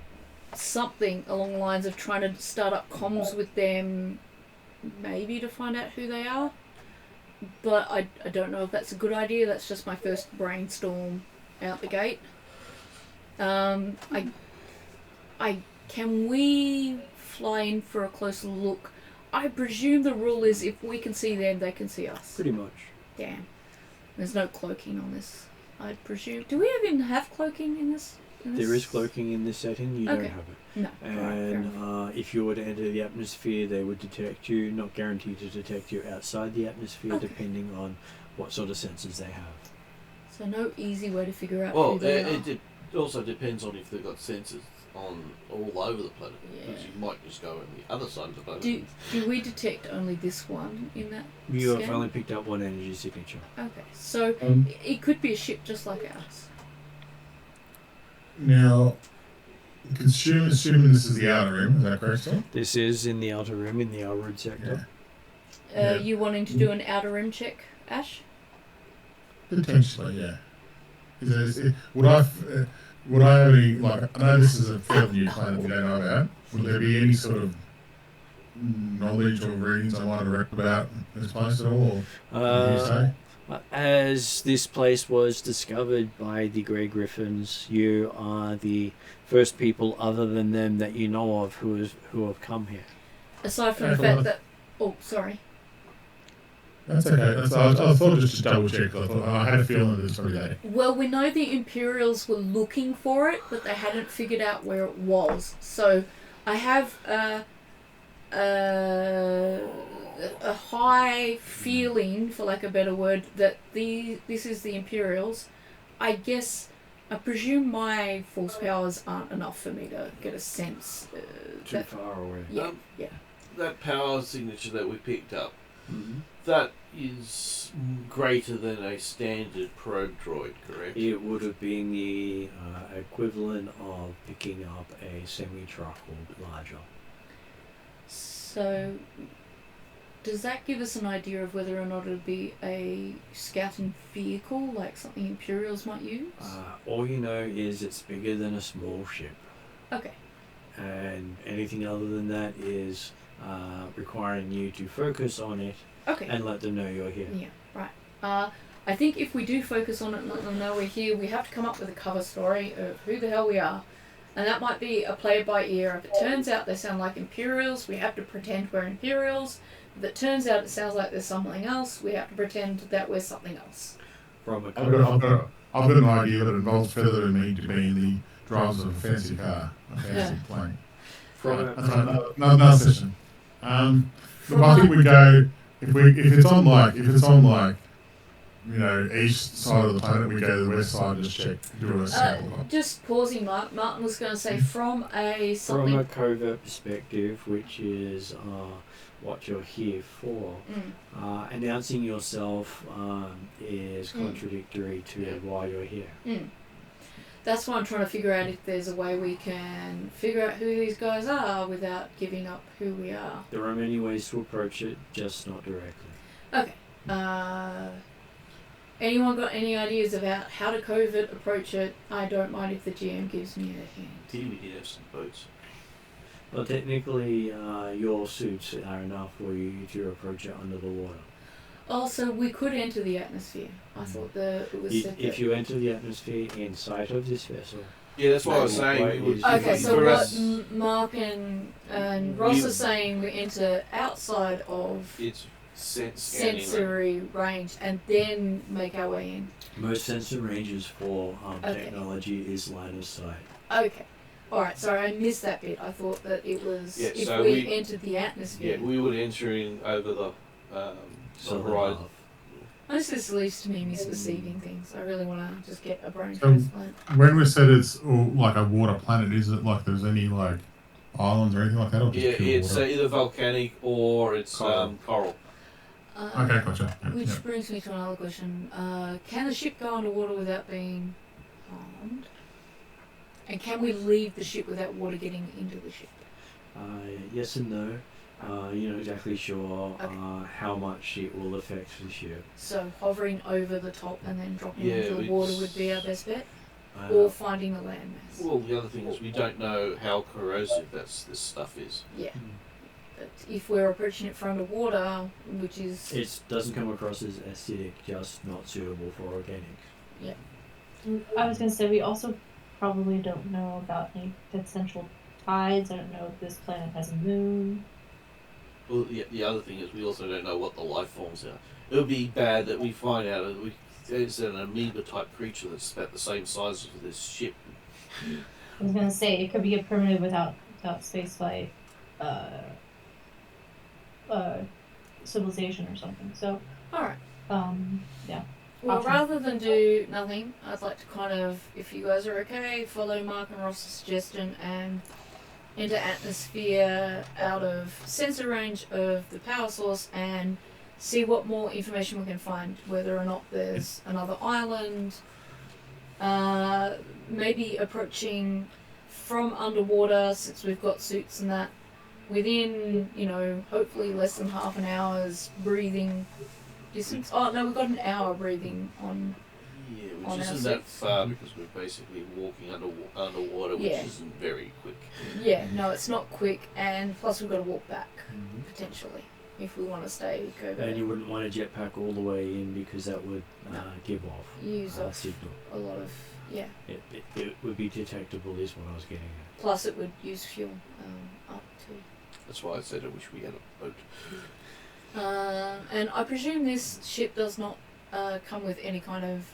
something along the lines of trying to start up comms with them, maybe to find out who they are. But I don't know if that's a good idea. That's just my first brainstorm out the gate. Can we fly in for a closer look? I presume the rule is if we can see them, they can see us. Pretty much. Damn. There's no cloaking on this, I presume. Do we even have cloaking in this? There is cloaking in this setting, you Okay. don't have it. No. Right, fair enough. And if you were to enter the atmosphere, they would detect you, not guaranteed to detect you outside the atmosphere, Okay. depending on what sort of sensors they have. So no easy way to figure out Well, who they are. it also depends on if they've got sensors on all over the planet. Because Yeah. you might just go on the other side of the planet. Do we detect only this one in that You have scan? only picked up one energy signature. Okay, so it could be a ship just like ours. Now, assuming this is the outer rim, is that correct, sir? This is in the outer rim, in the Elrood Sector. Yeah. You wanting to do an outer rim check, Ash? Potentially, yeah. Would I have any, like, I know this is a fairly new planet we don't know about. Would there be any sort of knowledge or readings I might have read about this place at all? Or what do you say? As this place was discovered by the Grey Griffins, you are the first people other than them that you know of who have come here. Aside from the fact that... Oh, sorry. That's okay. I thought just to double check. I had a feeling that it's probably that. Well, we know the Imperials were looking for it, but they hadn't figured out where it was. So I have a high feeling, for lack of a better word, that this is the Imperials. I presume my force powers aren't enough for me to get a sense. Too far away. Yeah. That power signature that we picked up, Mm-hmm. that is greater than a standard probe droid, correct? It would have been the equivalent of picking up a semi-truck or larger. So, does that give us an idea of whether or not it would be a scouting vehicle, like something Imperials might use? All you know is it's bigger than a small ship. Okay. And anything other than that is requiring you to focus on it Okay. and let them know you're here. Yeah, right. I think if we do focus on it and let them know we're here, we have to come up with a cover story of who the hell we are. And that might be a play by ear. If it turns out they sound like Imperials, we have to pretend we're Imperials. If it turns out it sounds like there's something else, we have to pretend that we're something else. From a I've got an idea that involves Feather and me to be the drivers of a fancy car, a fancy plane. That's another session. But I think we go if it's on like east side of the planet, we go to the west side and just check, do a sample. Just pausing, Mark. Martin was going to say from a something. From a covert perspective, which is what you're here for, announcing yourself is contradictory to why you're here. That's why I'm trying to figure out if there's a way we can figure out who these guys are without giving up who we are. There are many ways to approach it, just not directly. Okay. Anyone got any ideas about how to covert approach it? I don't mind if the GM gives me a hint. Here we did have some boats. Well, technically, your suits are enough for you to approach it under the water. Also, we could enter the atmosphere. I thought it was said If that... you enter the atmosphere in sight of this vessel. Yeah, that's what I was saying. Okay, so for what us, Mark and Ross are saying, we enter outside of it's scanning, sensory range and then make our way in. Most sensor ranges for technology is line of sight. Okay. Alright, sorry, I missed that bit. I thought that it was Yeah, if so we we- entered the atmosphere. Yeah, we would enter in over the Southern horizon. half. This just leads to me misperceiving things. I really want to just get a brain So- transplant. When we said it's like a water planet, is it like there's any like islands or anything like that, or just Yeah, pure it's water? either volcanic or it's Coral. coral. Okay, gotcha. Yeah, Which yeah. brings me to another question. Can the ship go underwater without being harmed? And can we leave the ship without water getting into the ship? Yes and no. You're not exactly sure Okay. how much it will affect the ship. So hovering over the top and then dropping Yeah, into the water it's- would be our best bet? Uh, Or finding the landmass? Well, the other thing is we don't know how corrosive this stuff is. Yeah. But if we're approaching it from underwater, which is... it doesn't come across as acidic, just not suitable for organics. I was gonna say we also probably don't know about any potential tides. I don't know if this planet has a moon. Well, the other thing is we also don't know what the life forms are. It would be bad that we find out that there's an amoeba type creature that's about the same size as this ship. I was gonna say it could be a primitive without spaceflight civilization or something. So Alright. yeah. Well, Option. rather than do nothing, I'd like to kind of, if you guys are okay, follow Mark and Ross's suggestion and enter atmosphere out of sensor range of the power source and see what more information we can find, whether or not there's another island, maybe approaching from underwater, since we've got suits and that, within, hopefully less than half an hour's breathing distance. Oh no, we've got an hour breathing on. Yeah, On which our isn't that suits. far because we're basically walking underwater, which Yeah. isn't very quick. Yeah, no, it's not quick, and plus we've got to walk back potentially if we want to stay covert. And you wouldn't want to jetpack all the way in because that would give off Use off signal. a lot of It would be detectable, is what I was getting at. Plus, it would use fuel up to. That's why I said I wish we had a boat. And I presume this ship does not come with any kind of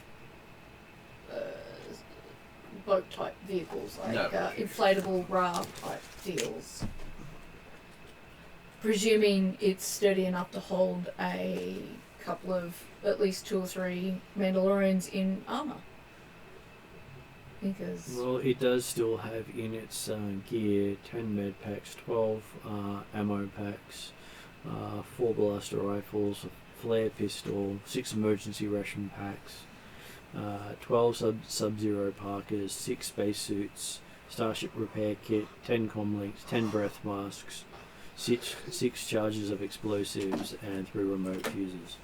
boat type vehicles, like No. inflatable raft type deals. Presuming it's sturdy enough to hold a couple of, at least 2 or 3 Mandalorians in armor. Because Well, it does still have in its gear 10 med packs, 12 ammo packs, 4 blaster rifles, a flare pistol, 6 emergency ration packs, 12 Sub-Zero Parkers, 6 spacesuits, Starship repair kit, 10 comlinks, 10 breath masks, 6 charges of explosives, and 3 remote fuses.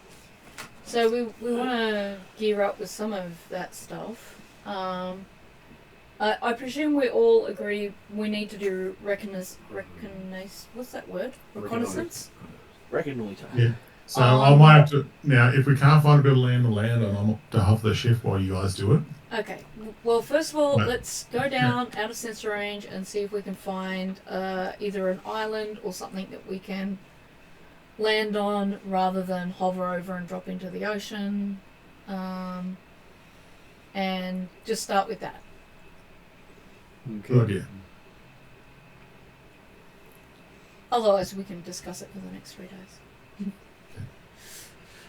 So we want to gear up with some of that stuff. I presume we all agree we need to do what's that word? Reconnaissance? Reconnoiter. Yeah. So I might have to now. If we can't find a bit of land to land on, I'm to half the shift while you guys do it. Okay. Well, first of all, Right. let's go down out of sensor range and see if we can find either an island or something that we can land on rather than hover over and drop into the ocean. And just start with that. Good idea. Otherwise, we can discuss it for the next 3 days.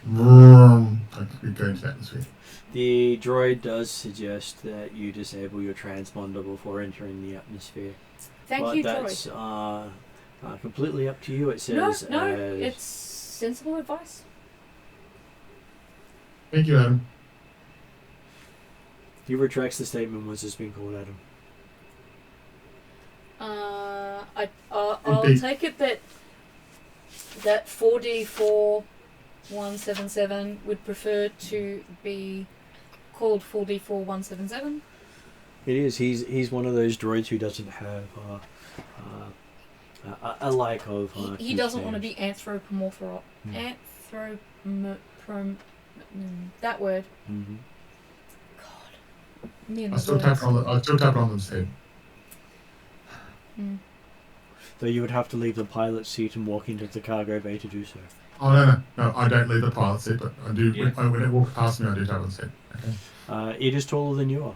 I could go into the atmosphere. The droid does suggest that you disable your transponder before entering the atmosphere. Thank but you, that's Droid. completely up to you. It No, says no, as it's sensible advice. Thank you, Adam. he retracts the statement once it's been called Adam. I'll Indeed. take it that 4D4177 would prefer to be called 4D4177. It is. He's one of those droids who doesn't have a like of. He doesn't want to be anthropomorphic. That word. Mm-hmm. God. Me and I the still words. tap on them's head. Mm. So you would have to leave the pilot's seat and walk into the cargo bay to do so. Oh no! I don't leave the pilot seat, but I do. Yeah. When it walks past me, I do tap on its head. Okay. It is taller than you are.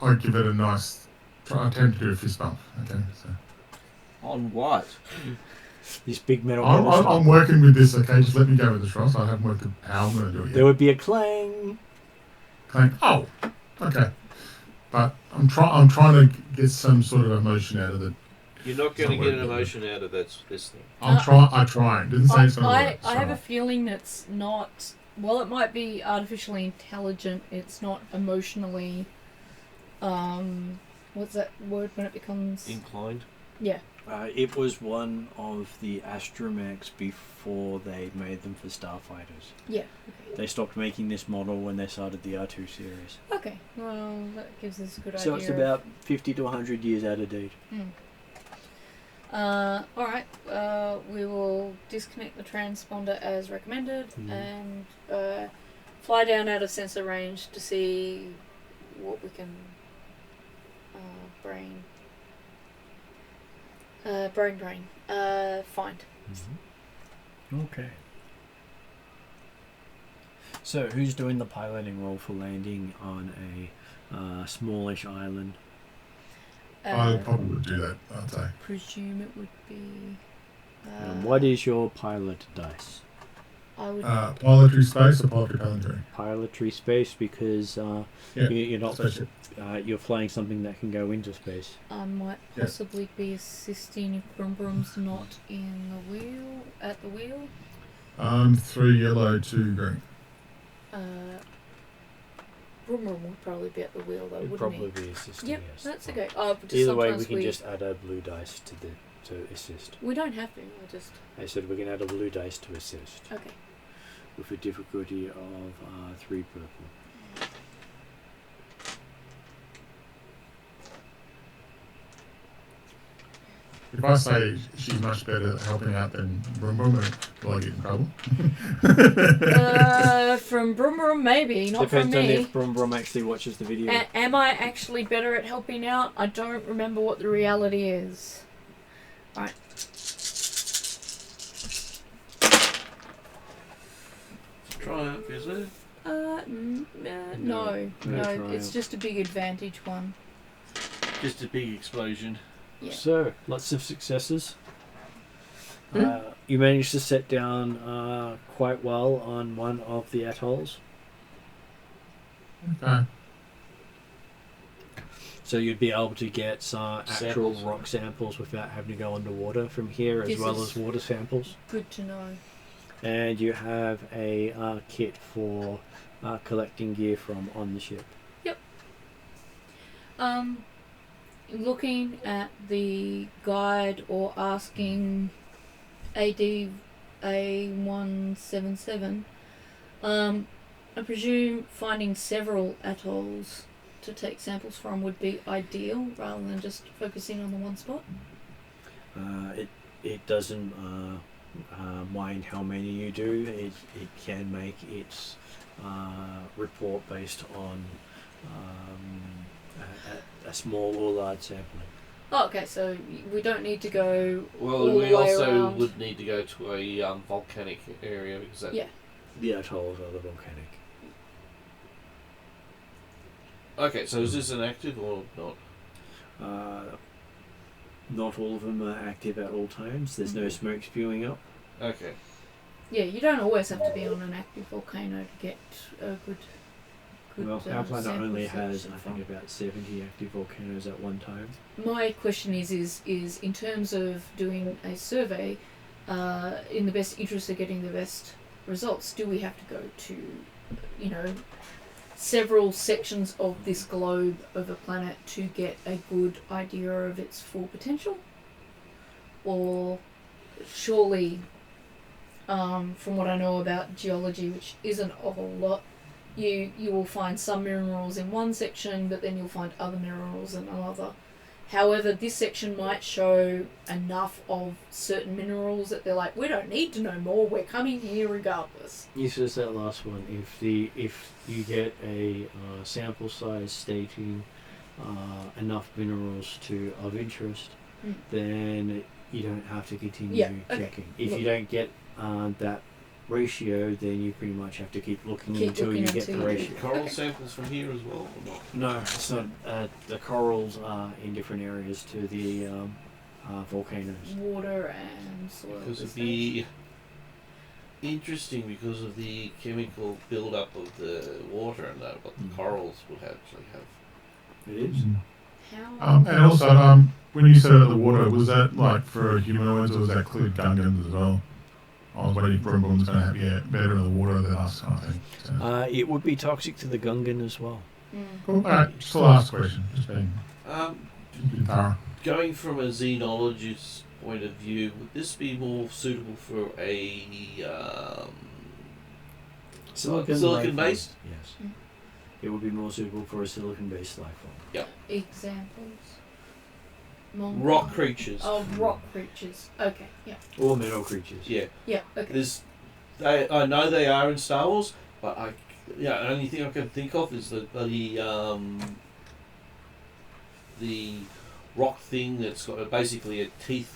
I give it a nice. I tend to do a fist bump. Okay, so On what? This big metal. I'm working with this. Okay, just let me go with this, Ross. I haven't worked out how I'm going to do it yet. There would be a clang. Clang. Oh, okay. But I'm trying to get some sort of emotion out of it. You're not going to get an emotion out of this thing. I'm trying. Didn't say it's not. I have a feeling that's not. Well, it might be artificially intelligent. It's not emotionally. What's that word when it becomes Inclined. Yeah. It was one of the astromechs before they made them for starfighters. Yeah. Okay. They stopped making this model when they started the R2 series. Okay. Well, that gives us a good idea. So it's about 50 to 100 years out of date. Alright, we will disconnect the transponder as recommended and fly down out of sensor range to see what we can find. Okay. So, who's doing the piloting role for landing on a smallish island? I probably would do that, I'd say. Presume it would be. What is your pilot dice? I would. Pilotry space or pilotry palindrome? Pilotry space, because you're not. You're flying something that can go into space. I might possibly be assisting if Brum Brum's not in the wheel. At the wheel. 3 yellow, 2 green. Brum Brum would probably be at the wheel though, It'd wouldn't probably he? be assisting. Yep, yes. that's okay. Either way, we can just add a blue dice to assist. We don't have to. I just. I said we can add a blue dice to assist. Okay. With a difficulty of 3 purple. If I say she's much better at helping out than Brum Brum, will I get in trouble? From Brum Brum, maybe, not from Depends me. on if Brum Brum actually watches the video. Am I actually better at helping out? I don't remember what the reality is. Alright. Triumph, is it? No, triumph. it's just a big advantage one. Just a big explosion. Yeah. So, lots of successes. You managed to set down quite well on one of the atolls. Okay. So you'd be able to get some actual Samples. rock samples without having to go underwater from here, as This well is- as water samples. Good to know. And you have a kit for collecting gear from on the ship. Looking at the guide or asking ADA177, I presume finding several atolls to take samples from would be ideal rather than just focusing on the one spot. It doesn't mind how many you do. It can make its report based on a small or large sampling. Oh, okay, so we don't need to go Well, all we the way also around. would need to go to a volcanic area because that. Yeah. The atolls are the volcanic. Okay, so is this an active or not? Not all of them are active at all times. There's no smoke spewing up. Okay. Yeah, you don't always have to be on an active volcano to get a good. Well, our planet sample only has, selection I from. think, about 70 active volcanoes at one time. My question is in terms of doing a survey, in the best interest of getting the best results, do we have to go to, several sections of this globe of a planet to get a good idea of its full potential? Or surely, from what I know about geology, which isn't a whole lot, you will find some minerals in one section, but then you'll find other minerals in another. However, this section might show enough of certain minerals that they're like, we don't need to know more, we're coming here regardless. Yes, there's that last one. If you get a sample size stating enough minerals of interest, then you don't have to continue checking. If you don't get that ratio, then you pretty much have to keep looking until looking you get until the you ratio. Coral samples from here as well, or not? No, it's not. The corals are in different areas to the volcanoes. Water and soil. Because at of this the because of the chemical build-up of the water and that, what the corals would actually have. It is. stage. How? And also, when you said about the water, was that like for humanoids or was that include Gungans as well? I was waiting for everyone's going to have better in the water than us, kind of thing. So. It would be toxic to the Gungan as well. Cool. All right, just the last question. Just being thorough. Going from a xenologist's point of view, would this be more suitable for a silicon based? Yes. It would be more suitable for a silicon-based life form. Examples. Rock creatures. Oh, rock creatures. Okay. Yeah. Or metal creatures. Yeah. Yeah. Okay. I know they are in Star Wars, but the only thing I can think of is the rock thing that's got basically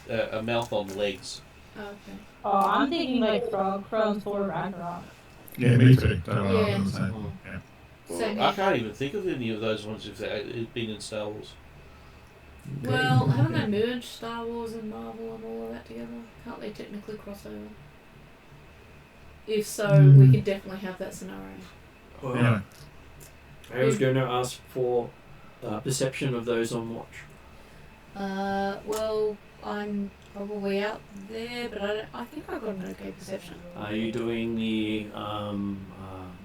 a mouth on legs. Okay. Oh, I'm thinking like Frog from Thor Ragnarok. Yeah, me too. Don't worry, Yeah. I was gonna say. Yeah. Well, Same I here. can't even think of any of those ones if they had been in Star Wars. Well, haven't they merged Star Wars and Marvel and all of that together? Can't they technically cross over? If so, we could definitely have that scenario. Well, Anyway, I was going to ask for perception of those on watch. Well, I'm probably out there, but I think I got an okay perception. Are you doing the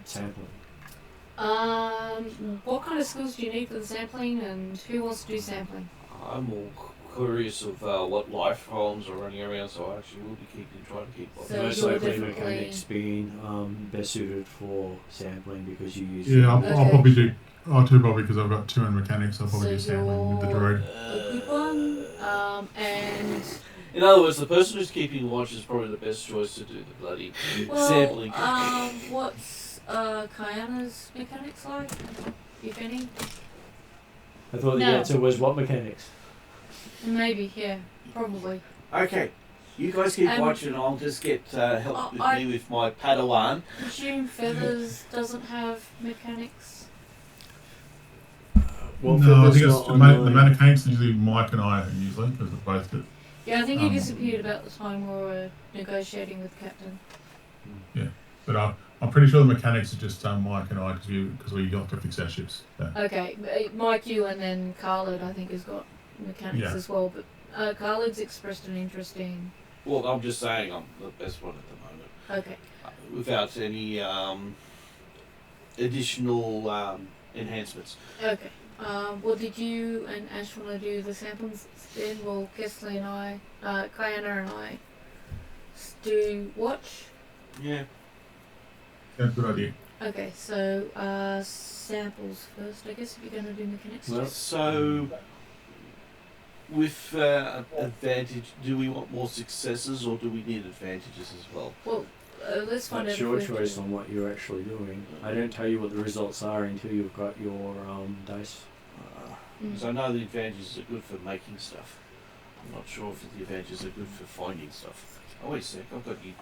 sampling? What kind of skills do you need for the sampling, and who wants to do sampling? I'm more curious of what life forms are running around, so I actually will be trying to keep. So Most you're likely definitely- mechanics being best suited for sampling because you use. yeah, I'll Okay. probably do. I'll do probably because I've got 2 in mechanics. I'll probably So do sampling with the you're- droid. A good one. And In other words, the person who's keeping watch is probably the best choice to do the bloody sampling. what's Kayana's mechanics like, if any? I thought the No. answer was what mechanics? Maybe, yeah, probably. Okay, you guys keep Um, watching. I'll just get help with I- me with my Padawan. Presume Feathers doesn't have mechanics. Well, No, I Feather's think it's not the, on the mechanics usually Mike and I usually because they're both good. Yeah, I think he disappeared about the time we were negotiating with Captain. But I'm pretty sure the mechanics are just Mike and I because we got to fix our ships. So. Okay, Mike, you, and then Khalid, I think, has got mechanics Yeah. as well. But Khalid's expressed an interest in. Well, I'm just saying I'm the best one at the moment, Okay. without any additional enhancements. Okay. Well, did you and Ash want to do the samples then? Well, Kesley and I, Kayana and I, do watch. Yeah. Yeah, good idea. Okay, so samples first, I guess, if you're going to do mechanics. Well, So, with advantage, do we want more successes or do we need advantages as well? Well, let's find That's out. your if we- choice on what you're actually doing. I don't tell you what the results are until you've got your dice. Because I know the advantages are good for making stuff. I'm not sure if the advantages are good for finding stuff. Oh, wait a sec, I've got you.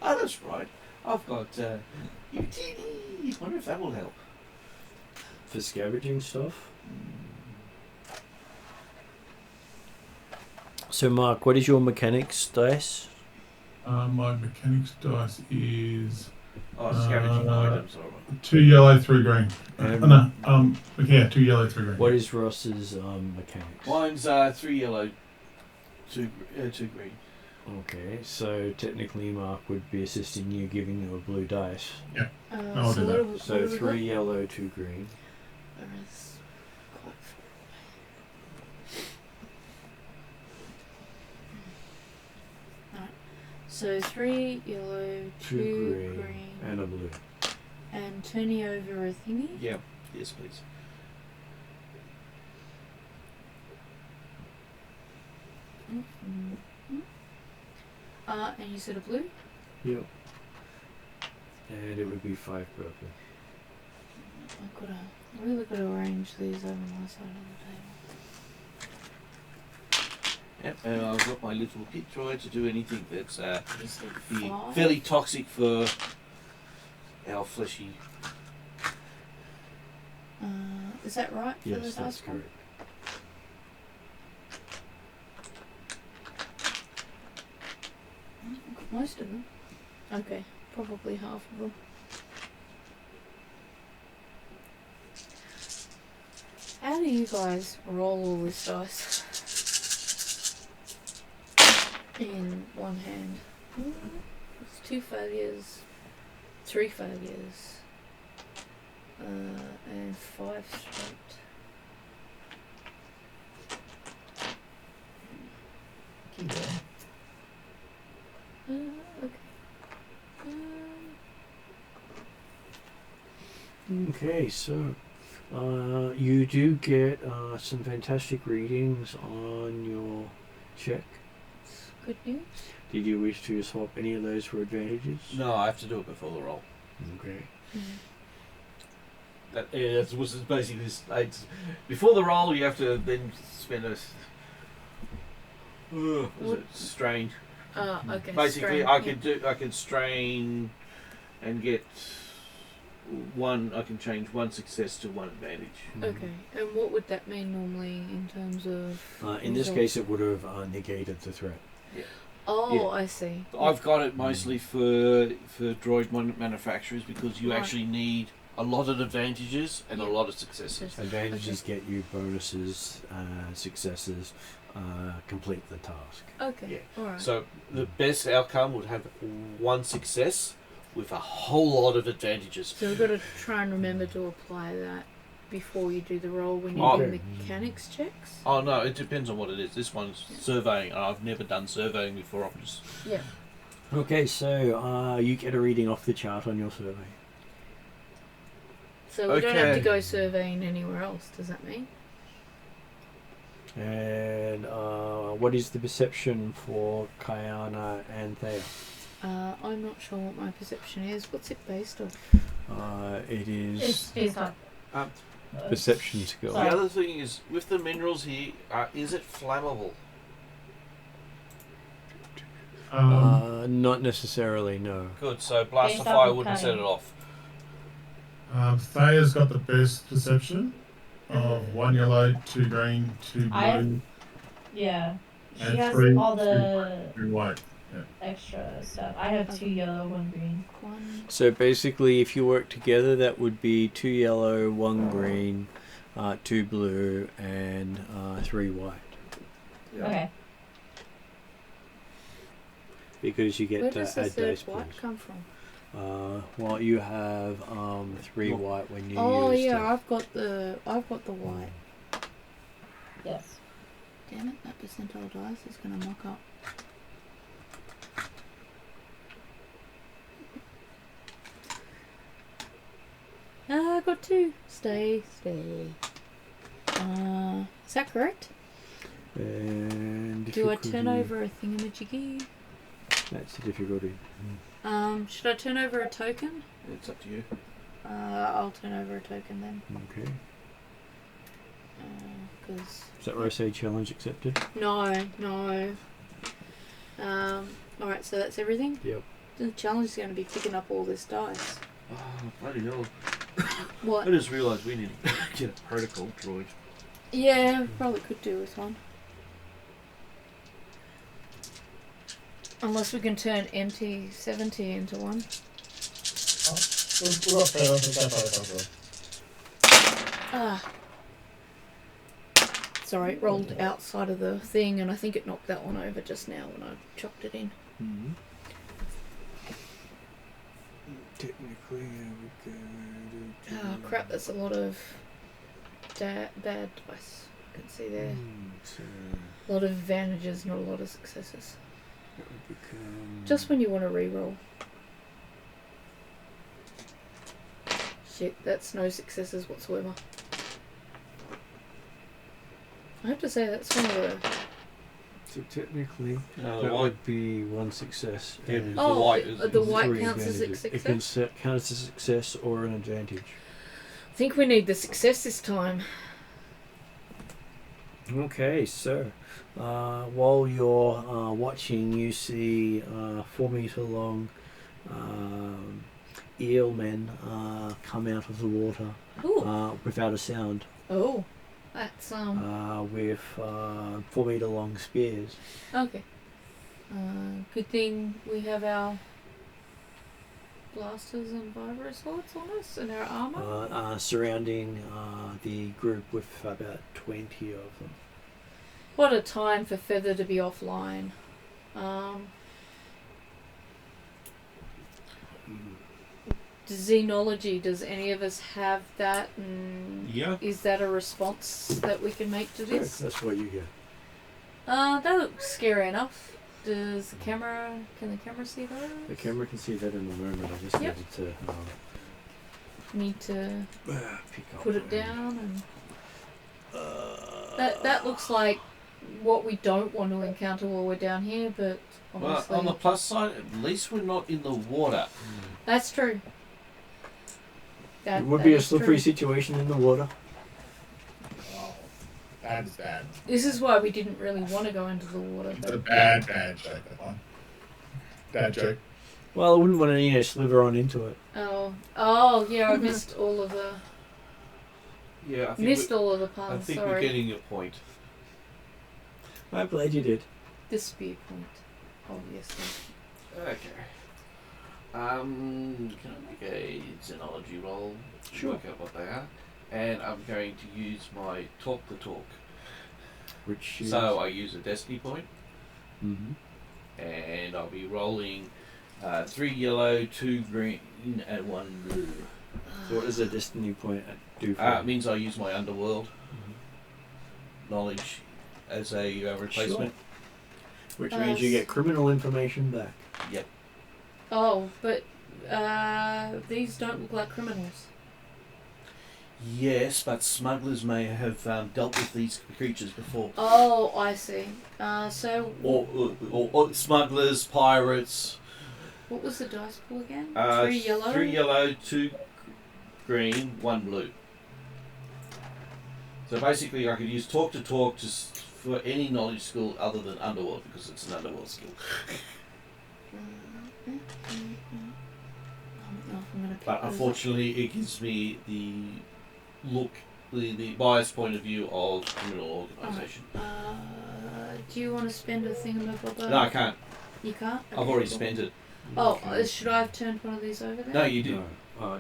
Oh, that's right. I've got utility. Wonder if that will help. For scavenging stuff. So, Mark, what is your mechanics dice? My mechanics dice is Oh, scavenging items, alright. 2 yellow, 3 green. Um, Yeah, 2 yellow, 3 green. What is Ross's mechanics? Mine's 3 yellow, 2 green. Okay, so technically Mark would be assisting you, giving you a blue dice. I'll do that. So 3 yellow, 2 green. So 3 yellow, 2 green, And a blue. and turning over a thingy. Yeah, yes, please. And you said a blue? Yep. And it would be 5 purple. I really got to arrange these over my side of the table. Yep, and I've got my little pit droid to do anything that's Just need be 5. fairly toxic for our fleshy. Is that right? For Yes, the that's task one? correct. I've got most of them. Okay, probably half of them. How do you guys roll all this dice in one hand? It's 2 failures, 3 failures, and 5 straight. Keep going. Okay. Okay, so you do get some fantastic readings on your check. Good news. Did you wish to swap any of those for advantages? No, I have to do it before the roll. Okay. That was basically this. Before the roll, you have to then spend a strain. Okay. Basically, strain, I can strain and get one. I can change one success to one advantage. Okay, and what would that mean normally in terms of? In this results? case, it would have negated the threat. Oh, Yeah. I see. I've got it mostly for droid manufacturers because you Right. actually need a lot of advantages and a lot of successes. Advantages get you bonuses, successes, complete the task. Okay. Yeah. All right. So the best outcome would have one success with a whole lot of advantages. So we've got to try and remember to apply that before you do the roll when you're Okay. doing mechanics checks. Oh no, it depends on what it is. This one's surveying, and I've never done surveying before. I'm just Yeah. Okay, so you get a reading off the chart on your survey. So we don't have to Okay. go surveying anywhere else. Does that mean? And what is the perception for Kayana and Thea? I'm not sure what my perception is. What's it based off? It It's is based on. perception skill. the other thing is with the minerals here. Is it flammable? Not necessarily, no. Good. So blast Based of off fire of wouldn't set cutting. it off. Thea's got the best perception of 1 yellow, 2 green, 2 blue, I- Yeah. She And has 3 all the 2 white. extra stuff. I have 2 yellow, 1 green. One. So basically, if you work together, that would be 2 yellow, 1 green, 2 blue, and 3 white. Okay. Because you get Where to does the add third those white points. come from? Well, you have 3 white when you Oh use yeah, I've got the white. Yes. Damn it, that percentile dice is gonna muck up. I got 2. Stay. Is that correct? And Do I turn difficulty- over a thingamajiggy? That's the difficulty. Should I turn over a token? It's up to you. I'll turn over a token then. Okay. Because Is that where I say challenge accepted? no. Alright, so that's everything? Yep. The challenge is going to be picking up all this dice. Oh, bloody hell. What? I just realised we need to get a protocol droid. Yeah, probably could do with one. Unless we can turn MT70 into one. We've got Thea. Ah. Sorry, it rolled outside of the thing and I think it knocked that one over just now when I chucked it in. Mm-hmm. Technically, we go. Oh crap, that's a lot of bad dice. I can see there. So A lot of advantages, not a lot of successes. that would become. Just when you want to reroll. Shit, that's no successes whatsoever. I have to say that's one of the... So technically, No, that the white. would be 1 success. Yeah, and The white is- the white 3 counts as a advantages. It success? can count as a success or an advantage. I think we need the success this time. Okay, so while you're watching, you see 4 meter long eelmen come out of the water Ooh. without a sound, Oh. That's with 4 meter long spears. okay. Good thing we have our blasters and vibro swords on us and our armor. Surrounding the group with about 20 of them. What a time for Feather to be offline. Xenology, does any of us have that? And Yeah. is that a response that we can make to this? That's what you get. That looks scary enough. Can the camera see those? The camera can see that in the moment. I just Yep. needed to Need to pick up. put it down and that looks like what we don't want to encounter while we're down here, but Well, obviously on the plus side, at least we're not in the water. that's true. It would be a is slippery true. situation in the water. Oh, that is bad. This is why we didn't really want to go into the water. It's a But bad joke, that one. Bad joke. Well, I wouldn't want to slither on into it. oh yeah, I missed all of the Yeah, all of the I puns. think we're Sorry, getting your point. I'm glad you did. the spear point, obviously. Okay. Can I make a xenology roll? to Sure. Work out what they are. And I'm going to use my talk the talk. Which is... So I use a destiny point, Mhm. and I'll be rolling 3 yellow, 2 green, and 1 blue. So what does a destiny point do for It means I use my underworld knowledge as a replacement. Which means you get criminal information back. Yep. Oh, but these don't look like criminals. Yes, but smugglers may have dealt with these creatures before. Oh, I see. So Or smugglers, pirates. what was the dice pool again? 3 yellow. 3 yellow, 2 green, 1 blue. So basically, I could use talk to talk just for any knowledge skill other than underworld because it's an underworld skill. I don't know if I'm gonna pick But those unfortunately, it gives me the biased point of view of criminal organisation. up. Do you want to spend a thingamabobber? No, I can't. You can't? I've Okay, already cool. spent it. Oh, should I have turned one of these over there? No, you did.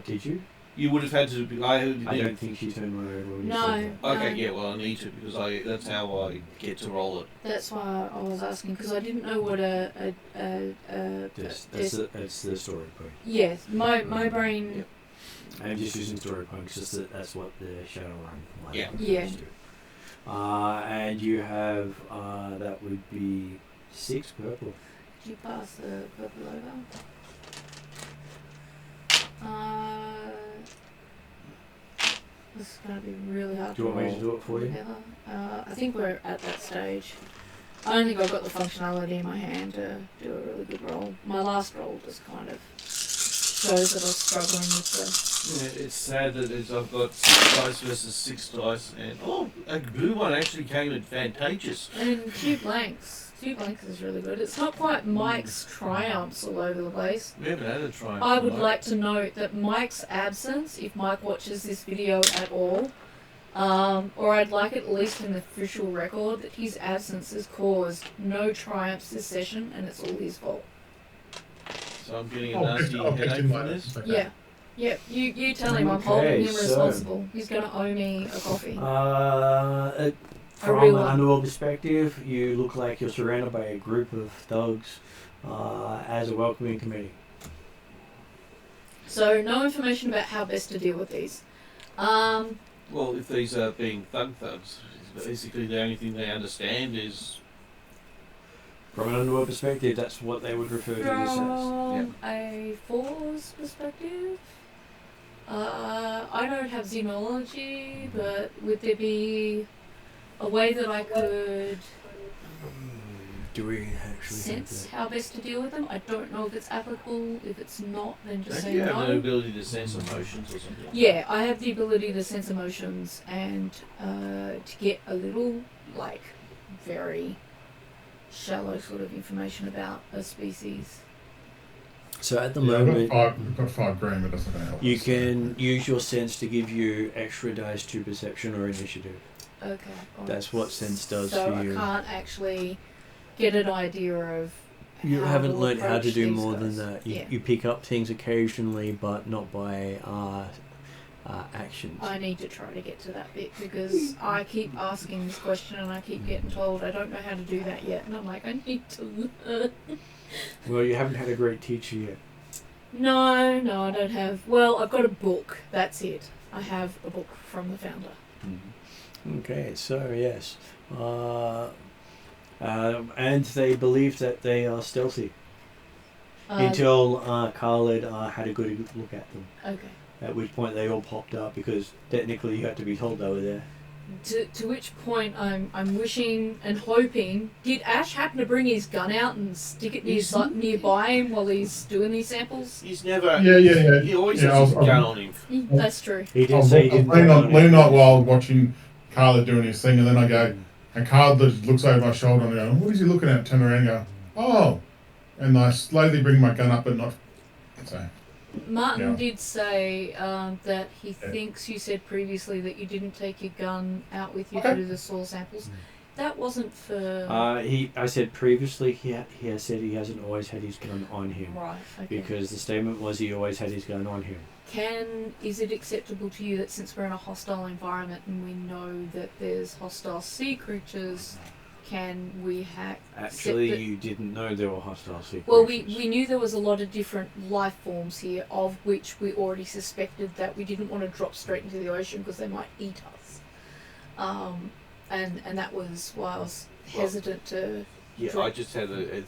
Did you? You would have had to be. I don't think she turned one over when you No. said that. Okay, No. yeah, well, I need to because that's how I get to roll it. That's why I was asking, because I didn't know what That's the story point. yes, my brain. Yep. I'm just using story points just that's what the Shadowrun Yeah. Yeah. do. And you have that would be 6 purple. Could you pass the purple over? This is going to be really hard Do you to want me roll to do it for you? together. I think we're at that stage. I don't think I've got the functionality in my hand to do a really good roll. My last roll just kind of shows that I was struggling with the... Yeah, it's sad that I've got 6 dice versus 6 dice, and a blue one actually came advantageous. And 2 blanks. 2 blanks is really good. It's not quite Mike's triumphs all over the place. We haven't had a triumph. I would tonight. like to note that Mike's absence, if Mike watches this video at all, or I'd like it at least in the official record, that his absence has caused no triumphs this session, and it's all his fault. So I'm getting a I'll nasty pick headache him from later. this. Okay. Yeah. Yep, you tell him I'm holding Okay, him so- responsible. He's going to owe me a coffee. From real an one. underworld perspective, you look like you're surrounded by a group of thugs as a welcoming committee. So, no information about how best to deal with these. Well, if these are being thugs, basically the only thing they understand is From an underworld perspective, that's what they would refer to this as. From a Force perspective, I don't have xenology, but would there be a way that I could Do we actually sense have how best to deal with them. I don't know if it's applicable. If it's not, then just Don't say you have the no. ability to sense emotions or something? Yeah, I have the ability to sense emotions and to get a little, like, very shallow sort of information about a species. that? So at the Yeah, moment, we've got 5 grand, but that's not going to help you us. can use your sense to give you extra dice to perception or initiative. Okay. alright. That's what sense does so for you. I can't actually get an idea of. You how haven't to learned how to approach do these more guys. than that. You, Yeah. you pick up things occasionally, but not by actions. I need to try to get to that bit because I keep asking this question and I keep getting told I don't know how to do that yet, and I'm like, I need to learn. Well, you haven't had a great teacher yet. No, I don't have. Well, I've got a book. That's it. I have a book from the founder. Okay, so yes. And they believe that they are stealthy until Khalid had a good look at them. Okay. At which point they all popped up because technically you had to be told they were there. To which point I'm wishing and hoping. Did Ash happen to bring his gun out and stick it nearby him while he's doing these samples? He's never. Yeah. He always Yeah, has I his was- gun on him. That's true. He I did was say he didn't. leaning on while watching Carla doing his thing, and then I go, and Carla just looks over my shoulder and I go, what is he looking at? Turn around and go, oh. And I slowly bring my gun up, but not. So, Martin Yeah. did say that he thinks you said previously that you didn't take your gun out with you Okay. to do the soil samples. That wasn't for... I said previously he has said he hasn't always had his gun on him. right, okay. Because the statement was he always had his gun on him. Is it acceptable to you that since we're in a hostile environment and we know that there's hostile sea creatures, can we Actually, you didn't know there were hostile sea Well, creatures. we knew there was a lot of different life forms here, of which we already suspected that we didn't want to drop straight into the ocean because they might eat us. And that was why I was hesitant to... Yeah, drop. I just had the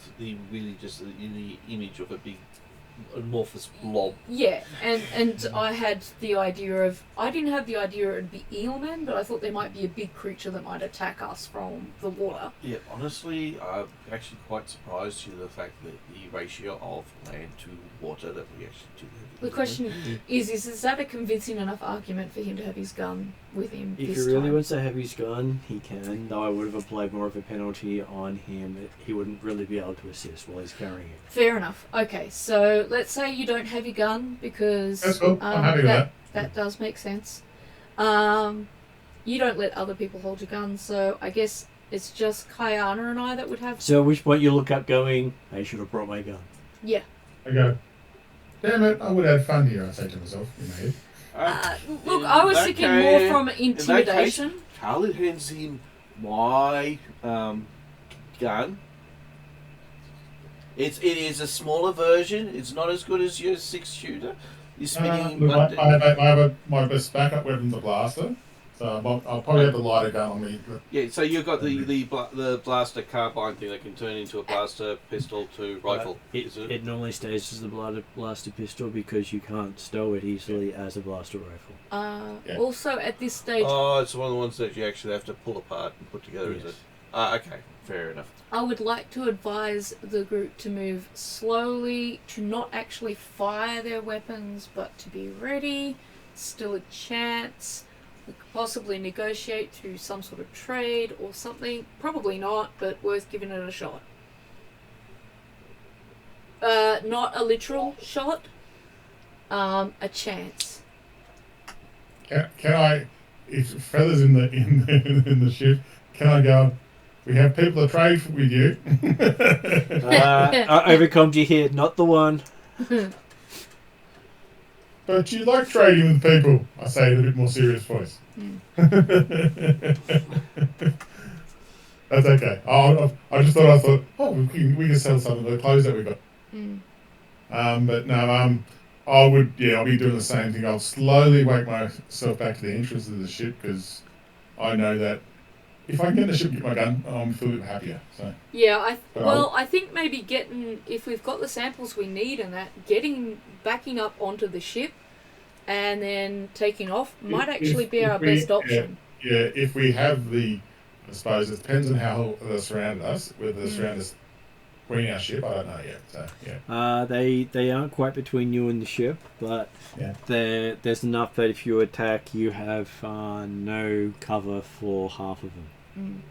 image of a big amorphous blob. Yeah, and I had the idea of... I didn't have the idea it would be eelmen, but I thought there might be a big creature that might attack us from the water. Yeah, honestly, I'm actually quite surprised to the fact that the ratio of land to water that we actually do have. The question is that a convincing enough argument for him to have his gun with him If this he really time? wants to have his gun, he can. Though I would have applied more of a penalty on him. He wouldn't really be able to assist while he's carrying it. Fair enough. Okay, so let's say you don't have your gun because that's cool. I'm happy with that. that does make sense. You don't let other people hold your gun, so I guess it's just Kayana and I that would have. So at which point you look up going, I should have brought my gun. Yeah. I go, damn it, I would have had fun here, I say to myself in my head. Look, I was thinking more from In that case, intimidation. Khalid hands him my gun. It is a smaller version. It's not as good as your 6-shooter. You're spinning. Look, I have my best backup weapon's a blaster, so I'll probably have the lighter gun on me. Yeah, so you've got the blaster carbine thing that can turn into a blaster pistol to rifle. Is it? It normally stays as the blaster pistol because you can't stow it easily as a blaster rifle. Yeah. Also, at this stage, Oh, it's one of the ones that you actually have to pull apart and put together, is Yes. it? Okay, fair enough. I would like to advise the group to move slowly, to not actually fire their weapons, but to be ready. Still a chance. We could possibly negotiate through some sort of trade or something. Probably not, but worth giving it a shot. Not a literal shot. A chance. Can I, if Feather's in the ship, can I go, we have people to trade with you? Overcome you here, not the one. But you like trading with people, I say in a bit more serious voice. That's okay. I just thought, we can sell some of the clothes that we've got. But no, I'll be doing the same thing. I'll slowly work myself back to the entrance of the ship because I know that if I can get in the ship and get my gun, I'm feel a bit happier. So Yeah, I think maybe if we've got the samples we need and that, backing up onto the ship and then taking off might actually be our best option. Yeah, if we have the I suppose it depends on how they surround us. Whether they surround us between our ship, I don't know yet. So yeah. They aren't quite between you and the ship, but Yeah. there's enough that if you attack, you have no cover for half of them.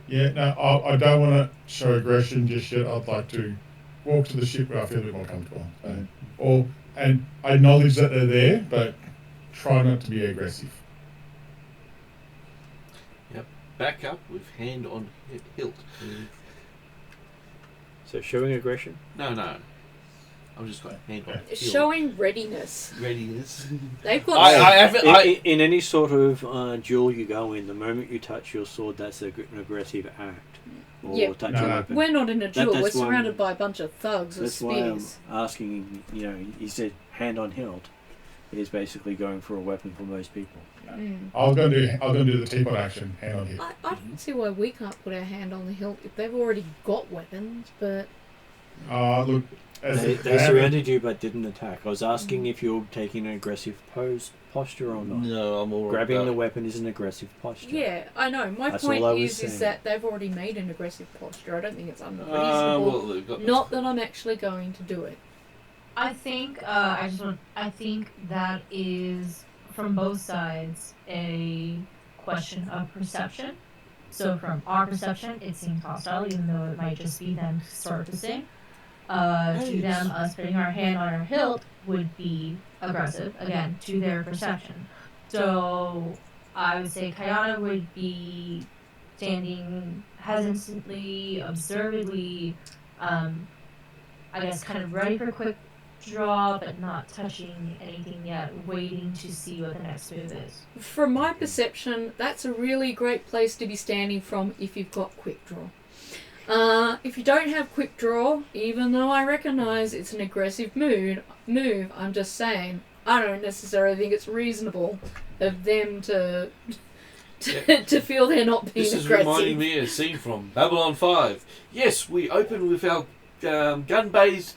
Yeah, no, I don't want to show aggression just yet. I'd like to walk to the ship where I feel a bit more comfortable. So, and I acknowledge that they're there, but try not to be aggressive. Back up with hand on hilt. So showing aggression? No. I'm just going hand on hilt. Showing readiness. Readiness. They've got. In any sort of duel you go in, the moment you touch your sword, that's an aggressive act. Or touch your weapon. We're not in a duel. We're that's why surrounded by a bunch of thugs with That's why I'm spears. asking. He said hand on hilt is basically going for a weapon for most people. I was going to do the teapot action, hand on hip. I don't see why we can't put our hand on the hilt if they've already got weapons, but... Look... They surrounded you but didn't attack. I was asking if you're taking an aggressive posture or not. No, I'm all Grabbing the weapon is an aggressive posture. Yeah, I know. My That's point all I was is saying. that they've already made an aggressive posture. I don't think it's unreasonable. Not that I'm actually going to do it. I think that is from both sides a question of perception. So from our perception, it seems hostile, even though it might just be them surfacing. To them, us putting our hand on our hilt would be aggressive, again, to their perception. So I would say Kayana would be standing hesitantly, observantly, I guess kind of ready for a quick draw, but not touching anything yet, waiting to see what the next move is. From my perception, that's a really great place to be standing from if you've got quick draw. If you don't have quick draw, even though I recognise it's an aggressive move, I'm just saying, I don't necessarily think it's reasonable of them to feel they're not being aggressive. This is reminding me of a scene from Babylon 5. Yes, we open with our gun bays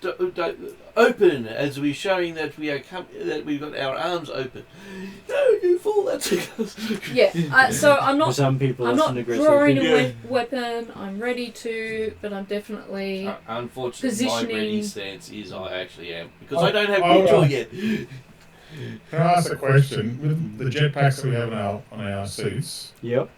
open as we're showing that that we've got our arms open. No, you fool! That's yeah. So I'm not. For some people, I'm that's not an aggressive drawing thing. a weapon. I'm ready to, but I'm definitely. Unfortunately, my positioning. ready stance is I actually am because I don't have quick draw yet. Can I ask a question? With the jetpacks that we have on our suits, Yep.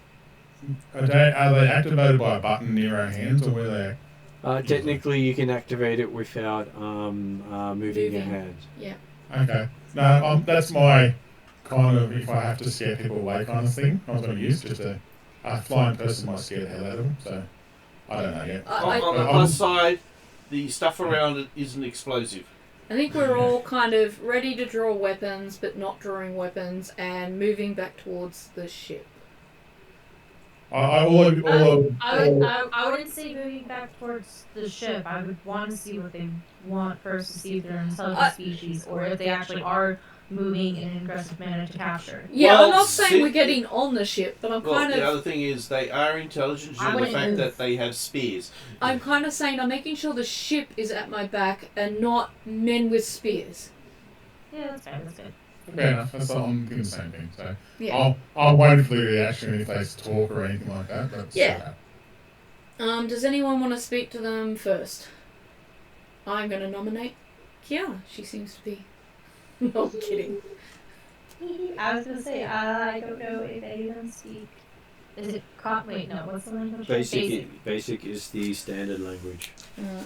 are they activated by a button near our hands, or were they? Technically, you can activate it without moving your hands. Yeah. Okay. No, that's my kind of if I have to scare people away kind of thing. I was going to use just a flying person might scare the hell out of them. So I don't know yet. On the plus side, the stuff around it isn't explosive. I think we're all kind of ready to draw weapons, but not drawing weapons, and moving back towards the ship. I wouldn't say moving back towards the ship. I would want to see what they want first to see if they're an intelligent species or if they actually are moving in an aggressive manner to capture. Yeah, I'm not saying we're getting on the ship, but I'm kind of... The other thing is they are intelligent due to the fact that they have spears. I'm kind of saying I'm making sure the ship is at my back and not men with spears. Yeah, that's fair. That's good. Fair enough. That's I'm thinking the same thing. So yeah. I'll wait for the reaction if they talk or anything like that. But yeah. Does anyone want to speak to them first? I'm going to nominate Kiara. She seems to be... No, I'm kidding. I was going to say, I don't know if any of them speak. Is it wait, no, what's the language? Basic is the standard language.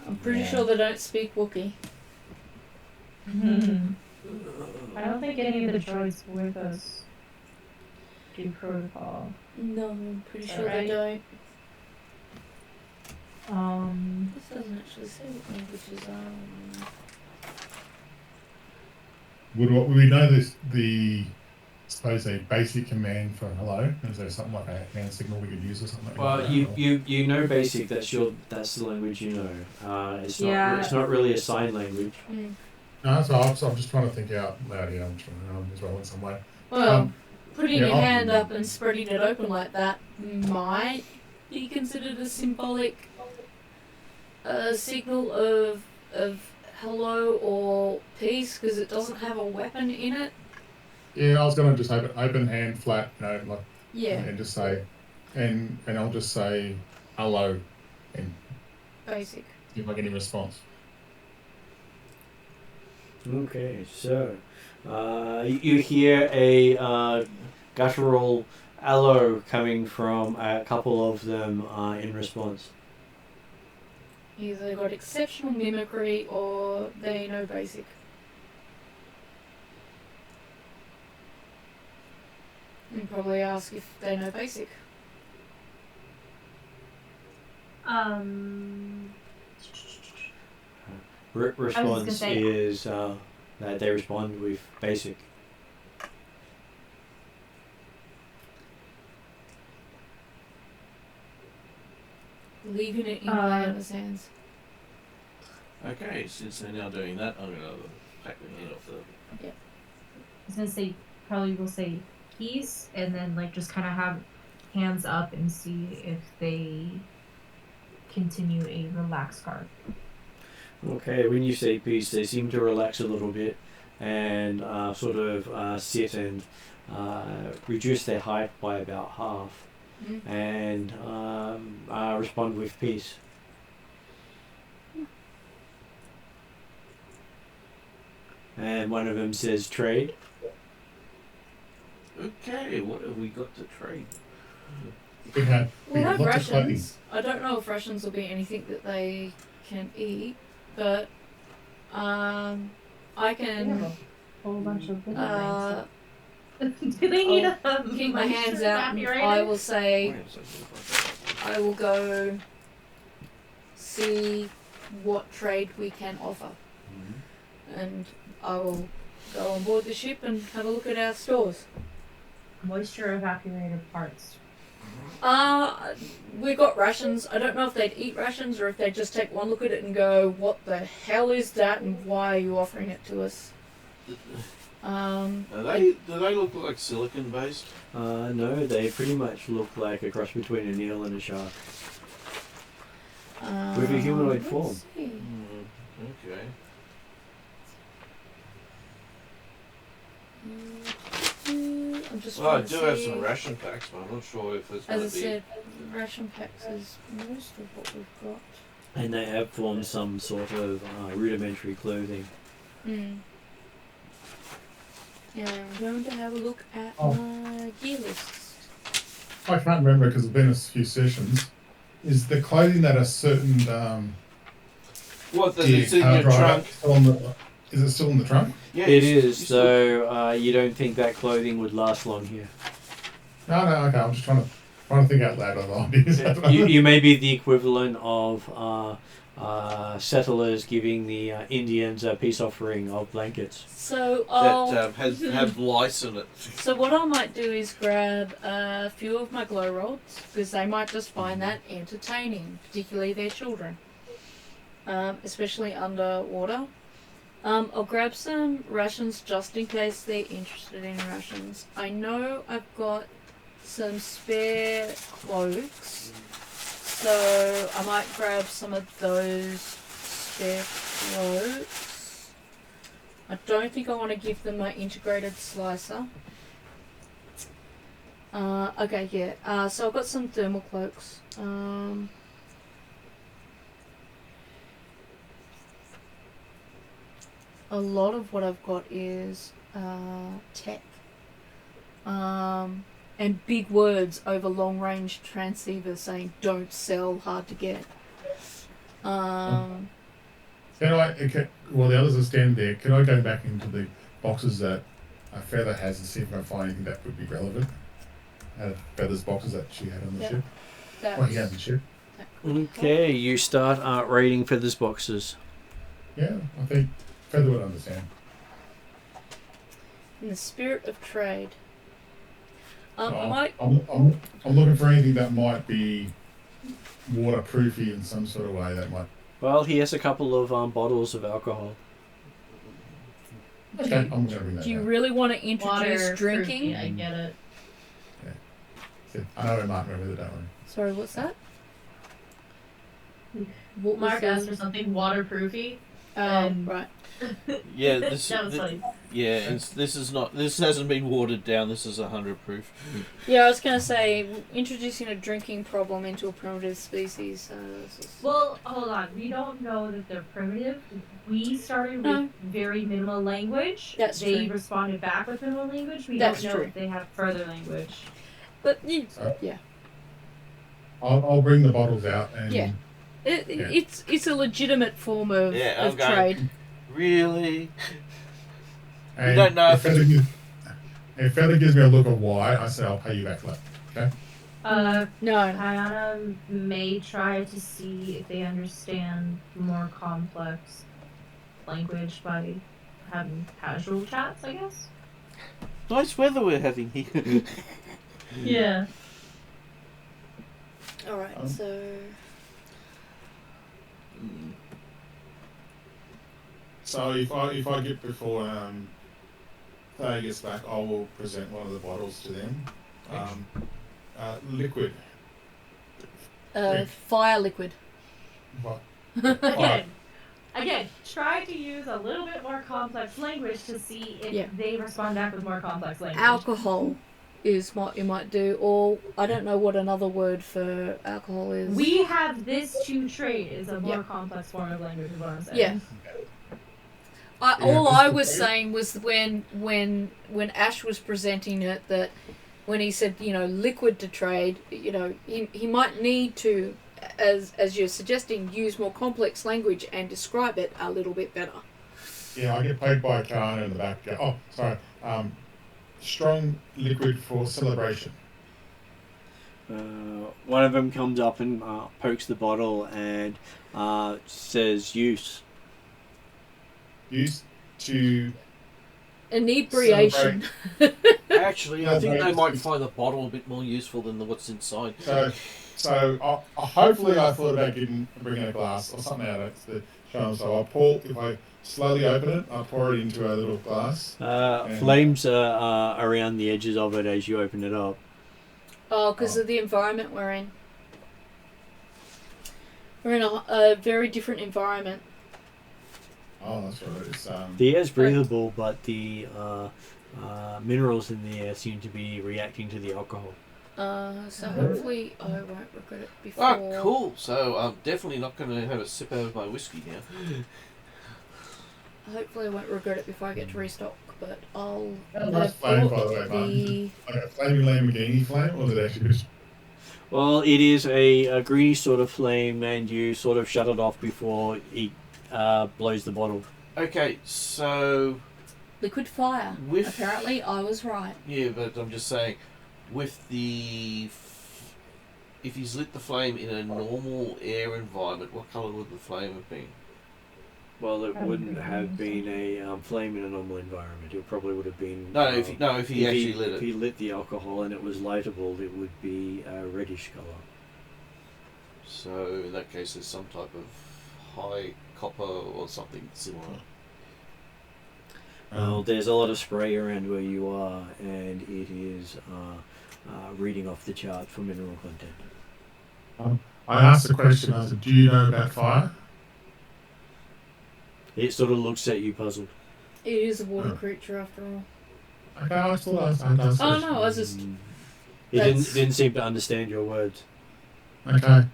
I'm pretty sure they don't speak Wookiee. I don't think any of the droids with us do protocol. No, I'm pretty sure right? they don't. This doesn't actually say what languages are. Would we know this? Suppose a basic command for hello. Is there something like a hand signal we could use or something? Well, like you know basic. That's the language you know. It's not really a sign language. No, so I'm just trying to think out loud here. I'm trying as well in some way. Well, putting your hand up and spreading it open like that might be considered a symbolic signal of hello or peace because it doesn't have a weapon in it. Yeah, I was going to just open hand flat, and just say and I'll just say hello and Basic. see if I get any response. Okay, so you hear a guttural hello coming from a couple of them in response. Either got exceptional mimicry or they know basic. And probably ask if they know basic. Response say- is that they respond with basic. Leaving it in Lyanna's hands. Okay, since they're now doing that, I'm gonna pack the head off the. I was gonna say probably we'll say peace, and then like just kind of have hands up and see if they continue a relaxed guard. Okay, when you say peace, they seem to relax a little bit and sort of sit and reduce their height by about half and respond with peace. And one of them says trade. Okay, what have we got to trade? We had We'll have lots of clothing. rations. I don't know if rations will be anything that they can eat, but I They have can a whole bunch of little uh, things. Do they need I'll keep my hands out and I will say I will go see what trade we can offer. And I will go on board the ship and have a look at our stores. Moisture evaporated parts. We got rations. I don't know if they'd eat rations or if they'd just take one look at it and go, what the hell is that and why are you offering it to us? Do they look like silicon based? No, they pretty much look like a cross between an eel and a shark. With a humanoid let's form. see. Okay. I'm just Well, I trying to do have see. some ration packs, but I'm not sure if it's going As I to be. said, ration packs is most of what we've got. And they have formed some sort of rudimentary clothing. Yeah, I'm going to have a look at Oh. my gear lists. I can't remember because it's been a few sessions. Is the clothing that a certain What? gear It's in car your driver trunk? still on the? Is it still in the trunk? Yeah, It you is, so you don't think that clothing would last long here. No, okay. I'm just trying to think out loud of ideas. You may be the equivalent of settlers giving the Indians a peace offering of blankets. So I'll. that have lice in it. So what I might do is grab a few of my glow rods because they might just find that entertaining, particularly their children, especially underwater. I'll grab some rations just in case they're interested in rations. I know I've got some spare cloaks, so I might grab some of those spare cloaks. I don't think I want to give them my integrated slicer. Okay, yeah. So I've got some thermal cloaks. A lot of what I've got is tech. And big words over long range transceivers saying don't sell, hard to get. Can I? Okay, well, the others are standing there. Can I go back into the boxes that Feather has and see if I can find anything that would be relevant? Out of Feather's boxes that she had on the ship. Well, he had on the ship. Okay, you start raiding Feather's boxes. Yeah, I think Feather would understand. In the spirit of trade. I So might. I'm looking for anything that might be waterproofy in some sort of way. That might. Well, he has a couple of bottles of alcohol. Okay, I'm going to bring that. Do you down. really want to introduce Water, drinking? fruity, I get it. I know it might remember the don't worry. Sorry, what's that? What was Mark asked the- for something waterproofy. Right. Yeah, this That was funny. yeah, this hasn't been watered down. This is 100 proof. Yeah, I was going to say, introducing a drinking problem into a primitive species. Well, hold on. We don't know that they're primitive. We started with very minimal language. That's they true. responded back with minimal language. We That's don't know true. if they have further language. But, So, yeah. I'll bring the bottles out and Yeah. It's a legitimate form of I'm going, trade. Really? and You don't know if Feather gives me a look of why, I say I'll pay you back for that. Okay? No. Hyana may try to see if they understand more complex language by having casual chats, I guess. Nice weather we're having here. Yeah. Alright, so... So if I get before Thayer gets back, I will present one of the bottles to them. Liquid. Fire liquid. What? Again, try to use a little bit more complex language to see if they respond back with more complex language. Alcohol is what you might do, or I don't know what another word for alcohol is. We have this to trade is a more complex form of language, is what I'm saying. Yeah. All I was saying was when Ash was presenting it, that when he said, liquid to trade, he might need to, as you're suggesting, use more complex language and describe it a little bit better. Yeah, I get paid by Kana in the back. Oh, sorry. Strong liquid for celebration. One of them comes up and pokes the bottle and says use. Used to inebriation. Actually, I think they might find the bottle a bit more useful than what's inside. So hopefully I thought about bringing a glass or something out of it to show them. So if I slowly open it, I pour it into a little glass. Flames are around the edges of it as you open it up. Oh, because of the environment we're in. We're in a very different environment. Oh, that's right. It's, the air's breathable, but the minerals in the air seem to be reacting to the alcohol. So hopefully I won't regret it before. Oh, cool. So I'm definitely not going to have a sip out of my whiskey now. Hopefully I won't regret it before I get to restock, but I'll... Nice flame, by the way, Martin. Like a flaming Lamborghini flame, or is it actually just... Well, it is a greeny sort of flame, and you sort of shut it off before it blows the bottle. Okay, so... Liquid fire. Apparently I was right. Yeah, but I'm just saying, with the... If he's lit the flame in a normal air environment, what colour would the flame have been? Well, it wouldn't have been a flame in a normal environment. It probably would have been... If he actually lit it. If he lit the alcohol and it was lightable, it would be a reddish colour. So, in that case, there's some type of high copper or something similar. Well, there's a lot of spray around where you are, and it is reading off the chart for mineral content. I asked the question, I said, do you know about fire? It sort of looks at you puzzled. It is a water creature after all. Okay, I thought I was Oh no, I was just... He didn't seem to understand your words. Okay.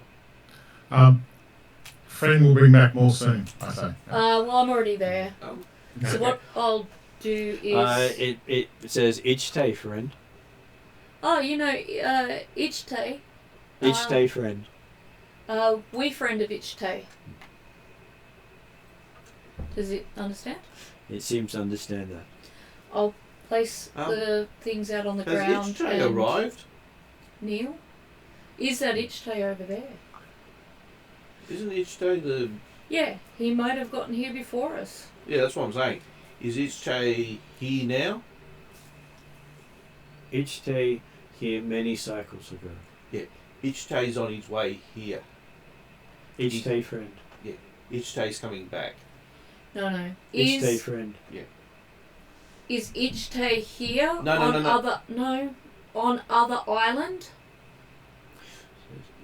Friend will bring back more soon, I say. Well, I'm already there. Okay. So what I'll do is... It says each day, friend. Oh, each day. Each day, friend. We friend of each day. Does it understand? It seems to understand that. I'll place the things out on the ground. Has Ichte arrived? Neil? Is that Ichte over there? Isn't Ichte the... Yeah, he might have gotten here before us. Yeah, that's what I'm saying. Is Ichte here now? Ichte here many cycles ago. Yeah, Ichta's on his way here. Ichte friend. Yeah, Ichta's coming back. No. Ichte friend. Yeah. Is Ichte here? No. On other island?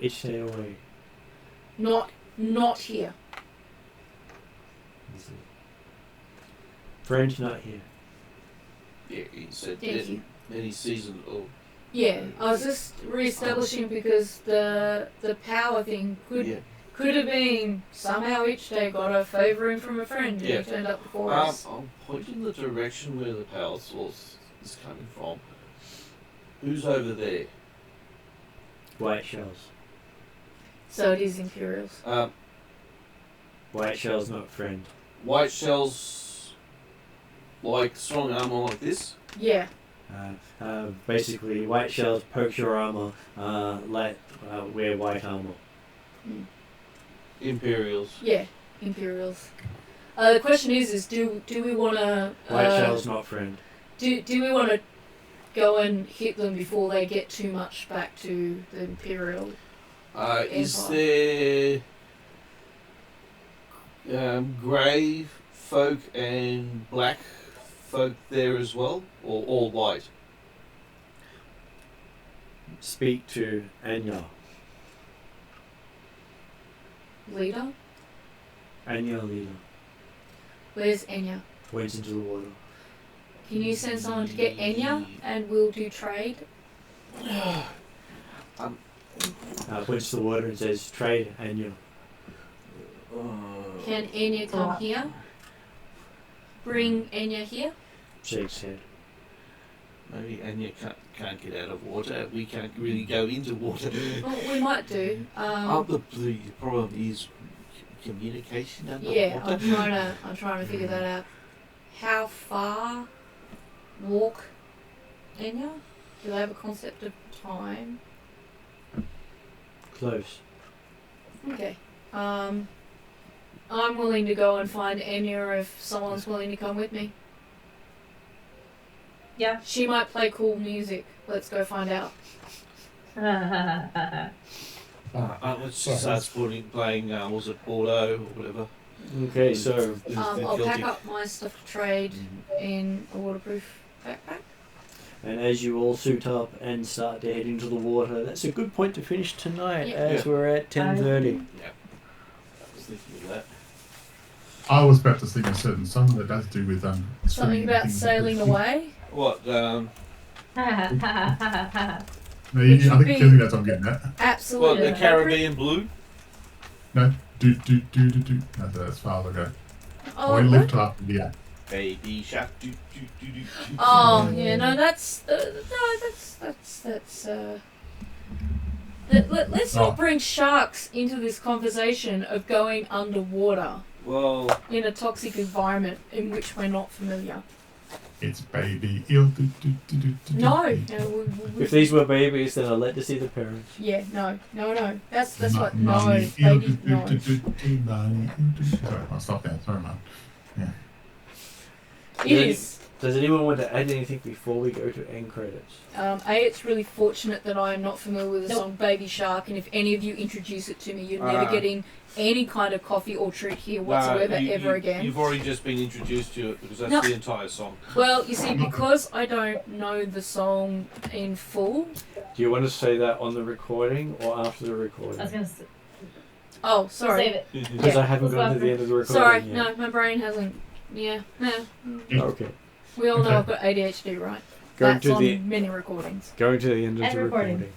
Ichte away. Not here. Friend not here. Yeah, he said Thank you. any season. Oh, Yeah, I was just re-establishing because the power thing could have been somehow each day got a favouring from a friend who Yeah. turned up before us. I'm pointing the direction where the power source is coming from. Who's over there? White shells. So it is Imperials. White shells not friend. White shells, like strong armor like this. Yeah. Basically, white shells poke your armor. Wear white armor. Imperials. Yeah, Imperials. The question is do we want to... White shells not friend. Do we want to go and hit them before they get too much back to the Imperial? Is there grey folk and black folk there as well, or all white? Speak to Anya. Leader? Anya leader. Where's Enya? Went into the water. Can you send someone to get Enya and we'll do trade? Points to the water and says, trade Anya. Can Enya come here? Bring Enya here? Shakes head. Maybe Anya can't get out of water. We can't really go into water. Well, we might do. The problem is communication under Yeah, water. I'm trying to figure that out. How far walk Enya? Do they have a concept of time? Close. Okay. I'm willing to go and find Enya if someone's willing to come with me. Yeah. She might play cool music. Let's go find out. Let's just start playing, was it Bordeaux or whatever? Okay, so I'll pack up my stuff to trade in a waterproof backpack. and as you all suit up and start to head into the water, that's a good point to finish tonight as we're at 10:30. Yeah. I was thinking of that. I was about to sing a certain song that has to do with Something swimming about things. sailing away. What? No, Which I would think be- Kizzy that's what I'm getting at. What, Absolutely. the Caribbean blue? No, do. No, that's far ago. Oh, we what? lift up in the air. Baby shark. Oh, yeah, no, that's let's not bring sharks into this conversation of going underwater Well, in a toxic environment in which we're not familiar. It's baby eel. No, If these were babies, then I'd like to see the parents. yeah, no. That's what Mommy no, eel, baby, no. Sorry, I'll stop there. Sorry, man. It is. Does anyone want to add anything before we go to end credits? It's really fortunate that I am not familiar with the song Baby Shark, and if any of you introduce it to me, you're never getting any kind of coffee or treat here whatsoever ever again. You've already just been introduced to it because that's No. the entire song. Well, you see, because I don't know the song in full. Do you want to say that on the recording or after the I was recording? gonna say, Oh, sorry. save it. Because I haven't gotten to the end of the recording Sorry, yet. no, my brain hasn't. Yeah, no. Okay. We all know I've got ADHD, right? Going That's to on the many recordings. Going to the end of And the recording. recording.